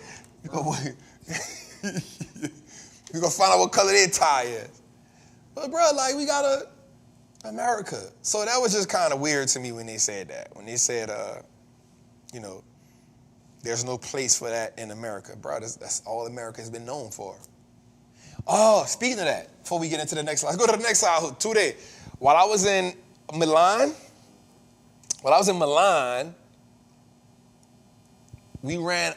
We're going to find out what color their tie is. But, bro, like, we got America. So that was just kind of weird to me when they said that. When they said, you know, there's no place for that in America. Bro, that's all America has been known for. Oh, speaking of that, before we get into the next slide, let's go to the next slide. Today, while I was in Milan, we ran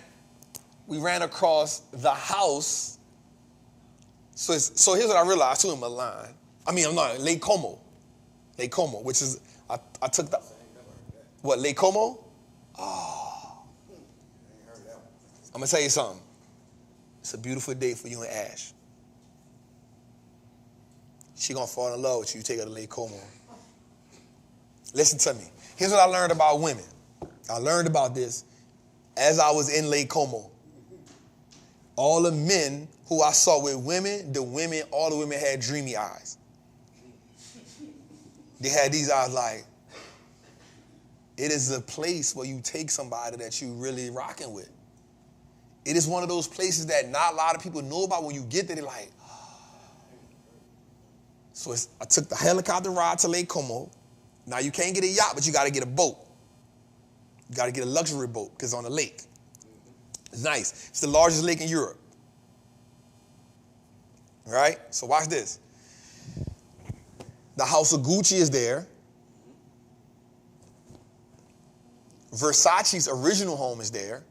across the house. So here's what I realized too in Milan. Lake Como. Lake Como, which is, I took the, what, Lake Como? Oh. I'm going to tell you something. It's a beautiful day for you and Ash. She going to fall in love with you. You take her to Lake Como. Listen to me. Here's what I learned about women. I learned about this as I was in Lake Como. All the men who I saw with women, all the women had dreamy eyes. They had these eyes like, it is a place where you take somebody that you really rocking with. It is one of those places that not a lot of people know about. When you get there, they're like, So I took the helicopter ride to Lake Como. Now, you can't get a yacht, but you got to get a boat. You got to get a luxury boat because it's on the lake. It's nice. It's the largest lake in Europe. All right? So watch this. The house of Gucci is there. Versace's original home is there.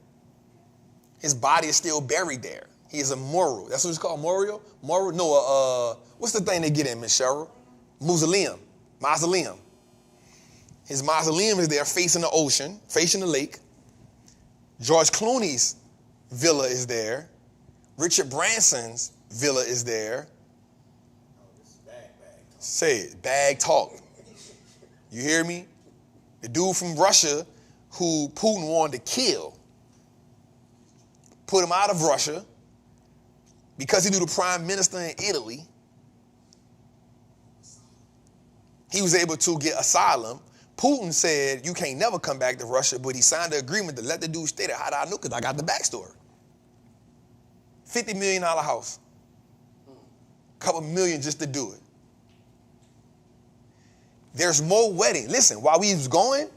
His body is still buried there. He is a Moro. That's what it's called, Moro? Moro? No, what's the thing they get in, Miss Cheryl? Mausoleum. His mausoleum is there facing the ocean, facing the lake. George Clooney's villa is there. Richard Branson's villa is there. Say it, bag talk. You hear me? The dude from Russia who Putin wanted to kill, put him out of Russia because he knew the prime minister in Italy. He was able to get asylum. Putin said, you can't never come back to Russia, but he signed the agreement to let the dude stay there. How do I know? Because I got the backstory. $50 million house. Couple million just to do it. There's more weddings. Listen, while we was going,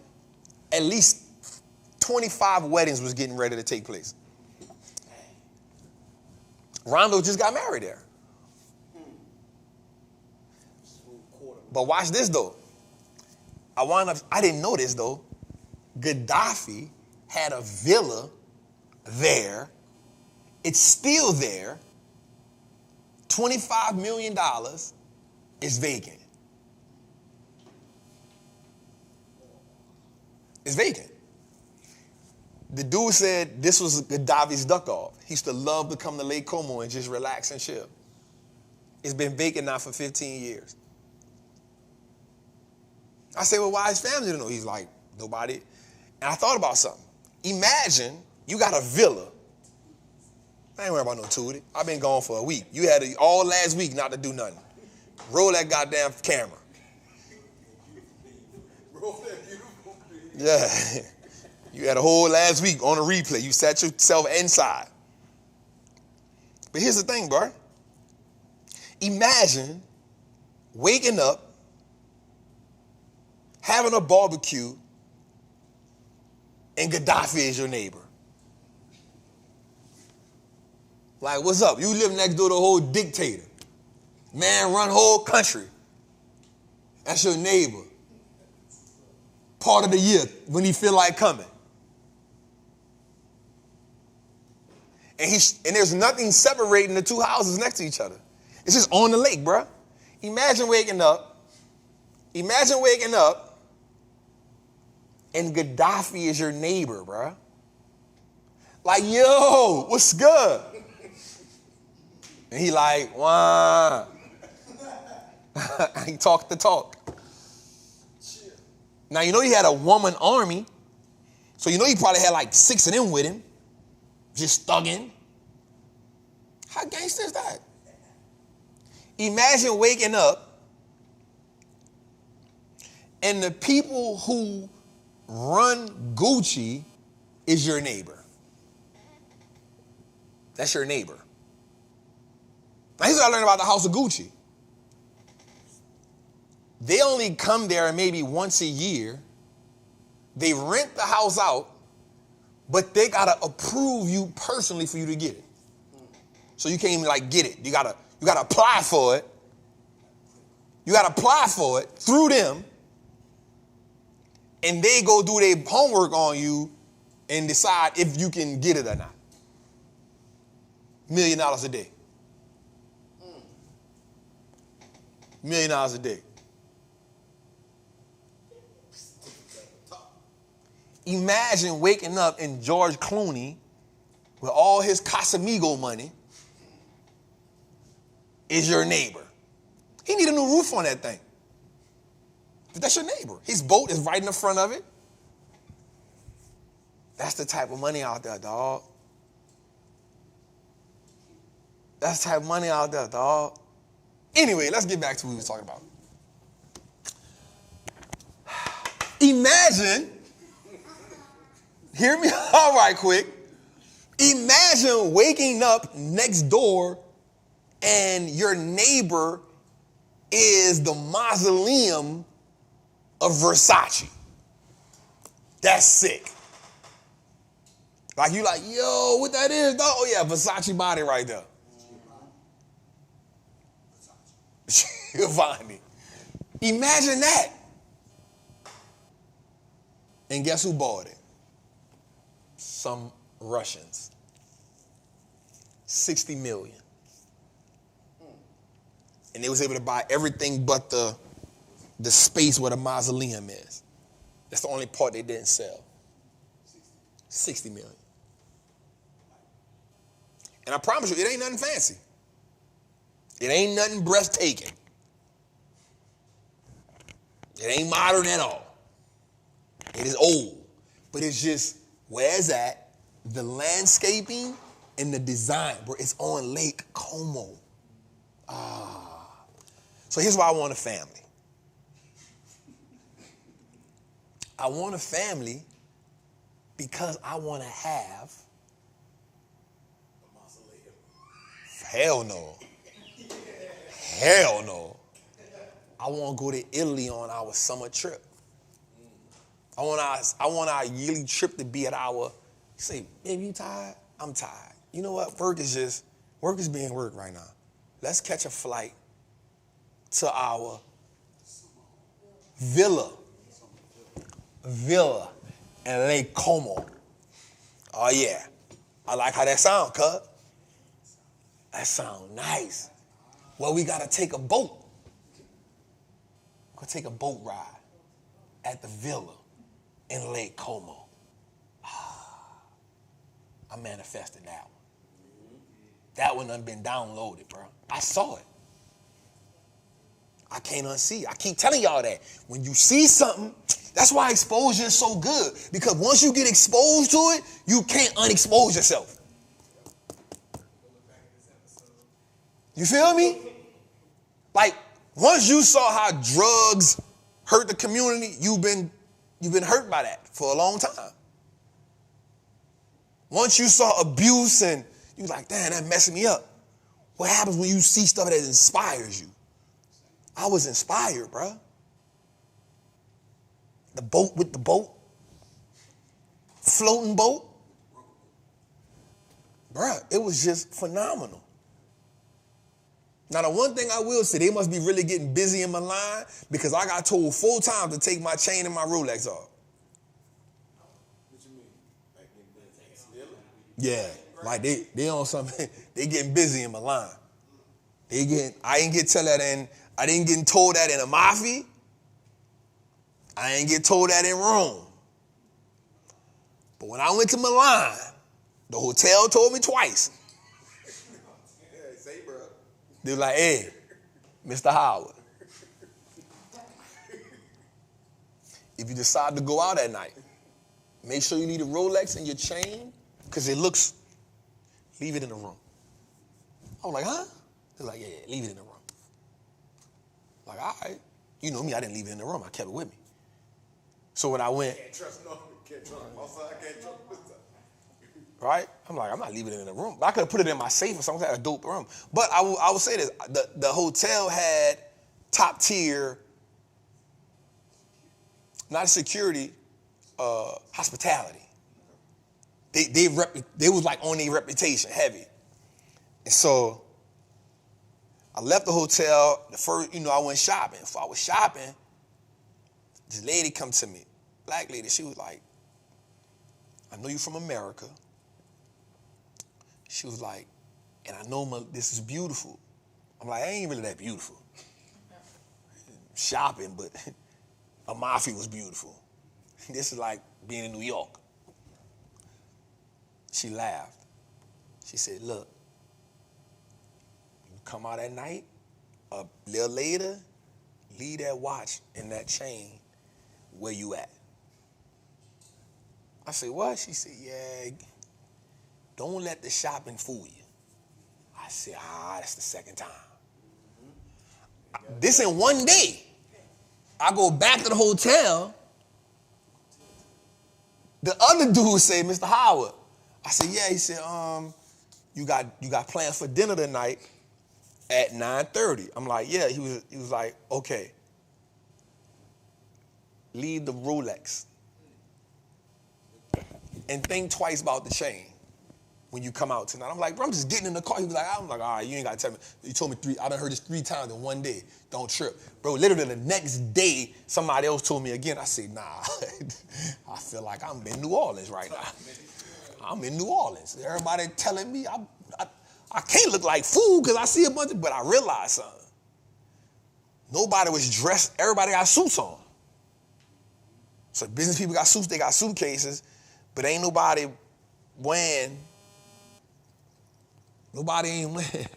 at least 25 weddings was getting ready to take place. Rondo just got married there. But watch this, though. I didn't know this, though. Gaddafi had a villa there. It's still there. $25 million is vacant. It's vacant. The dude said this was Gaddafi's duck off. He used to love to come to Lake Como and just relax and chill. It's been vacant now for 15 years. I said, well, why his family didn't know? He's like, nobody. And I thought about something. Imagine you got a villa. I ain't worried about no Tootie. I've been gone for a week. You had all last week not to do nothing. Roll that goddamn camera. Roll that beautiful video. Yeah. You had a whole last week on a replay. You sat yourself inside. But here's the thing, bro. Imagine waking up, having a barbecue, and Gaddafi is your neighbor. Like, what's up? You live next door to a whole dictator. Man run whole country. That's your neighbor. Part of the year when he feel like coming. And there's nothing separating the two houses next to each other. It's just on the lake, bruh. Imagine waking up and Gaddafi is your neighbor, bruh. Like, yo, what's good? And he like, wah. He talked the talk. Now, you know he had a woman army. So you know he probably had like 6 of them with him. Just thugging. How gangster is that? Imagine waking up and the people who run Gucci is your neighbor. That's your neighbor. Now, here's what I learned about the house of Gucci. They only come there maybe once a year. They rent the house out, but they gotta approve you personally for you to get it. So you can't even like get it. You gotta apply for it. You gotta apply for it through them, and they go do their homework on you and decide if you can get it or not. $1 million a day. $1 million a day. Imagine waking up in George Clooney with all his Casamigo money is your neighbor. He need a new roof on that thing. But that's your neighbor. His boat is right in the front of it. That's the type of money out there, dog. That's the type of money out there, dog. Anyway, let's get back to what we were talking about. Imagine, hear me out right quick. Imagine waking up next door and your neighbor is the mausoleum of Versace. That's sick. Like you like, yo, what that is, dog? Oh yeah, Versace body right there. Giovanni. Imagine that. And guess who bought it? Some Russians. 60 million. And they was able to buy everything but the space where the mausoleum is. That's the only part they didn't sell. 60 million. And I promise you, it ain't nothing fancy. It ain't nothing breathtaking. It ain't modern at all. It is old. But it's just, where it's at, the landscaping and the design, bro, it's on Lake Como. So here's why I want a family. I want a family because I want to have. Hell no. Hell no. I want to go to Italy on our summer trip. I want our yearly trip to be at our, you say, baby, you tired? I'm tired. You know what? Work is being work right now. Let's catch a flight to our villa in Lake Como. Oh yeah. I like how that sound, cuz. That sound nice. Well, we gotta take a boat. We're gonna take a boat ride at the villa in Lake Como. I manifested that one. That one done been downloaded, bro. I saw it. I can't unsee it. I keep telling y'all that. When you see something, that's why exposure is so good. Because once you get exposed to it, you can't unexpose yourself. You feel me? Like, once you saw how drugs hurt the community, you've been hurt by that for a long time. Once you saw abuse and you was like, damn, that messed me up. What happens when you see stuff that inspires you? I was inspired, bro. The boat with the boat. Floating boat. Bruh, it was just phenomenal. Now, the one thing I will say, they must be really getting busy in Milan because I got told 4 times to take my chain and my Rolex off. What you mean? Like stealing? Yeah, like they on something. They getting busy in Milan. I didn't get told that in Amalfi. I ain't get told that in Rome. But when I went to Milan, the hotel told me twice. Say, bro. They were like, hey, Mr. Howard, if you decide to go out at night, make sure you leave the Rolex in your chain because leave it in the room. I was like, huh? He was like, yeah, leave it in the room. Like, all right. You know me, I didn't leave it in the room. I kept it with me. So when I went. Can't trust no, can't trust outside, can't trust inside. Right? I'm like, I'm not leaving it in the room. But I could have put it in my safe or something, had a dope room. But I will say this, the hotel had top tier, not security, hospitality. They was like on their reputation, heavy. And so I left the hotel. The first, I went shopping. Before I was shopping, this lady come to me, black lady. She was like, I know you from America. She was like, and I know this is beautiful. I'm like, I ain't really that beautiful. Shopping, but Amalfi was beautiful. This is like being in New York. She laughed. She said, look, you come out at night, a little later, leave that watch and that chain where you at. I said, what? She said, yeah, don't let the shopping fool you. I said, that's the second time. This in one day. I go back to the hotel. The other dude said, Mr. Howard. I said, yeah. He said, you got plans for dinner tonight at 9:30. I'm like, yeah. He was like, okay. Leave the Rolex. And think twice about the chain when you come out tonight. I'm like, bro, I'm just getting in the car. He was like, I'm like, all right, you ain't got to tell me. You told me I done heard this 3 times in one day. Don't trip. Bro, literally the next day, somebody else told me again. I said, nah, I feel like I'm in New Orleans right now. I'm in New Orleans. Everybody telling me I can't look like fool because I see a bunch of, but I realized something. Nobody was dressed. Everybody got suits on. So business people got suits, they got suitcases, but ain't nobody wearing. Nobody ain't wearing.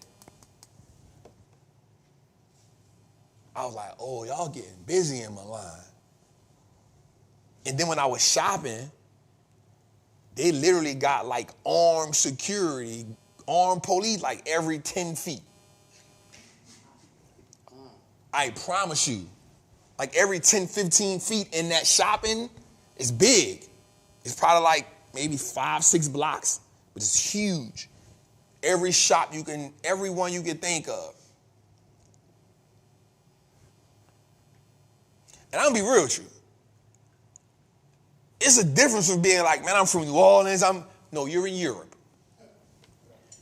I was like, oh, y'all getting busy in Milan. And then when I was shopping, they literally got like armed security, armed police like every 10 feet. I promise you, like every 10, 15 feet in that shopping is big. It's probably like maybe 5, 6 blocks, but it's huge. Every shop every one you can think of. And I'm gonna be real with you. It's a difference from being like, man, I'm from New Orleans. No, you're in Europe.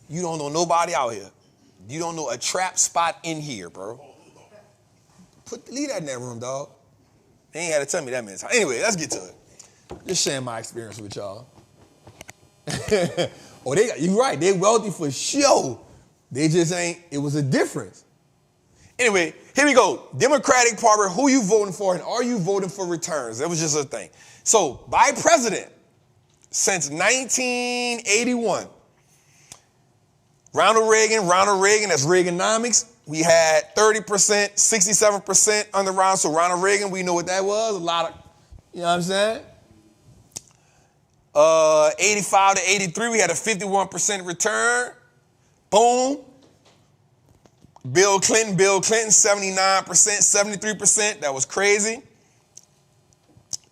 You don't know nobody out here. You don't know a trap spot in here, bro. Leave that in that room, dog. They ain't had to tell me that many times. Anyway, let's get to it. Just sharing my experience with y'all. Oh, you're right. They wealthy for sure. They just ain't. It was a difference. Anyway, here we go. Democratic Party, who you voting for and are you voting for returns? That was just a thing. So, by president, since 1981, Ronald Reagan, that's Reaganomics. We had 30%, 67% under Ronald. So Ronald Reagan, we know what that was. A lot of, you know what I'm saying? 85 to 83, we had a 51% return. Boom. Bill Clinton, 79%, 73%. That was crazy.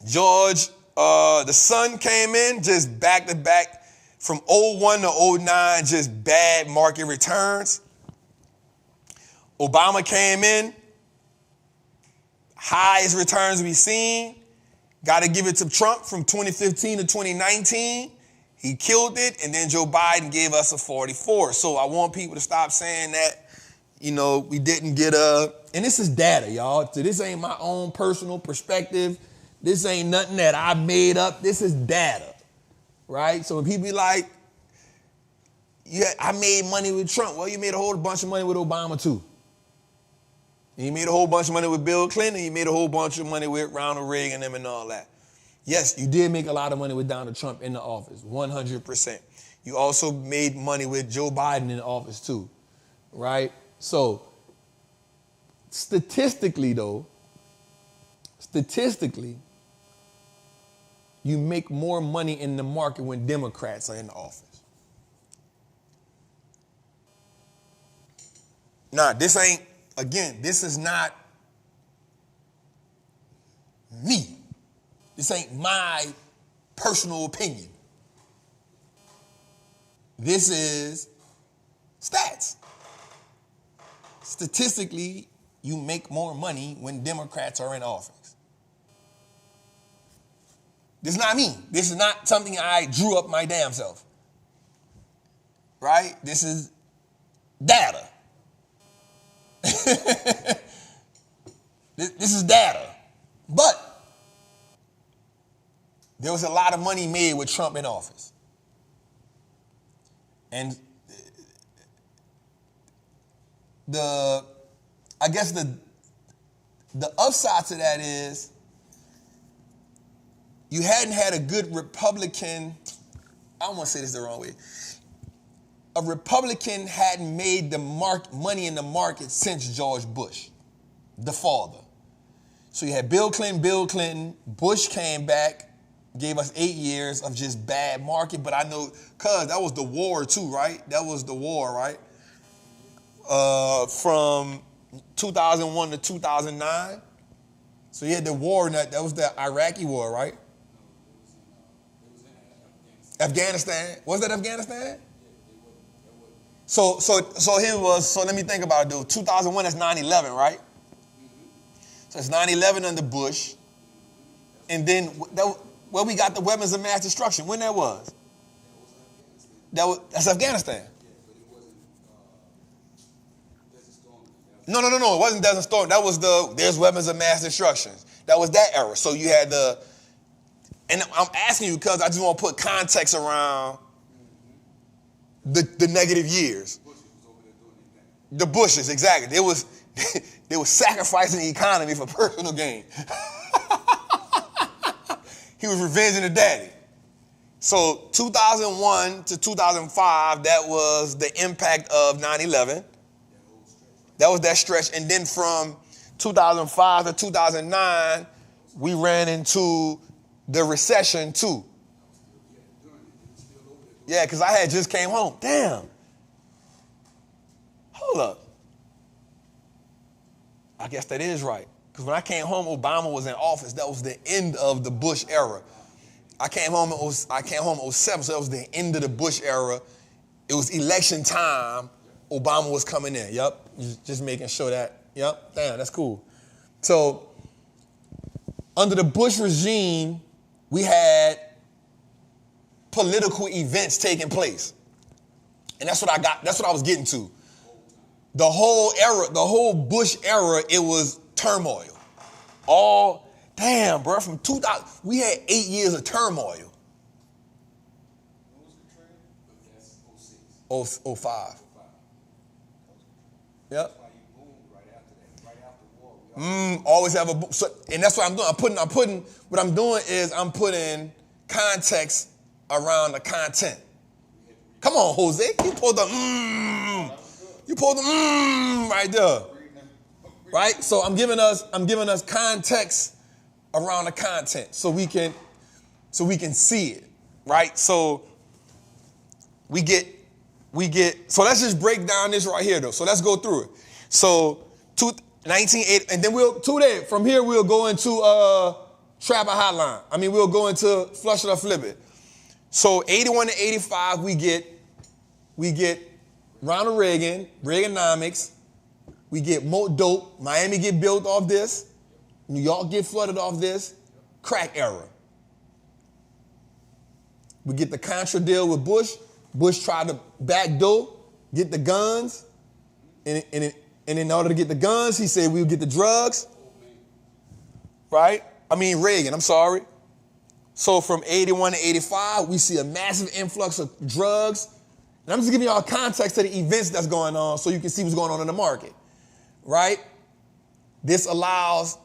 George, the son came in just back to back from 01 to 09, just bad market returns. Obama came in, highest returns we've seen. Got to give it to Trump from 2015 to 2019. He killed it, and then Joe Biden gave us a 44. So I want people to stop saying that, we didn't get and this is data, y'all. So this ain't my own personal perspective. This ain't nothing that I made up. This is data, right? So when people be like, yeah, I made money with Trump. Well, you made a whole bunch of money with Obama, too. And you made a whole bunch of money with Bill Clinton. You made a whole bunch of money with Ronald Reagan and all that. Yes, you did make a lot of money with Donald Trump in the office, 100%. You also made money with Joe Biden in the office, too, right? So statistically, you make more money in the market when Democrats are in the office. Nah, this is not me. This ain't my personal opinion. This is stats. Statistically, you make more money when Democrats are in office. This is not me. This is not something I drew up my damn self. Right? This is data. This is data. But there was a lot of money made with Trump in office. And I guess the upside to that is you hadn't had a good Republican, I don't want to say this the wrong way. A Republican hadn't made the money in the market since George Bush, the father. So you had Bill Clinton, Bush came back, gave us 8 years of just bad market, but I know, cuz that was the war too, right? That was the war, right? From 2001 to 2009. So you had the war, that was the Iraqi war, right? Afghanistan. Was that Afghanistan? So let me think about it, dude. 2001 is 9/11, right? So it's 9/11 under Bush. And then we got the weapons of mass destruction. When that was? That's Afghanistan. No. It wasn't Desert Storm. That was there's weapons of mass destruction. That was that era. So you had and I'm asking you because I just want to put context around the negative years. The Bushes, exactly. They was sacrificing the economy for personal gain. He was revenging the daddy. So 2001 to 2005, that was the impact of 9/11. That was that stretch. And then from 2005 to 2009, we ran into the recession too. Yeah, because I had just came home. Damn. Hold up. I guess that is right. Because when I came home, Obama was in office. That was the end of the Bush era. I came home in 07, so that was the end of the Bush era. It was election time. Obama was coming in. Yep. Just making sure that. Yep. Damn, that's cool. So under the Bush regime, we had political events taking place. And that's what I was getting to. The whole Bush era, it was turmoil. Bro, from 2000, we had 8 years of turmoil. 05. Yep. Always have a boom. So, and that's what I'm doing. I'm putting context around the content. Come on, Jose. You pulled the right there. Right? So I'm giving us context around the content so we can see it. Right? So we get so let's just break down this right here though. So let's go through it. So 1980, and then from here we'll go into Trappin hotline. We'll go into flush it or flip it. So 81 to 85, we get Ronald Reagan, Reaganomics. We get more dope. Miami get built off this. New York get flooded off this. Crack era. We get the Contra deal with Bush. Bush tried to backdoor, get the guns. And in order to get the guns, he said we'll get the drugs. Right? Reagan, I'm sorry. So from 81 to 85, we see a massive influx of drugs. And I'm just giving y'all context to the events that's going on so you can see what's going on in the market. Right? This allows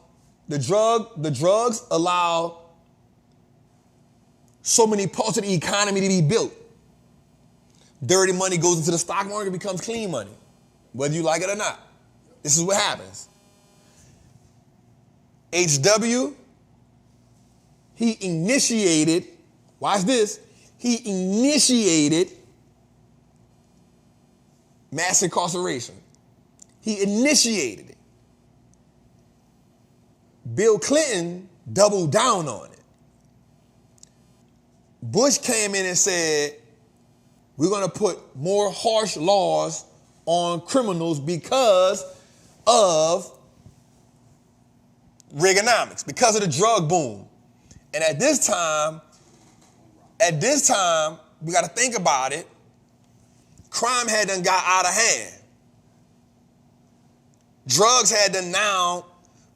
the drugs allow so many parts of the economy to be built. Dirty money goes into the stock market, becomes clean money, whether you like it or not. This is what happens. HW, he initiated, watch this, he initiated mass incarceration. He initiated it. Bill Clinton doubled down on it. Bush came in and said, we're going to put more harsh laws on criminals because of Reaganomics, because of the drug boom. And at this time, we got to think about it. Crime had done got out of hand. Drugs had done now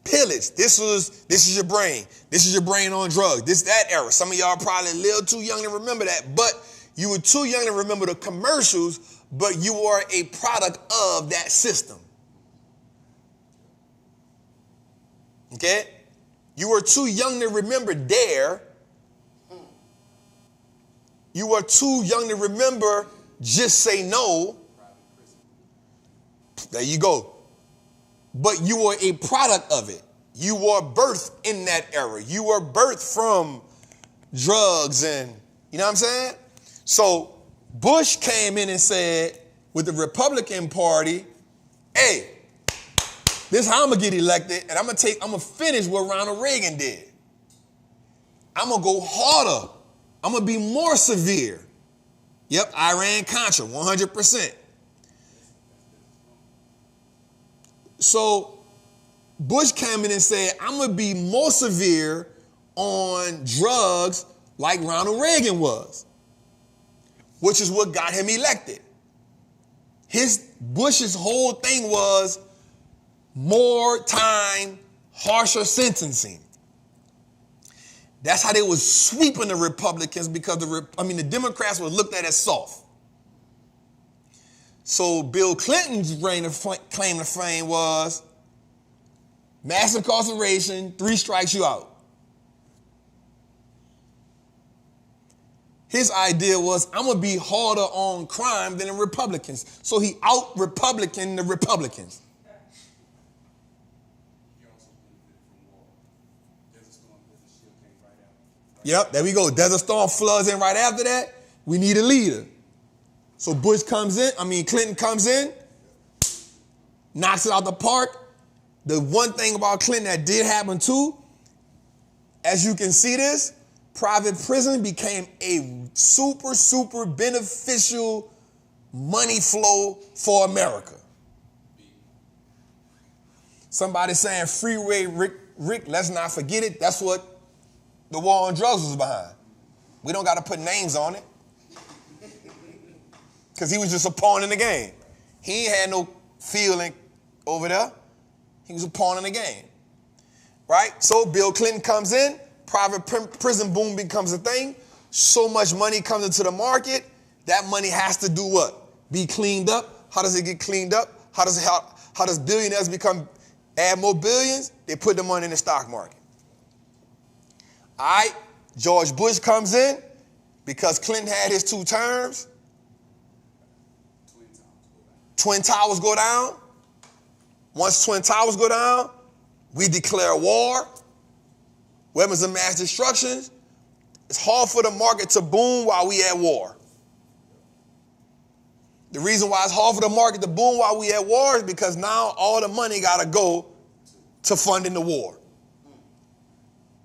pillaged. This is your brain. This is your brain on drugs. This, that era. Some of y'all probably a little too young to remember that, but you were too young to remember the commercials, but you were a product of that system. Okay? You were too young to remember Dare. You were too young to remember Just Say No. There you go. But you were a product of it. You were birthed in that era. You were birthed from drugs and, you know what I'm saying? So Bush came in and said, with the Republican Party, hey, this is how I'm gonna get elected, and I'm gonna finish what Ronald Reagan did. I'm gonna go harder. I'm gonna be more severe. Yep, Iran-Contra, 100%. So Bush came in and said, I'm going to be more severe on drugs like Ronald Reagan was, which is what got him elected. Bush's whole thing was more time, harsher sentencing. That's how they was sweeping the Republicans because the Democrats were looked at as soft. So Bill Clinton's claim to fame was mass incarceration, 3 strikes you out. His idea was, I'm going to be harder on crime than the Republicans. So he out-Republican the Republicans. Yep, there we go. Desert Storm floods in right after that. We need a leader. So Clinton comes in, knocks it out the park. The one thing about Clinton that did happen too, as you can see this, private prison became a super, super beneficial money flow for America. Somebody saying Freeway Rick, let's not forget it. That's what the war on drugs was behind. We don't got to put names on it. Because he was just a pawn in the game. He ain't had no feeling over there. He was a pawn in the game. Right? So Bill Clinton comes in. Private prison boom becomes a thing. So much money comes into the market. That money has to do what? Be cleaned up. How does it get cleaned up? How does billionaires add more billions? They put the money in the stock market. All right, George Bush comes in because Clinton had his 2 terms. Twin Towers go down. Once Twin Towers go down, we declare war. Weapons of mass destruction. It's hard for the market to boom while we at war. The reason why it's hard for the market to boom while we at war is because now all the money got to go to funding the war.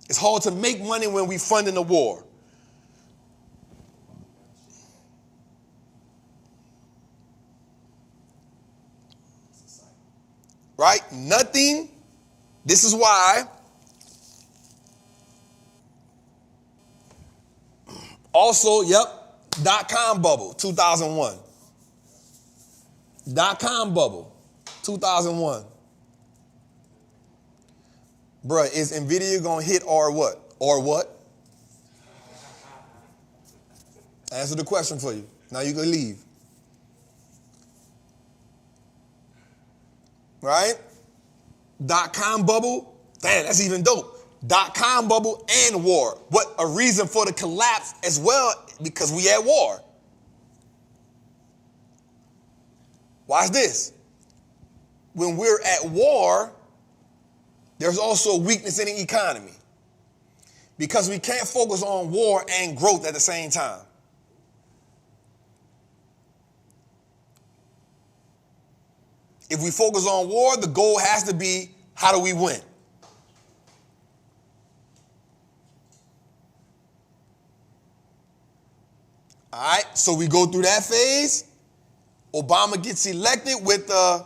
It's hard to make money when we funding the war. Right? Nothing. This is why. Also, .com bubble, 2001. .com bubble, 2001. Bruh, is NVIDIA going to hit or what? Or what? Answer the question for you. Now you can leave. Right? .com bubble. Damn, that's even dope. .com bubble and war. What a reason for the collapse as well, because we at war. Watch this. When we're at war, there's also a weakness in the economy because we can't focus on war and growth at the same time. If we focus on war, the goal has to be, how do we win? All right, so we go through that phase. Obama gets elected with the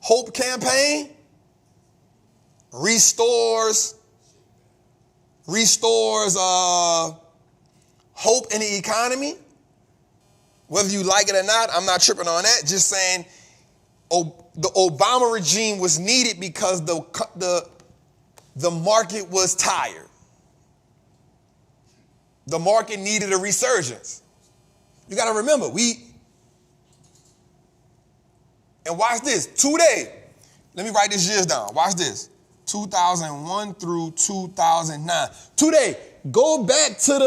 Hope campaign, restores hope in the economy. Whether you like it or not, I'm not tripping on that. Just saying, the Obama regime was needed because the market was tired. The market needed a resurgence. You got to remember, and watch this, today, let me write these years down. Watch this, 2001 through 2009. Today, go back to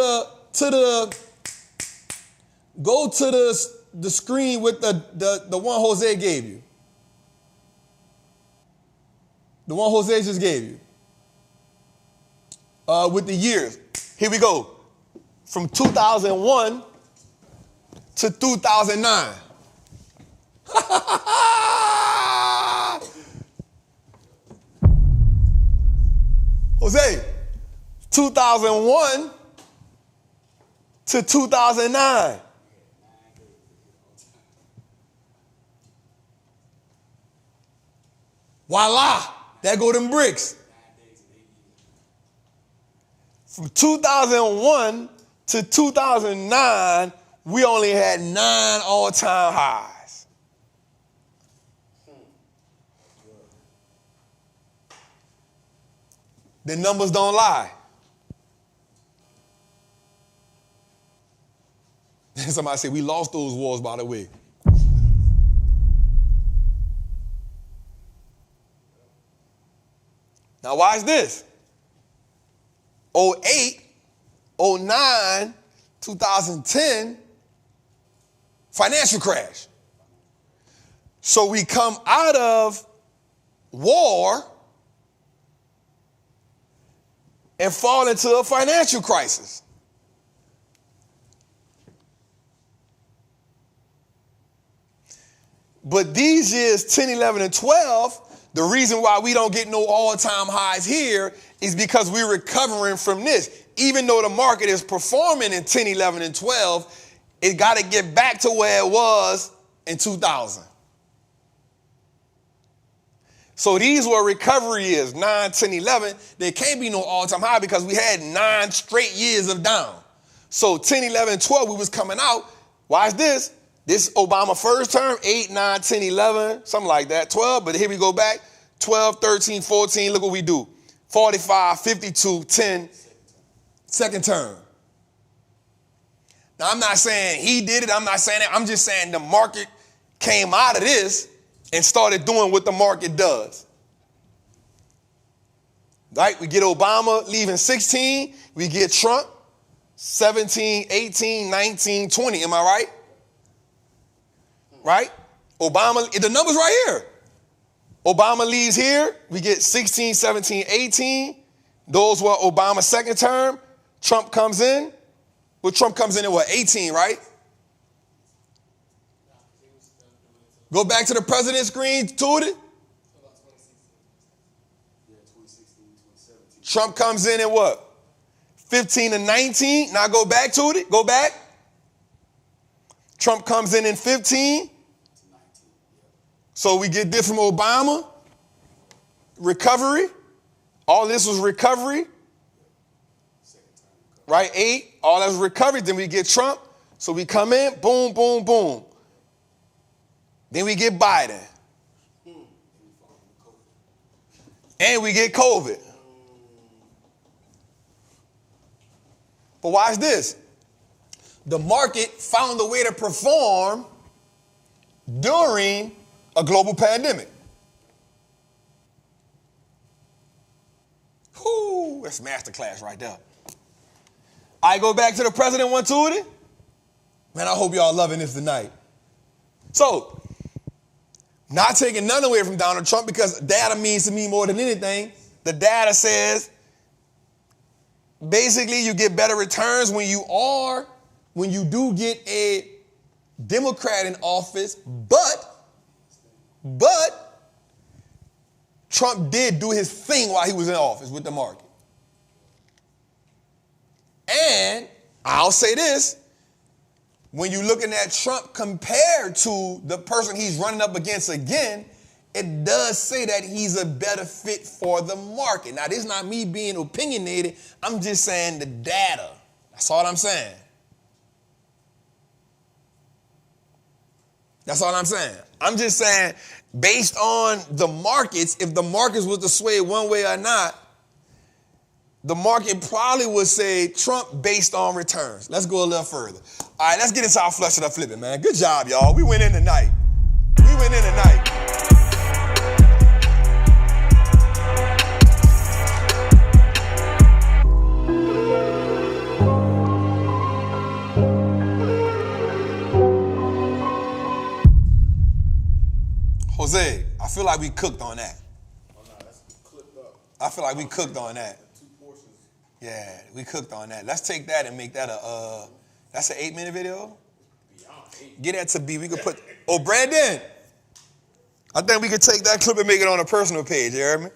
the screen with the one Jose gave you. The one Jose just gave you. With the years. Here we go. From 2001 to 2009. Jose, 2001 to 2009. Voila, there go them bricks. From 2001 to 2009, we only had 9 all-time highs. The numbers don't lie. Somebody said, we lost those wars, by the way. Now watch this. 08, 09, 2010, financial crash. So we come out of war and fall into a financial crisis. But these years, 10, 11, and 12, the reason why we don't get no all-time highs here is because we're recovering from this. Even though the market is performing in 10, 11, and 12, it got to get back to where it was in 2000. So these were recovery years, 9, 10, 11. There can't be no all-time high because we had 9 straight years of down. So 10, 11, 12, we was coming out. Watch this. This Obama first term, 8, 9, 10, 11, something like that, 12. But here we go back, 12, 13, 14, look what we do. 45, 52, 10, second term. Now, I'm not saying he did it. I'm not saying that. I'm just saying the market came out of this and started doing what the market does. Right? We get Obama leaving 16. We get Trump 17, 18, 19, 20. Am I right? Right? Obama, the number's right here. Obama leaves here. We get 16, 17, 18. Those were Obama's second term. Trump comes in. Well, Trump comes in at what, 18, right? Go back to the president screen, Tootie. Trump comes in at what? 15 to 19. Now go back, Tootie. Go back. Trump comes in 15. So we get this from Obama. Recovery. All this was recovery. Right? 8. All that was recovery. Then we get Trump. So we come in. Boom, boom, boom. Then we get Biden. And we get COVID. But watch this. The market found a way to perform during a global pandemic. Whoo, that's masterclass right there. I go back to the president one, Tootie. Man, I hope y'all loving this tonight. So, not taking none away from Donald Trump because data means to me more than anything. The data says basically you get better returns when you do get a Democrat in office, but But Trump did do his thing while he was in office with the market. And I'll say this, when you're looking at Trump compared to the person he's running up against again, it does say that he's a better fit for the market. Now, this is not me being opinionated. I'm just saying the data. That's all I'm saying. That's all I'm saying. I'm just saying, based on the markets, if the markets was to sway one way or not, the market probably would say Trump based on returns. Let's go a little further. All right, let's get into our flush it or flip it, man. Good job, y'all. We went in tonight. We went in tonight. Jose, I feel like we cooked on that. Oh, no, that's clipped up. I feel like we cooked on that. Two portions. Yeah, we cooked on that. Let's take that and make that that's an 8-minute video? Beyond 8. Get that to B. We could put, oh, Brandon. I think we could take that clip and make it on a personal page, you heard me? Yeah,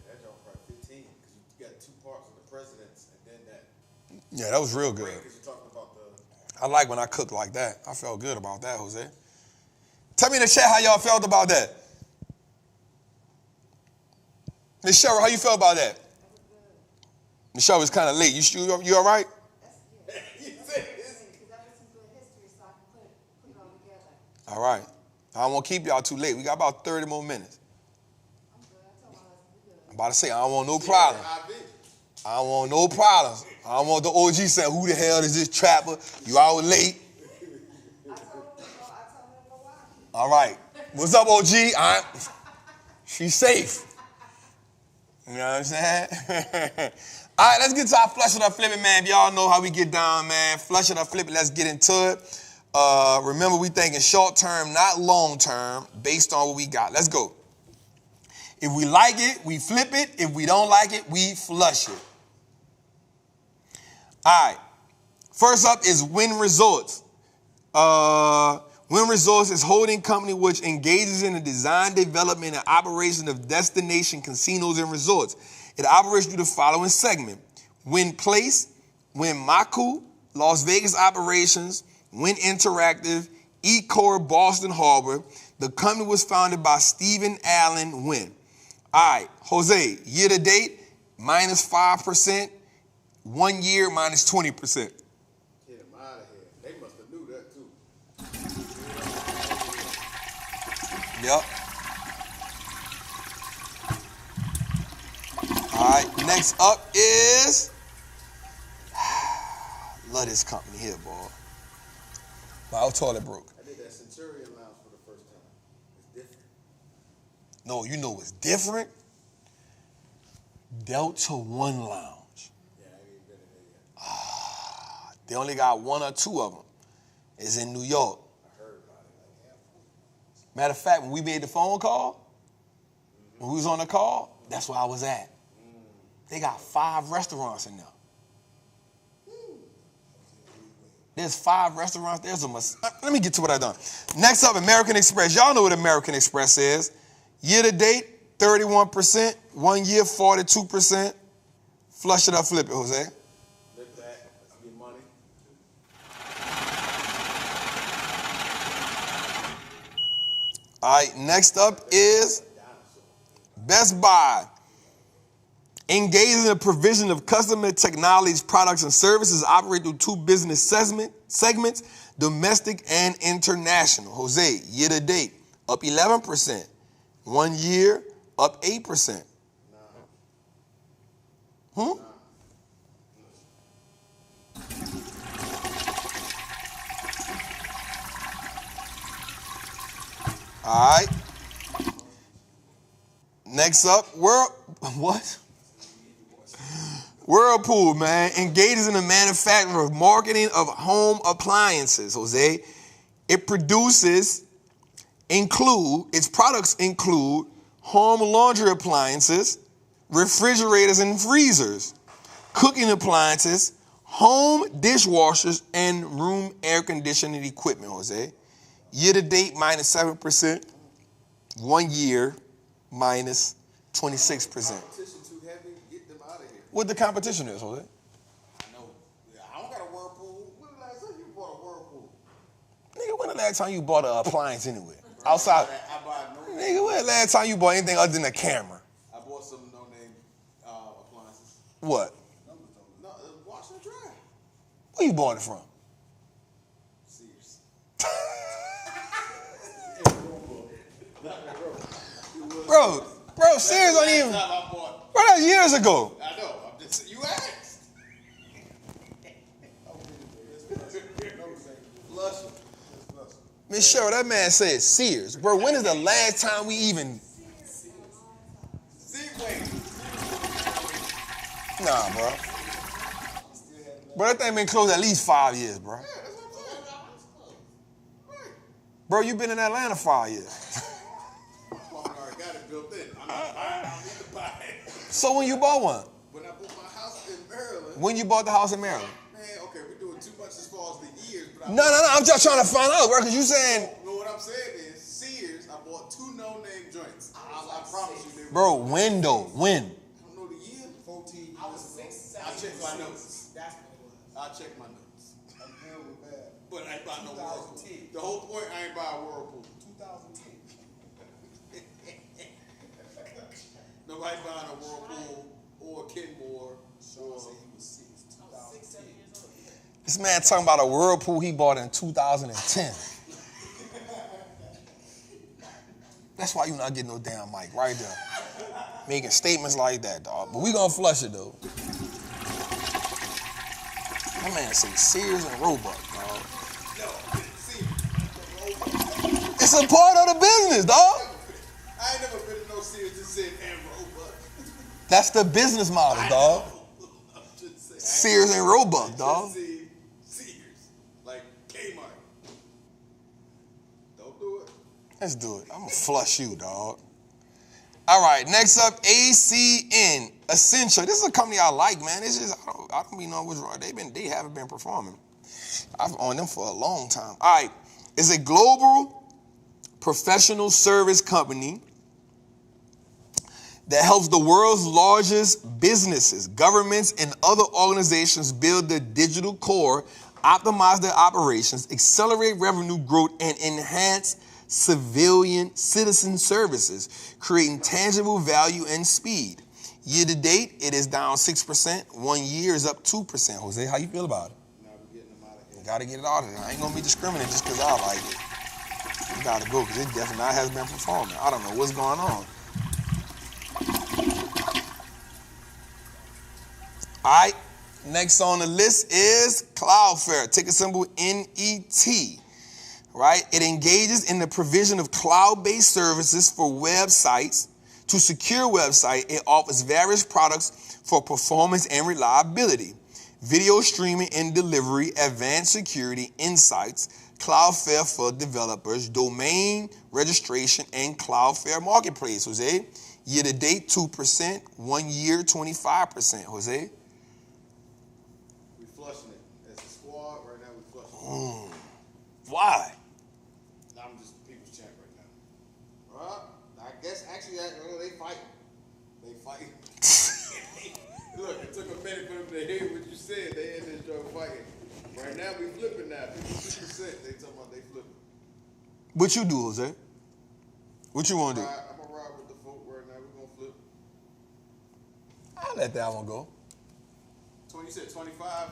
that joint probably 15, because you got 2 parts of the presidents and then that. Yeah, that was real good. Because you're talking about the. I like when I cook like that. I felt good about that, Jose. Tell me in the chat how y'all felt about that. Miss Cheryl, how you felt about that? Miss Cheryl was kind of late. You all right? All right. I don't want to keep y'all too late. We got about 30 more minutes. I'm about to say, I don't want no problems. I don't want no problems. I don't want the OG saying, who the hell is this trapper? You all late. All right. What's up, OG? She's safe. You know what I'm saying? All right, let's get to our flush it or flip it, man. If y'all know how we get down, man. Flush it or flip it. Let's get into it. Remember, we thinking short term, not long term, based on what we got. Let's go. If we like it, we flip it. If we don't like it, we flush it. All right. First up is Win Resorts. Win Resorts is a holding company which engages in the design, development, and operation of destination casinos and resorts. It operates through the following segment: Win Place, Win Maku, Las Vegas Operations, Win Interactive, Ecor Boston Harbor. The company was founded by Stephen Allen Wynn. All right, Jose, year to date, minus 5%, 1 year, minus 20%. Get them out of here. They must have knew that too. Yep. All right, next up is, love this company here, boy. My old toilet broke. I did that Centurion Lounge for the first time. It's different. No, you know what's different? Delta One Lounge. Yeah, I ain't been in there yet. They only got 1 or 2 of them. It's in New York. I heard about it. Matter of fact, when we made the phone call, when we was on the call, that's where I was at. They got 5 restaurants in there. There's 5 restaurants. Let me get to what I done. Next up, American Express. Y'all know what American Express is. Year to date, 31%. 1 year, 42%. Flush it or flip it, Jose. Flip that. That's good money. All right, next up is Best Buy. Engaged in the provision of customer technology products and services, operate through 2 business segments, domestic and international. Jose, year to date, up 11%. 1 year, up 8%. All right. Next up, Whirlpool, man, engages in the manufacture of marketing of home appliances, Jose. Its products include home laundry appliances, refrigerators and freezers, cooking appliances, home dishwashers, and room air conditioning equipment, Jose. Year to date, minus 7%. 1 year minus 26%. Competition too heavy. Get them out of here. What the competition is, Jose? I know. Yeah, I don't got a whirlpool. When the last time you bought a whirlpool? Nigga, when the last time you bought an appliance anywhere? Outside. I buy no. Nigga, when the last time you bought anything other than a camera? I bought some no-name appliances. What? No, wash and dry. Where you bought it from? Sears. Bro, Sears don't even. Time I bought. Bro, that was years ago. I know. I'm just. You asked. Flush. Miss Cheryl, that man said Sears. Bro, when is the last time we even. Nah, bro. Bro, that thing been closed at least 5 years, bro. Yeah, that's what I'm saying. Right. Bro, you been in Atlanta 5 years. My phone already got it built in. I'm not buying. I don't need to buy it. So when you bought one? When I bought my house in Maryland. When you bought the house in Maryland? Man, okay, we're doing too much as far as the years. But No, I'm just trying to find out, bro, because you saying. No, what I'm saying is, Sears, I bought 2 no-name joints. I promise you they were. Bro, when though? When? I don't know the year. 14 years ago. I'll check my notes. That's what it was. I'll check my notes. I'm good with that. But I ain't buying no Whirlpool. The whole point, I ain't buying Whirlpool. 2010. Nobody buying a Whirlpool or a Kenmore. This man talking about a Whirlpool he bought in 2010. That's why you not getting no damn mic right there. Making statements like that, dog. But we gonna flush it, though. My man say Sears and Roebuck, dog. It's a part of the business, dog. I ain't never been to no Sears that said and Roebuck. That's the business model, dog. I'm just saying. Sears and Roebuck, dog. Sears. Like Kmart. Don't do it. Let's do it. I'm gonna flush you, dog. All right, next up, ACN Essential. This is a company I like, man. It's just I don't even know what's wrong. They haven't been performing. I've owned them for a long time. All right, it's a global professional service company that helps the world's largest businesses, governments, and other organizations build their digital core, optimize their operations, accelerate revenue growth, and enhance citizen services, creating tangible value and speed. Year to date, it is down 6%. 1 year is up 2%. Jose, how you feel about it? Now we're getting them out of here. You got to get it out of there. I ain't going to be discriminating just because I like it. You got to go because it definitely has been performing. I don't know what's going on. All right, next on the list is Cloudflare, ticker symbol NET. Right? It engages in the provision of cloud-based services for websites. To secure website, it offers various products for performance and reliability. Video streaming and delivery, advanced security, insights, Cloudflare for developers, domain registration, and Cloudflare marketplace, Jose. Year to date, 2%. 1 year, 25%, Jose. We flushing it. As a squad, right now we flushing it. Why? I'm just people's champ right now. Well, I guess actually they fighting. They fighting. Look, it took a minute for them to hear what you said. They in this joke fighting. Right now we flipping now. 52%. They talking about they flipping. What you do, Jose? What you want to do? I'm gonna ride with the folk right now. We're gonna flip. I'll let that one go. 20, you said 25?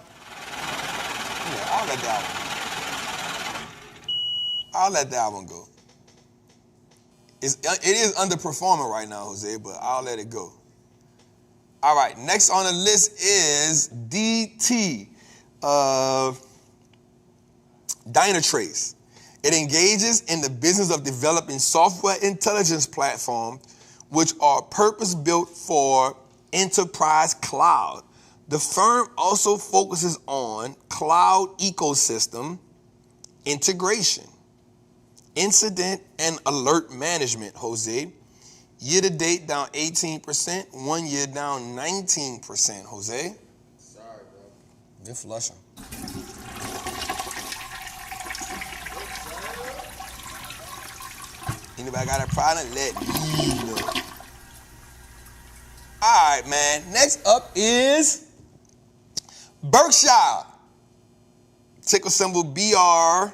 Yeah, I'll let that one go. It is underperforming right now, Jose, but I'll let it go. All right, next on the list is DT, Dynatrace. It engages in the business of developing software intelligence platforms which are purpose-built for enterprise cloud. The firm also focuses on cloud ecosystem integration, incident and alert management, Jose. Year to date down 18%, 1 year down 19%, Jose. Sorry, bro. You're flushing. Anybody got a problem? Let me know. All right, man. Next up is Berkshire. Ticker symbol BRK.B.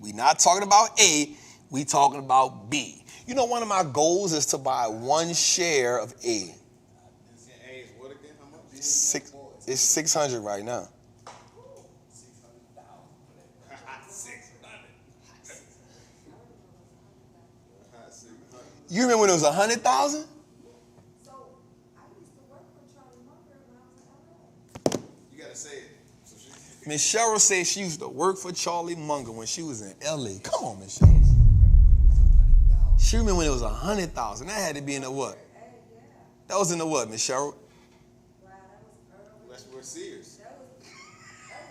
We not talking about A, we talking about B. You know, one of my goals is to buy 1 share of A. It's 600 right now. You remember when it was 100,000? So, I used to work for Charlie Munger when I was in LA. You gotta say it. Miss Cheryl said she used to work for Charlie Munger when she was in LA. Come on, Miss Cheryl. She remember when it was 100,000. That had to be in the what? That was in the what, Miss Cheryl? Wow, that was early. That's where Sears. That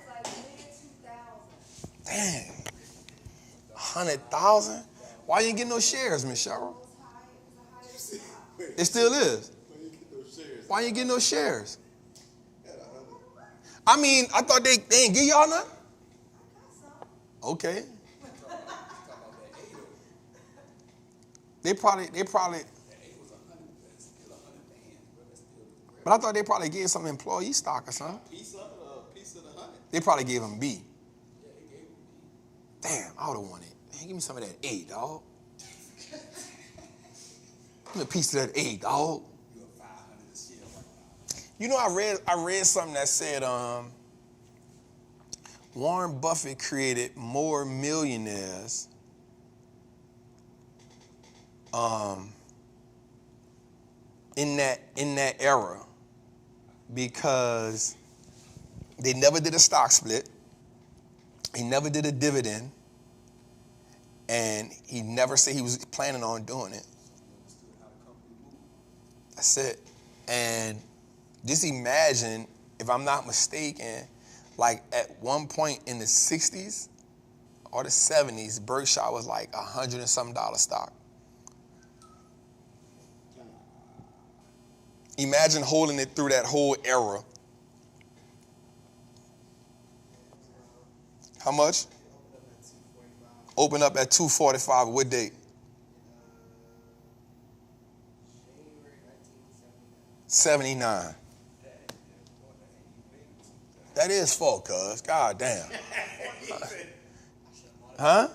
was like mid-2000. Dang. 100,000? Why you ain't get no shares, Miss Cheryl? It still is. Why you ain't get no shares? I mean, I thought they ain't give y'all none? Okay. They probably. But I thought they probably gave some employee stock or something. Piece of the 100. They probably gave them B. Damn, I would have wanted. Give me some of that A, dog. Give me a piece of that A, dog. You know, I read something that said Warren Buffett created more millionaires in that era because they never did a stock split, he never did a dividend, and he never said he was planning on doing it. That's it. And just imagine, if I'm not mistaken, like at one point in the 60s or the 70s, Berkshire was like $100 and some stock. Imagine holding it through that whole era. How much? Open up at 245. What date? 79. That is full, cuz. God damn. Huh?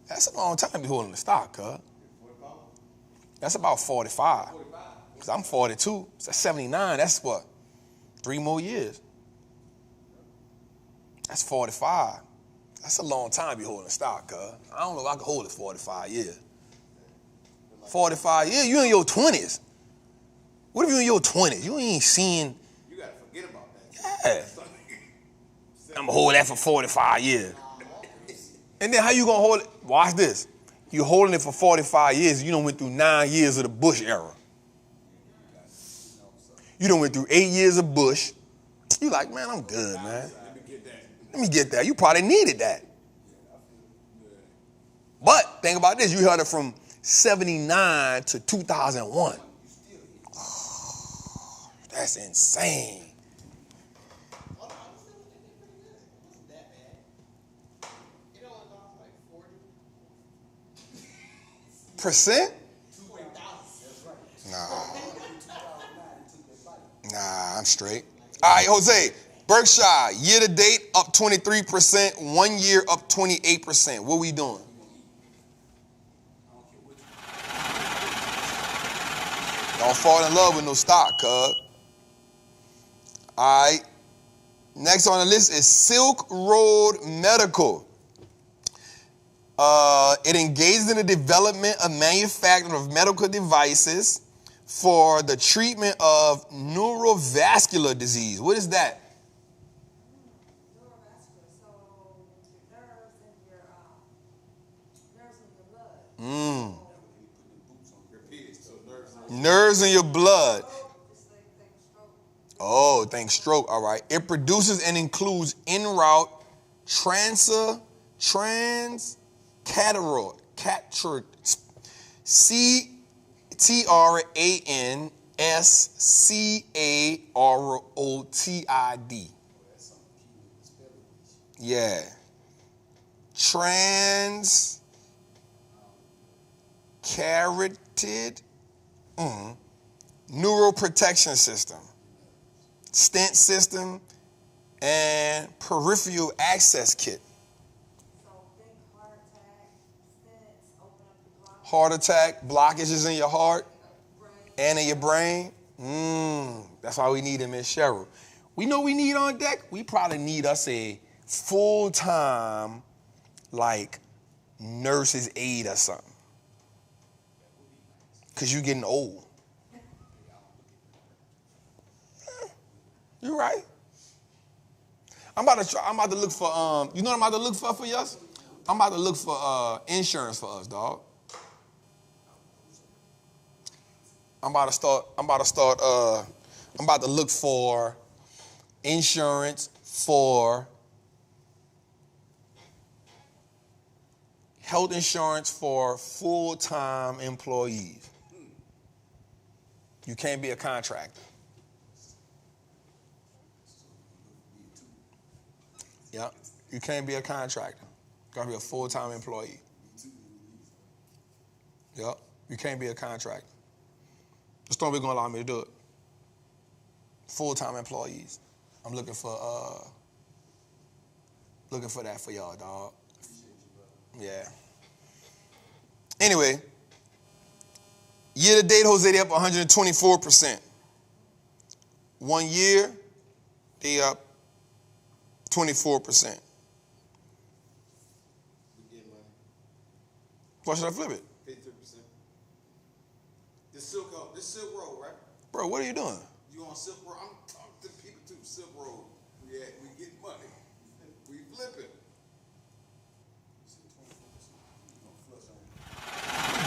That's a long time to be holding the stock, cuz. That's about 45. Because I'm 42. So 79, that's what? 3 more years. That's 45. That's a long time to be holding the stock, cuz. I don't know if I can hold it 45 years. 45 years? You in your 20s. What if you in your 20s? You ain't seeing. You gotta forget about that. Yeah. I'm gonna hold that for 45 years. And then how you gonna hold it? Watch this. You holding it for 45 years. You done went through 9 years of the Bush era. You done went through 8 years of Bush. You like, man, I'm good, man. Let me get that. You probably needed that. But think about this. You held it from 79 to 2001. Oh, that's insane. Percent? Nah, I'm straight. All right, Jose. Berkshire, year to date, up 23%. 1 year, up 28%. What we doing? Don't fall in love with no stock, cuz. All right. Next on the list is Silk Road Medical. It engages in the development and manufacturing of medical devices for the treatment of neurovascular disease. What is that? Neurovascular, so Nerves in your blood. Oh, think stroke. All right. It produces and includes en route transcateroid, CTRANSCAROTID. Yeah. Carotid neuroprotection system, stent system, and peripheral access kit. So think heart attack, stents, open up the block, Heart attack, blockages in your heart brain. and in your brain. That's why we need it, Miss Cheryl. We know we need on deck. We probably need us a full-time, like, nurse's aide or something. Because you're getting old. You're right. I'm about to look for, you know what I'm about to look for us? I'm about to look for insurance for us, dog. I'm about to look for insurance for health insurance for full-time employees. You can't be a contractor. Yeah, you can't be a contractor. You gotta be a full-time employee. Yep, you can't be a contractor. The store gonna allow me to do it. Full-time employees. I'm looking for that for y'all, dog. Yeah. Anyway, year to date, Jose, they up 124%. 1 year, they up 24%. Why should I flip it? 53%. This Silk Road, right? Bro, what are you doing? You on Silk Road? I'm talking to people too. Silk Road. We getting money. We flipping.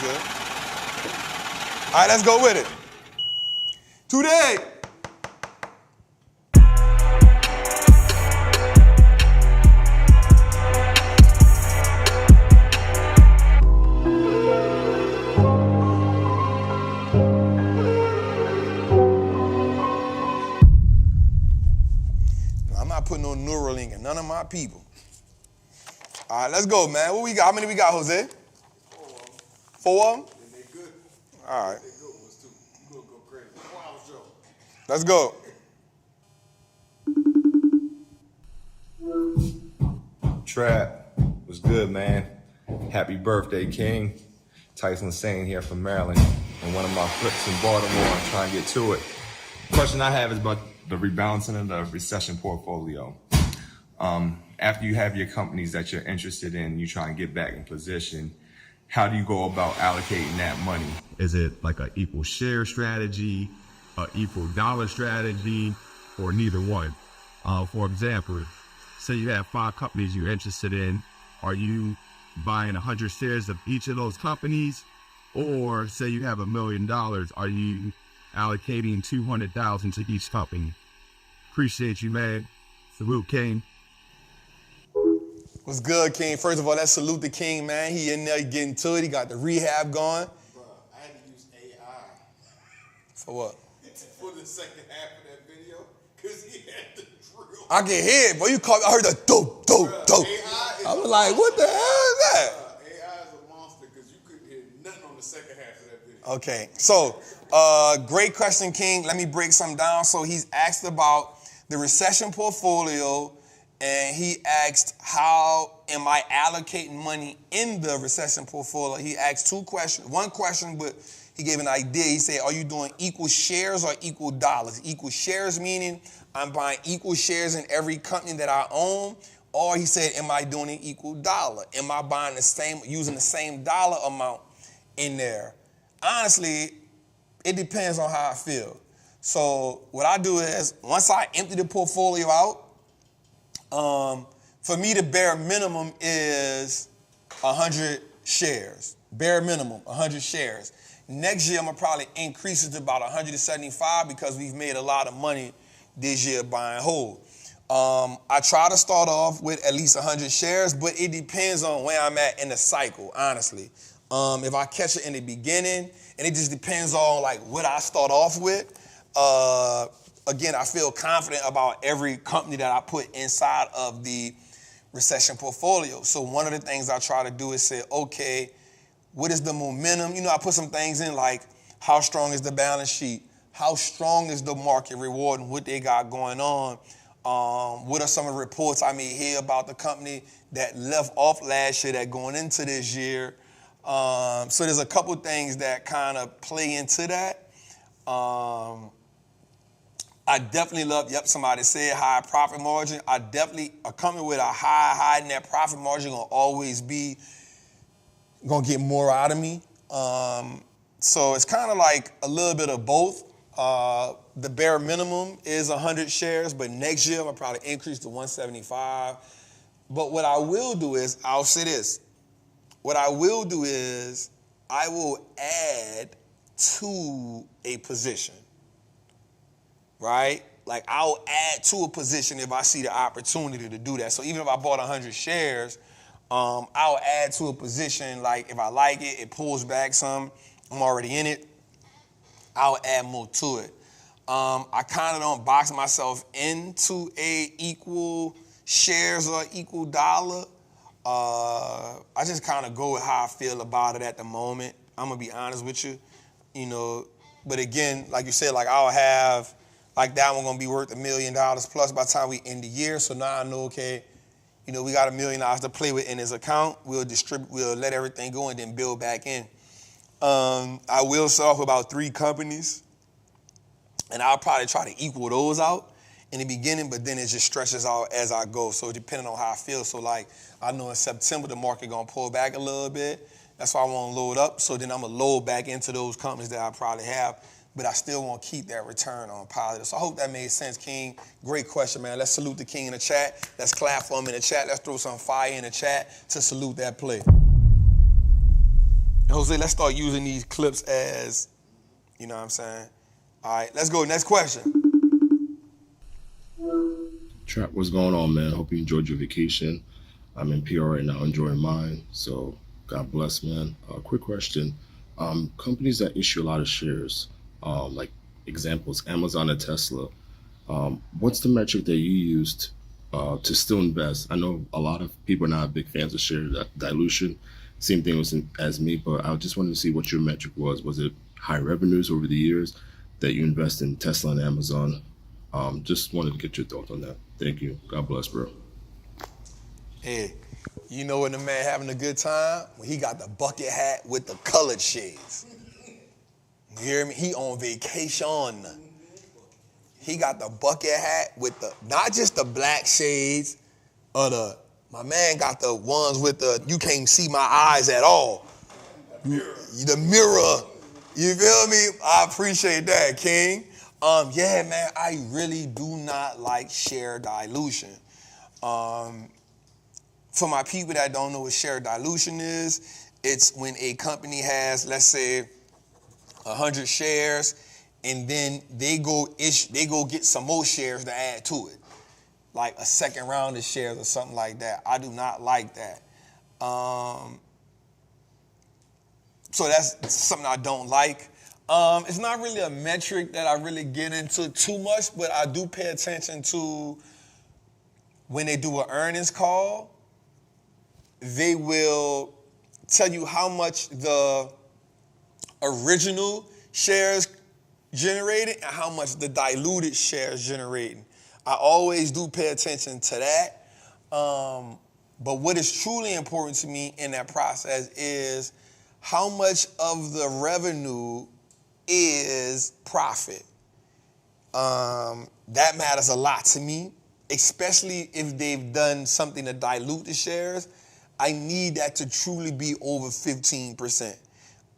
Good. All right, let's go with it. Today. I'm not putting no Neuralink in none of my people. All right, let's go, man. What we got? How many we got, Jose? 4 of them? And they good. All right. They good ones too. You gonna go crazy. Wow, Joe. Let's go. Trap, what's good, man? Happy birthday, King. Tyson Sane here from Maryland. And one of my flips in Baltimore. I'm trying to get to it. Question I have is about the rebalancing of the recession portfolio. After you have your companies that you're interested in, you try and get back in position. How do you go about allocating that money? Is it like an equal share strategy, an equal dollar strategy, or neither one? For example, say you have 5 companies you're interested in. Are you buying 100 shares of each of those companies? Or say you have $1 million, are you allocating $200,000 to each company? Appreciate you, man. Salute, King. What's good, King? First of all, let's salute the King, man. He in there getting to it. He got the rehab going. Bro, I had to use AI For what? for the second half of that video because he had the drill. I can hear it, boy. I heard the dope, dope, dope. I was like, what the hell is that? AI is a monster because you couldn't hear nothing on the second half of that video. Okay, so great question, King. Let me break some down. So he's asked about the recession portfolio, and he asked, how am I allocating money in the recession portfolio? He asked 2 questions. 1 question, but he gave an idea. He said, are you doing equal shares or equal dollars? Equal shares meaning I'm buying equal shares in every company that I own. Or he said, am I doing an equal dollar? Am I buying using the same dollar amount in there? Honestly, it depends on how I feel. So what I do is, once I empty the portfolio out, for me, the bare minimum is 100 shares. Bare minimum, 100 shares. Next year, I'm going to probably increase it to about 175 because we've made a lot of money this year buying whole. I try to start off with at least 100 shares, but it depends on where I'm at in the cycle, honestly. If I catch it in the beginning, and it just depends on like what I start off with. Again, I feel confident about every company that I put inside of the recession portfolio. So one of the things I try to do is say, okay, what is the momentum? You know, I put some things in like how strong is the balance sheet? How strong is the market rewarding what they got going on? What are some of the reports I may hear about the company that left off last year that going into this year? So there's a couple things that kind of play into that. I definitely love, somebody said high profit margin. A company with a high net profit margin gonna always be, gonna get more out of me. So it's kind of like a little bit of both. The bare minimum is 100 shares, but next year I'll probably increase to 175. But what I will do is, I'll say this. What I will do is I will add to a position, right? Like I'll add to a position if I see the opportunity to do that. So even if I bought 100 shares, I'll add to a position. Like if I like it, it pulls back some, I'm already in it, I'll add more to it. I kind of don't box myself into a equal shares or equal dollar. I just kind of go with how I feel about it at the moment. I'm gonna be honest with you, you know. But again, like you said, like I'll have, like that one gonna be worth $1 million plus by the time we end the year. So now I know, okay, you know, we got $1 million to play with in his account. We'll let everything go and then build back in. I will start off with about 3 companies, and I'll probably try to equal those out in the beginning, but then it just stretches out as I go. So depending on how I feel. So like I know in September the market gonna pull back a little bit. That's why I want to load up. So then I'm gonna load back into those companies that I probably have, but I still want to keep that return on positive. So I hope that made sense, King. Great question, man. Let's salute the King in the chat. Let's clap for him in the chat. Let's throw some fire in the chat to salute that play. Jose, let's start using these clips as, you know what I'm saying? All right, let's go. Next question. Trap, what's going on, man? Hope you enjoyed your vacation. I'm in PR right now, enjoying mine. So God bless, man. Quick question. Companies that issue a lot of shares, like examples, Amazon and Tesla, what's the metric that you used to still invest? I know a lot of people are not big fans of share dilution. Same thing as me, but I just wanted to see what your metric was. Was it high revenues over the years that you invest in Tesla and Amazon? Just wanted to get your thoughts on that. Thank you. God bless, bro. Hey, you know when the man having a good time? When he got the bucket hat with the colored shades. You hear me? He on vacation. He got the bucket hat with the, not just the black shades, my man got the ones with the, you can't see my eyes at all. The mirror. You feel me? I appreciate that, King. Yeah, man, I really do not like share dilution. For my people that don't know what share dilution is, it's when a company has, let's say, 100 shares, and then they go get some more shares to add to it, like a second round of shares or something like that. I do not like that. So that's something I don't like. It's not really a metric that I really get into too much, but I do pay attention to when they do an earnings call, they will tell you how much the original shares generated and how much the diluted shares generating. I always do pay attention to that. But what is truly important to me in that process is how much of the revenue is profit. That matters a lot to me, especially if they've done something to dilute the shares. I need that to truly be over 15%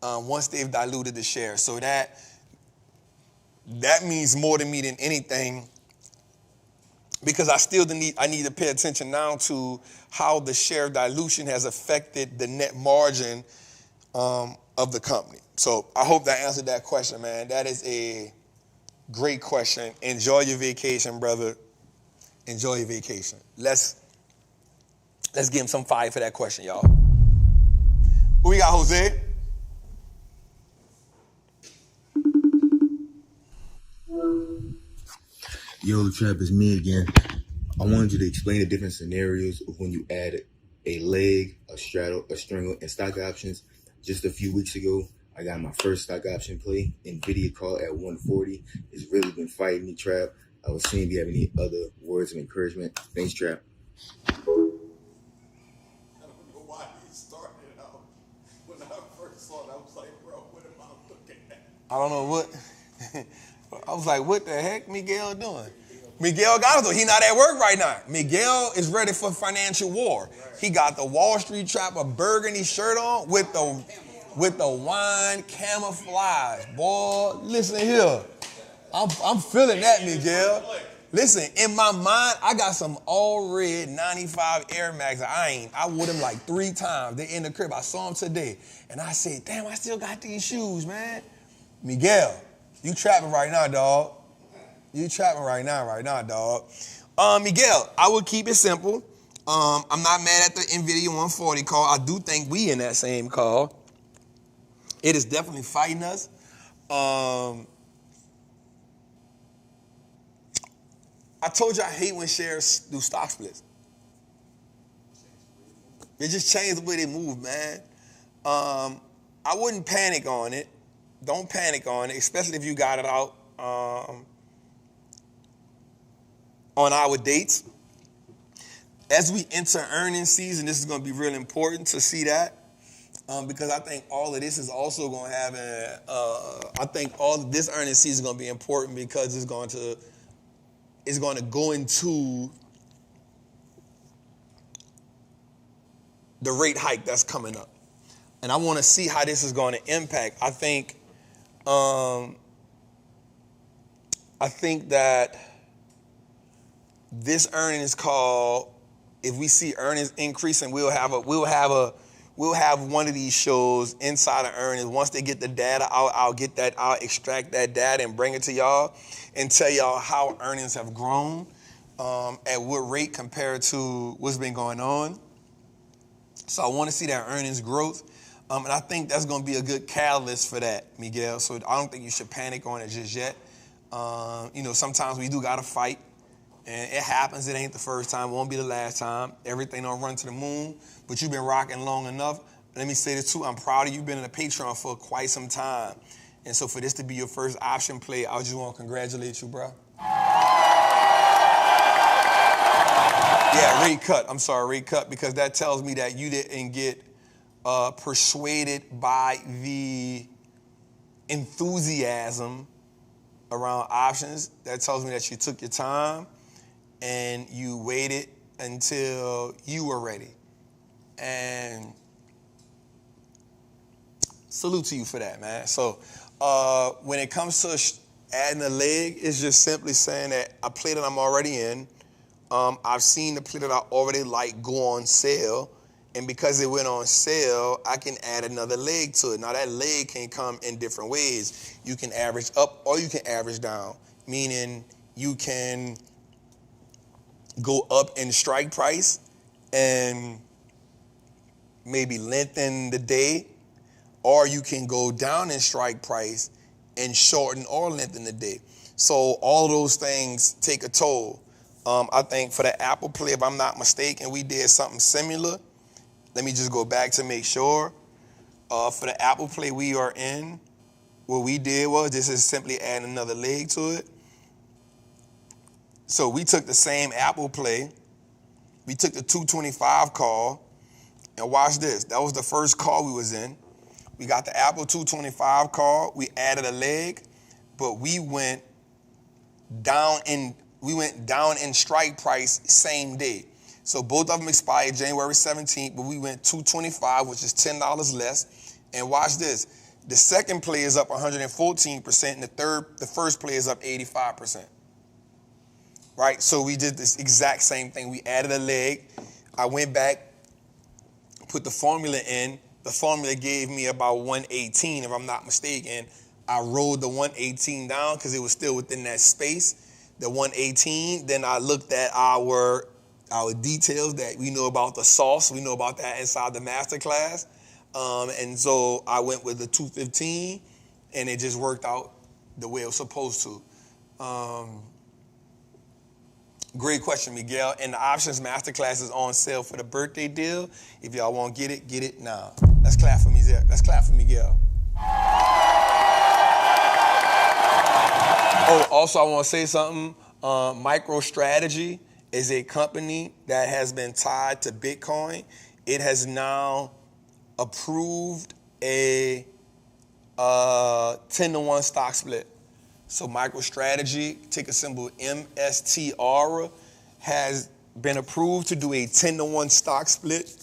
once they've diluted the shares. So that means more to me than anything, because I need to pay attention now to how the share dilution has affected the net margin of the company. So I hope that answered that question, man. That is a great question. Enjoy your vacation, brother. Enjoy your vacation. Let's give him some fire for that question, y'all. Who we got, Jose? Yo, Trap, it's me again. I wanted you to explain the different scenarios of when you add a leg, a straddle, a strangle, and stock options. Just a few weeks ago, I got my first stock option play. NVIDIA call at 140. It's really been fighting me, Trap. I was seeing if you have any other words of encouragement. Thanks, Trap. I don't know why he started out. When I first saw it, I was like, bro, what am I looking at? I don't know what. I was like, what the heck Miguel doing? Miguel got it. He not at work right now. Miguel is ready for financial war. He got the Wallstreet Trapper burgundy shirt on with the wine camouflage. Boy, listen here. I'm feeling that, Miguel. Listen, in my mind, I got some all red 95 Air Max. I wore them like 3 times. They in the crib. I saw them today. And I said, damn, I still got these shoes, man. Miguel, you trapping right now, dog. You trapping right now, dog. Miguel, I would keep it simple. I'm not mad at the NVIDIA 140 call. I do think we in that same call. It is definitely fighting us. I told you I hate when shares do stock splits. They just change the way they move, man. I wouldn't panic on it. Don't panic on it, especially if you got it out on our dates. As we enter earnings season, this is going to be really important to see that because I think all of this is also going to have I think all of this earnings season is going to be important because it's going to go into the rate hike that's coming up. And I want to see how this is going to impact. I think that this earnings call, if we see earnings increasing, we'll have one of these shows inside of earnings. Once they get the data out, I'll extract that data and bring it to y'all and tell y'all how earnings have grown, at what rate compared to what's been going on. So I want to see that earnings growth. And I think that's going to be a good catalyst for that, Miguel. So I don't think you should panic on it just yet. Sometimes we do got to fight. And it happens. It ain't the first time. It won't be the last time. Everything don't run to the moon. But you've been rocking long enough. Let me say this, too. I'm proud of you. You've been in a Patreon for quite some time. And so for this to be your first option play, I just want to congratulate you, bro. Yeah, rate cut. I'm sorry, rate cut, because that tells me that you didn't get persuaded by the enthusiasm around options. That tells me that you took your time and you waited until you were ready. And salute to you for that, man. So when it comes to adding a leg, it's just simply saying that a play that I'm already in, I've seen the play that I already like go on sale. And because it went on sale, I can add another leg to it. Now, that leg can come in different ways. You can average up or you can average down, meaning you can go up in strike price and maybe lengthen the day, or you can go down in strike price and shorten or lengthen the day. So all those things take a toll. I think for the Apple play, if I'm not mistaken, we did something similar. Let me just go back to make sure. For the Apple play we are in, what we did was this is simply adding another leg to it. So we took the same Apple play. We took the 225 call. And watch this. That was the first call we was in. We got the Apple 225 call. We added a leg, but we went down in strike price same day. So both of them expired January 17th, but we went 225, which is $10 less. And watch this. The second play is up 114%, and the first play is up 85%. Right? So we did this exact same thing. We added a leg. I went back, put the formula in. The formula gave me about 118, if I'm not mistaken. I rolled the 118 down because it was still within that space, the 118. Then I looked at our details that we know about the sauce. We know about that inside the masterclass. And so I went with the 215, and it just worked out the way it was supposed to. Great question, Miguel. And the options masterclass is on sale for the birthday deal. If y'all want to get it now. Let's clap for Miguel. Let's clap for Miguel. Oh, also I want to say something. MicroStrategy is a company that has been tied to Bitcoin. It has now approved a 10-to-1 stock split. So MicroStrategy, ticker symbol MSTR, has been approved to do a 10-to-1 stock split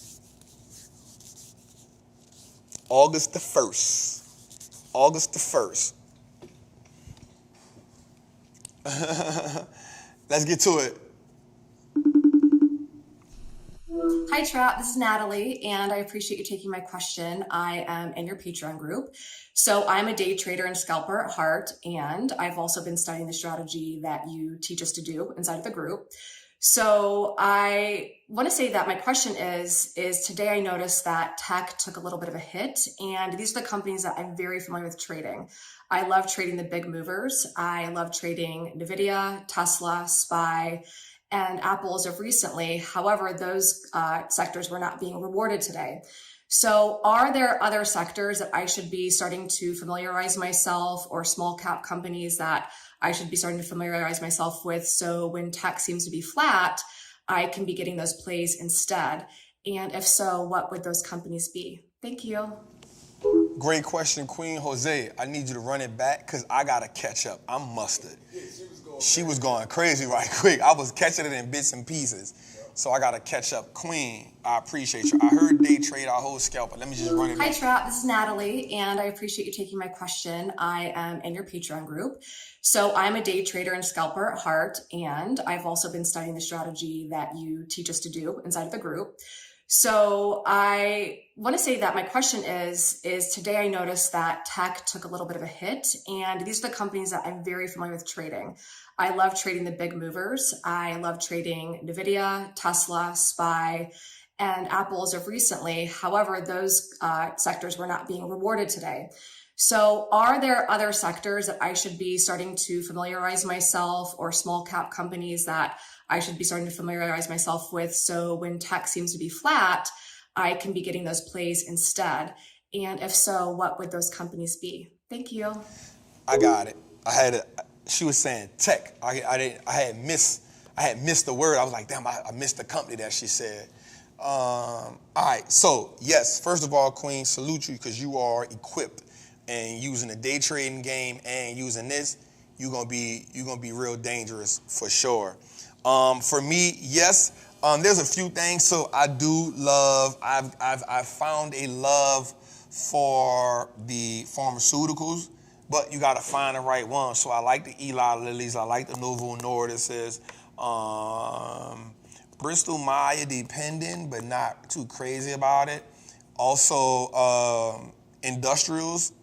August the 1st. August the 1st. Let's get to it. Hi, Trap. This is Natalie, and I appreciate you taking my question. I am in your Patreon group. So I'm a day trader and scalper at heart, and I've also been studying the strategy that you teach us to do inside of the group. So I want to say that my question is today I noticed that tech took a little bit of a hit, and these are the companies that I'm very familiar with trading. I love trading the big movers. I love trading NVIDIA, Tesla, SPY, and Apple as of recently. However, those sectors were not being rewarded today. So are there other sectors that I should be starting to familiarize myself, or small cap companies that I should be starting to familiarize myself with, so when tech seems to be flat, I can be getting those plays instead? And if so, what would those companies be? Thank you. Great question, Queen Jose. I need you to run it back because I got to catch up. I'm mustard. She was going crazy right quick. I was catching it in bits and pieces. So I got to catch up. Queen, I appreciate you. I heard day trade, our whole scalper. Let me just run it Hi, back. Trap. This is Natalie, and I appreciate you taking my question. I am in your Patreon group. So I'm a day trader and scalper at heart, and I've also been studying the strategy that you teach us to do inside of the group. So I want to say that my question is today I noticed that tech took a little bit of a hit, and these are the companies that I'm very familiar with trading. I love trading the big movers. I love trading NVIDIA, Tesla, SPY, and Apple as of recently. However, those sectors were not being rewarded today. So are there other sectors that I should be starting to familiarize myself, or small cap companies that I should be starting to familiarize myself with, so when tech seems to be flat, I can be getting those plays instead? And if so, what would those companies be? Thank you. I got it. She was saying tech. I had missed the word. I was like, damn, I missed the company that she said. All right. So yes, first of all, Queen, salute you because you are equipped, and using the day trading game and using this, you're gonna be real dangerous for sure. For me, yes. There's a few things. So I do love. I've found a love for the pharmaceuticals, but you got to find the right one. So I like the Eli Lilly's. I like the Novo Nordises. Bristol Myers depending, but not too crazy about it. Also, industrials.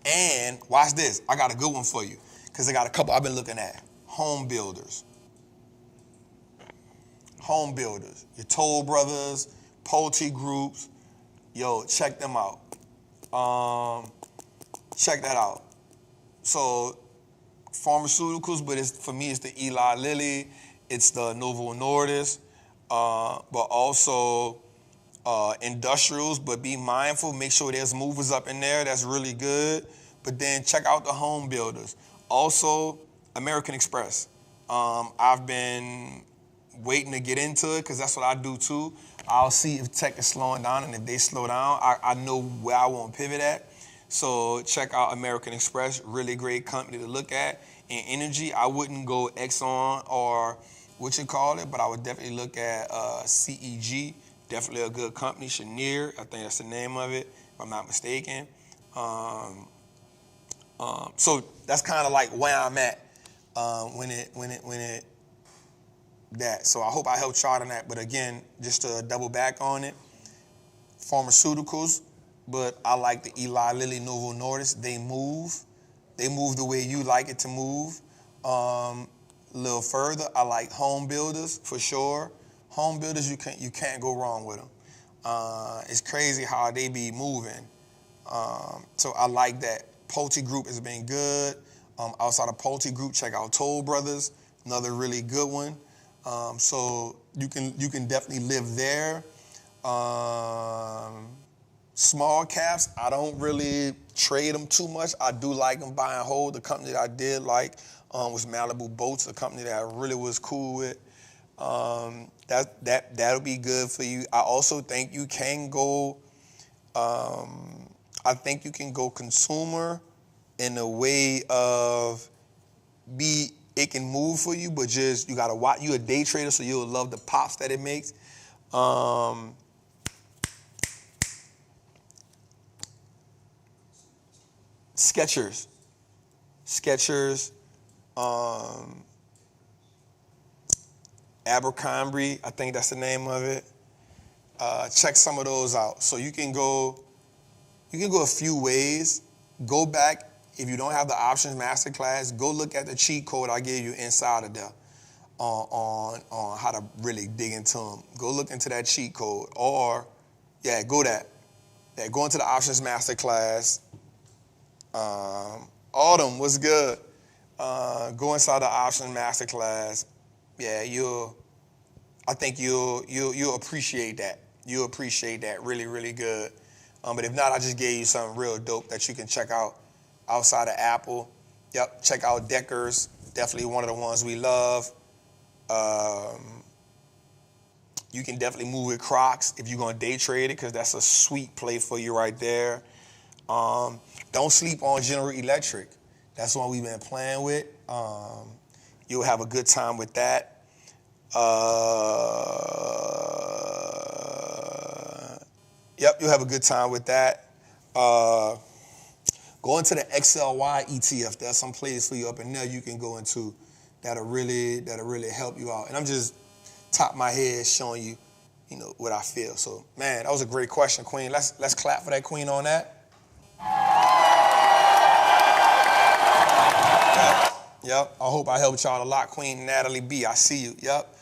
And watch this. I got a good one for you because I got a couple I've been looking at. Home builders. Home builders. Your Toll Brothers, Pulte Groups. Yo, check them out. Check that out. So pharmaceuticals, but for me, it's the Eli Lilly, it's the Novo Nordisk, but also industrials, but be mindful, make sure there's movers up in there, that's really good. But then check out the home builders. Also, American Express. I've been waiting to get into it because that's what I do too. I'll see if tech is slowing down, and if they slow down, I know where I want to pivot at. So check out American Express, really great company to look at. In energy, I wouldn't go Exxon or what you call it, but I would definitely look at CEG, definitely a good company. Cheniere, I think that's the name of it, if I'm not mistaken. So that's kind of like where I'm at when it that. So I hope I helped chart on that. But again, just to double back on it, pharmaceuticals, but I like the Eli Lilly, Novo Nordisk. They move the way you like it to move. A little further, I like home builders for sure. Home builders, you can't go wrong with them. It's crazy how they be moving. So I like that. Pulte Group has been good. Outside of Pulte Group, check out Toll Brothers, another really good one. So you can definitely live there. Small caps, I don't really trade them too much. I do like them buy and hold. The company that I did like was Malibu Boats, a company that I really was cool with. That'll be good for you. I also think you can go. I think you can go consumer in a way of it can move for you, but just you gotta watch. You a day trader, so you'll love the pops that it makes. Skechers, Abercrombie, I think that's the name of it. Check some of those out. So you can go a few ways. Go back, if you don't have the options masterclass, go look at the cheat code I gave you inside of there on how to really dig into them. Go look into that cheat code, or go into the options masterclass. Autumn, what's good? Go inside the options masterclass. Yeah, I think you'll appreciate that. You'll appreciate that really, really good. But if not, I just gave you something real dope that you can check out outside of Apple. Yep, check out Deckers. Definitely one of the ones we love. You can definitely move with Crocs if you're going to day trade it, because that's a sweet play for you right there. Don't sleep on General Electric. That's one we've been playing with. You'll have a good time with that. You'll have a good time with that. Go into the XLY ETF. There's some plays for you up in there you can go into that'll really help you out. And I'm just top of my head showing you, what I feel. So, man, that was a great question, Queen. Let's clap for that Queen on that. Yep. I hope I helped y'all a lot, Queen Natalie B. I see you. Yep.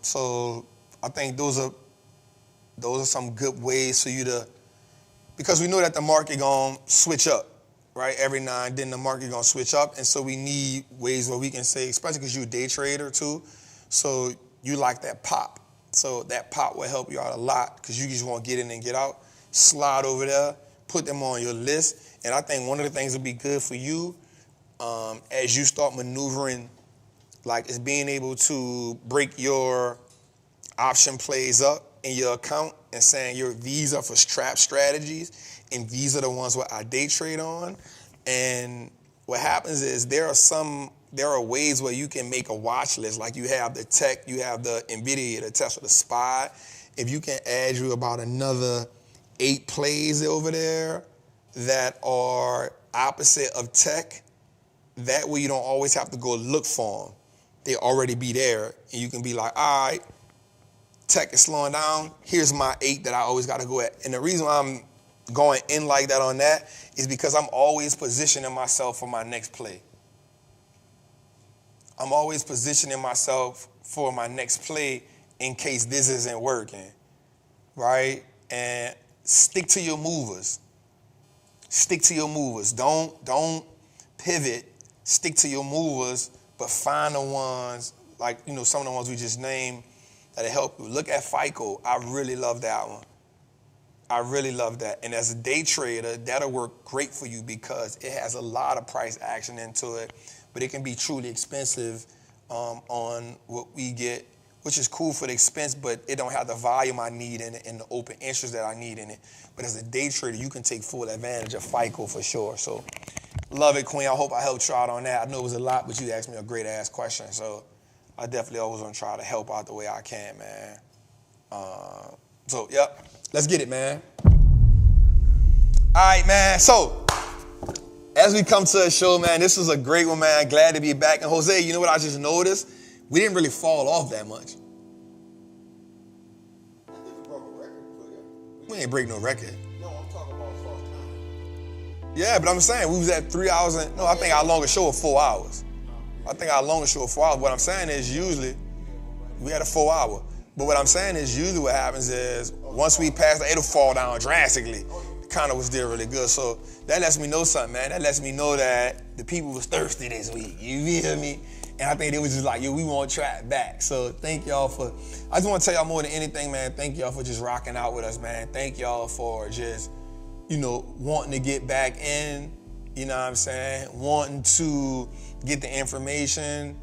So I think those are some good ways for you to, because we know that the market gonna switch up, right? Every now and then the market gonna switch up, and so we need ways where we can say, especially because you're a day trader too, so you like that pop. So that pop will help you out a lot, because you just want to get in and get out. Slide over there, put them on your list, and I think one of the things that would be good for you as you start maneuvering, like, is being able to break your option plays up in your account and saying these are for trap strategies and these are the ones where I day trade on. And what happens is there are ways where you can make a watch list. Like you have the tech, you have the NVIDIA, the Tesla, the SPY. If you can add you about another 8 plays over there that are opposite of tech, that way you don't always have to go look for them. They already be there, and you can be like, all right, tech is slowing down. Here's my 8 that I always got to go at. And the reason why I'm going in like that on that is because I'm always positioning myself for my next play. I'm always positioning myself for my next play in case this isn't working, right? And stick to your movers. Stick to your movers. Don't pivot. Stick to your movers, but find the ones, like, some of the ones we just named that'll help you. Look at FICO. I really love that one. I really love that. And as a day trader, that'll work great for you because it has a lot of price action into it, but it can be truly expensive on what we get, which is cool for the expense, but it don't have the volume I need in it and the open interest that I need in it. But as a day trader, you can take full advantage of FICO for sure. So love it, Queen. I hope I helped you out on that. I know it was a lot, but you asked me a great ass question. So I definitely always want to try to help out the way I can, man. Yep. Let's get it, man. All right, man. So as we come to a show, man, this was a great one, man. Glad to be back. And Jose, you know what I just noticed? We didn't really fall off that much. I think we broke a record for you. We ain't break no record. No, I'm talking about as far as time. Yeah, but I'm saying we was at 3 hours and I think our longest show was 4 hours. I think our longest show was 4 hours. What I'm saying is usually we had a 4 hour. But what I'm saying is usually what happens is once we pass that, it'll fall down drastically. It kind of was still really good. So that lets me know something, man. That lets me know that the people was thirsty this week. You feel me? And I think they was just like, yo, we want Trap back. So thank y'all for, I just want to tell y'all more than anything, man, thank y'all for just rocking out with us, man. Thank y'all for just, wanting to get back in, you know what I'm saying? Wanting to get the information.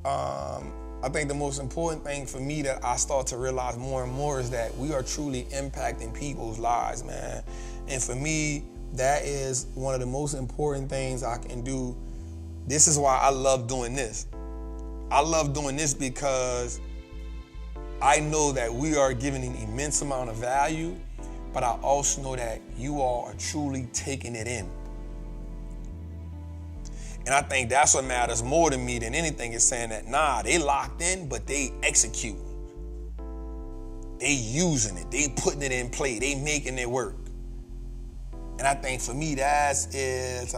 I think the most important thing for me that I start to realize more and more is that we are truly impacting people's lives, man. And for me, that is one of the most important things I can do. This is why I love doing this. I love doing this because I know that we are giving an immense amount of value, but I also know that you all are truly taking it in. And I think that's what matters more to me than anything is saying that, nah, they locked in, but they execute. They using it. They putting it in play. They making it work. And I think for me, there's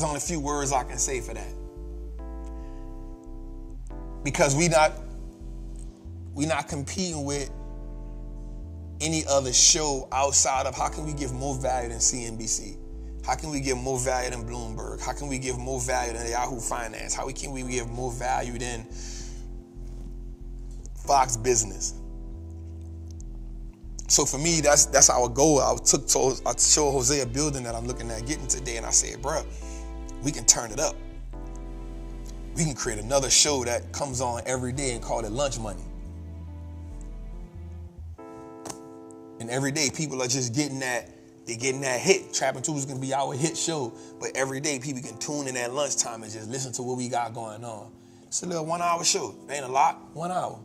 only a few words I can say for that. Because we not competing with any other show outside of how can we give more value than CNBC? How can we give more value than Bloomberg? How can we give more value than Yahoo Finance? How can we give more value than Fox Business? So for me, that's our goal. I showed Jose a building that I'm looking at getting today, and I said, bro, we can turn it up. We can create another show that comes on every day and call it Lunch Money. And every day people are just getting that hit. Trappin' 2 is gonna be our hit show. But every day people can tune in at lunchtime and just listen to what we got going on. It's a little 1 hour show. It ain't a lot, 1 hour.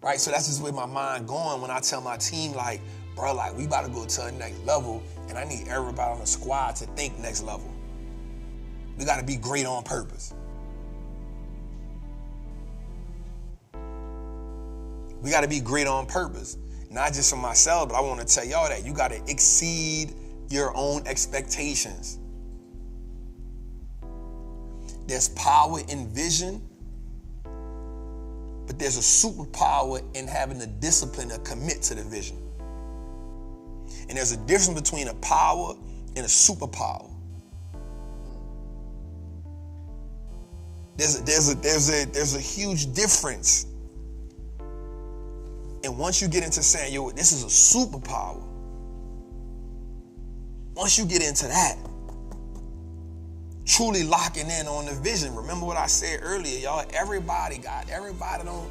Right? So that's just where my mind going when I tell my team, like, bro, like we about to go to the next level, and I need everybody on the squad to think next level. We gotta be great on purpose. We gotta be great on purpose. Not just for myself, but I want to tell y'all that you got to exceed your own expectations. There's power in vision, but there's a superpower in having the discipline to commit to the vision. And there's a difference between a power and a superpower. There's a huge difference. And once you get into saying, yo, this is a superpower, once you get into that, truly locking in on the vision. Remember what I said earlier, y'all, everybody don't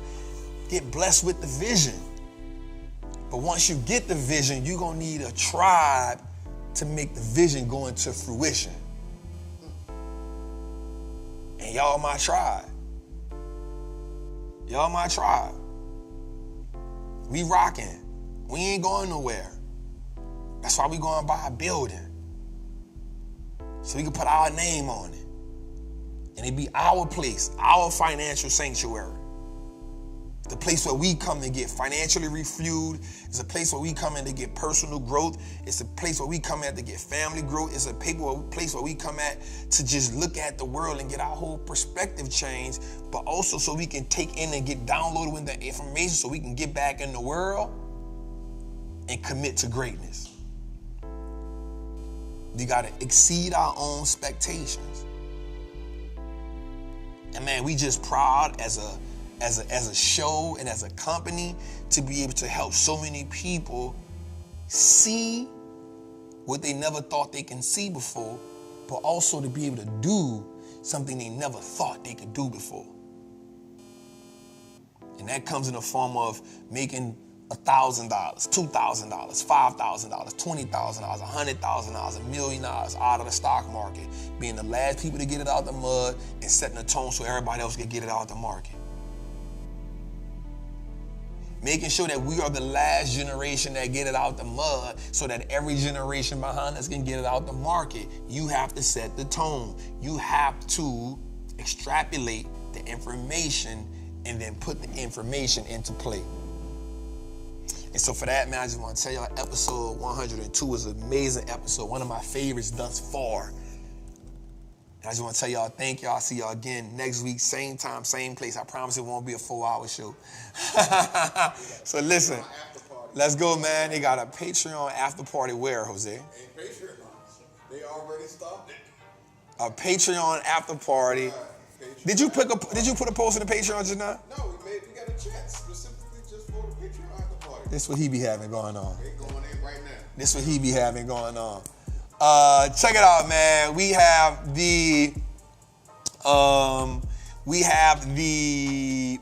get blessed with the vision. But once you get the vision, you're gonna need a tribe to make the vision go into fruition. And y'all my tribe. Y'all my tribe. We rocking. We ain't going nowhere. That's why we going to buy a building. So we can put our name on it. And it be our place, our financial sanctuary. The place where we come to get financially refueled. It's a place where we come in to get personal growth. It's a place where we come at to get family growth. It's a place where we come at to just look at the world and get our whole perspective changed, but also so we can take in and get downloaded with the information so we can get back in the world and commit to greatness. We got to exceed our own expectations. And man, we just proud as a show and as a company to be able to help so many people see what they never thought they can see before, but also to be able to do something they never thought they could do before. And that comes in the form of making $1,000, $2,000, $5,000, $20,000, $100,000, $1 million out of the stock market, being the last people to get it out the mud and setting a tone so everybody else can get it out the market. Making sure that we are the last generation that get it out the mud so that every generation behind us can get it out the market. You have to set the tone. You have to extrapolate the information and then put the information into play. And so for that, man, I just want to tell y'all episode 102 is an amazing episode, one of my favorites thus far. And I just want to tell y'all, thank y'all. I'll see y'all again next week, same time, same place. I promise it won't be a 4-hour show. So listen, let's go, man. They got a Patreon after party where, Jose? Ain't Patreon. They already started. A Patreon after party. Did you put a post in the Patreon just now? No, we got a chat specifically just for the Patreon after party. This what he be having going on. They going in right now. This what he be having going on. Check it out, man. We have the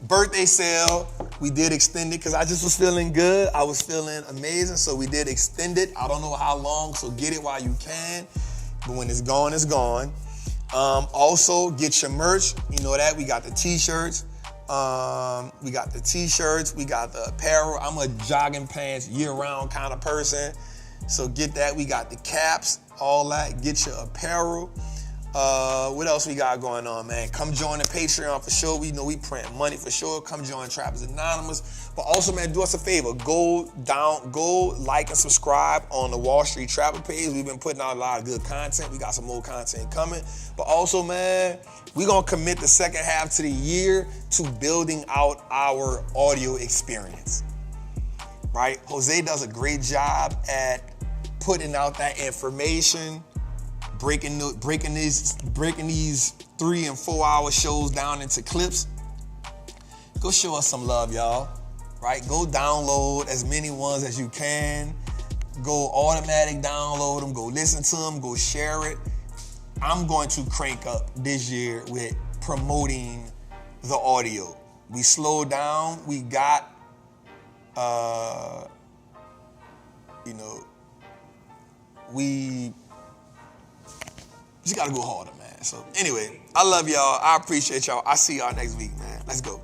birthday sale. We did extend it because I just was feeling good. I was feeling amazing, so we did extend it. I don't know how long, so get it while you can. But when it's gone, it's gone. Also, get your merch. You know that. We got the t-shirts. We got the apparel. I'm a jogging pants year-round kind of person. So get that. We got the caps, all that. Get your apparel. What else we got going on, man? Come join the Patreon for sure. We know we print money for sure. Come join Trappers Anonymous. But also, man, do us a favor. Go like and subscribe on the Wallstreet Trapper page. We've been putting out a lot of good content. We got some more content coming. But also, man, we're going to commit the second half to the year to building out our audio experience. Right? Jose does a great job at putting out that information, breaking these 3 and 4 hour shows down into clips. Go show us some love, y'all. Right? Go download as many ones as you can. Go automatic download them. Go listen to them. Go share it. I'm going to crank up this year with promoting the audio. We slowed down. We got, we just got to go harder, man. So anyway, I love y'all. I appreciate y'all. I'll see y'all next week, man. Let's go.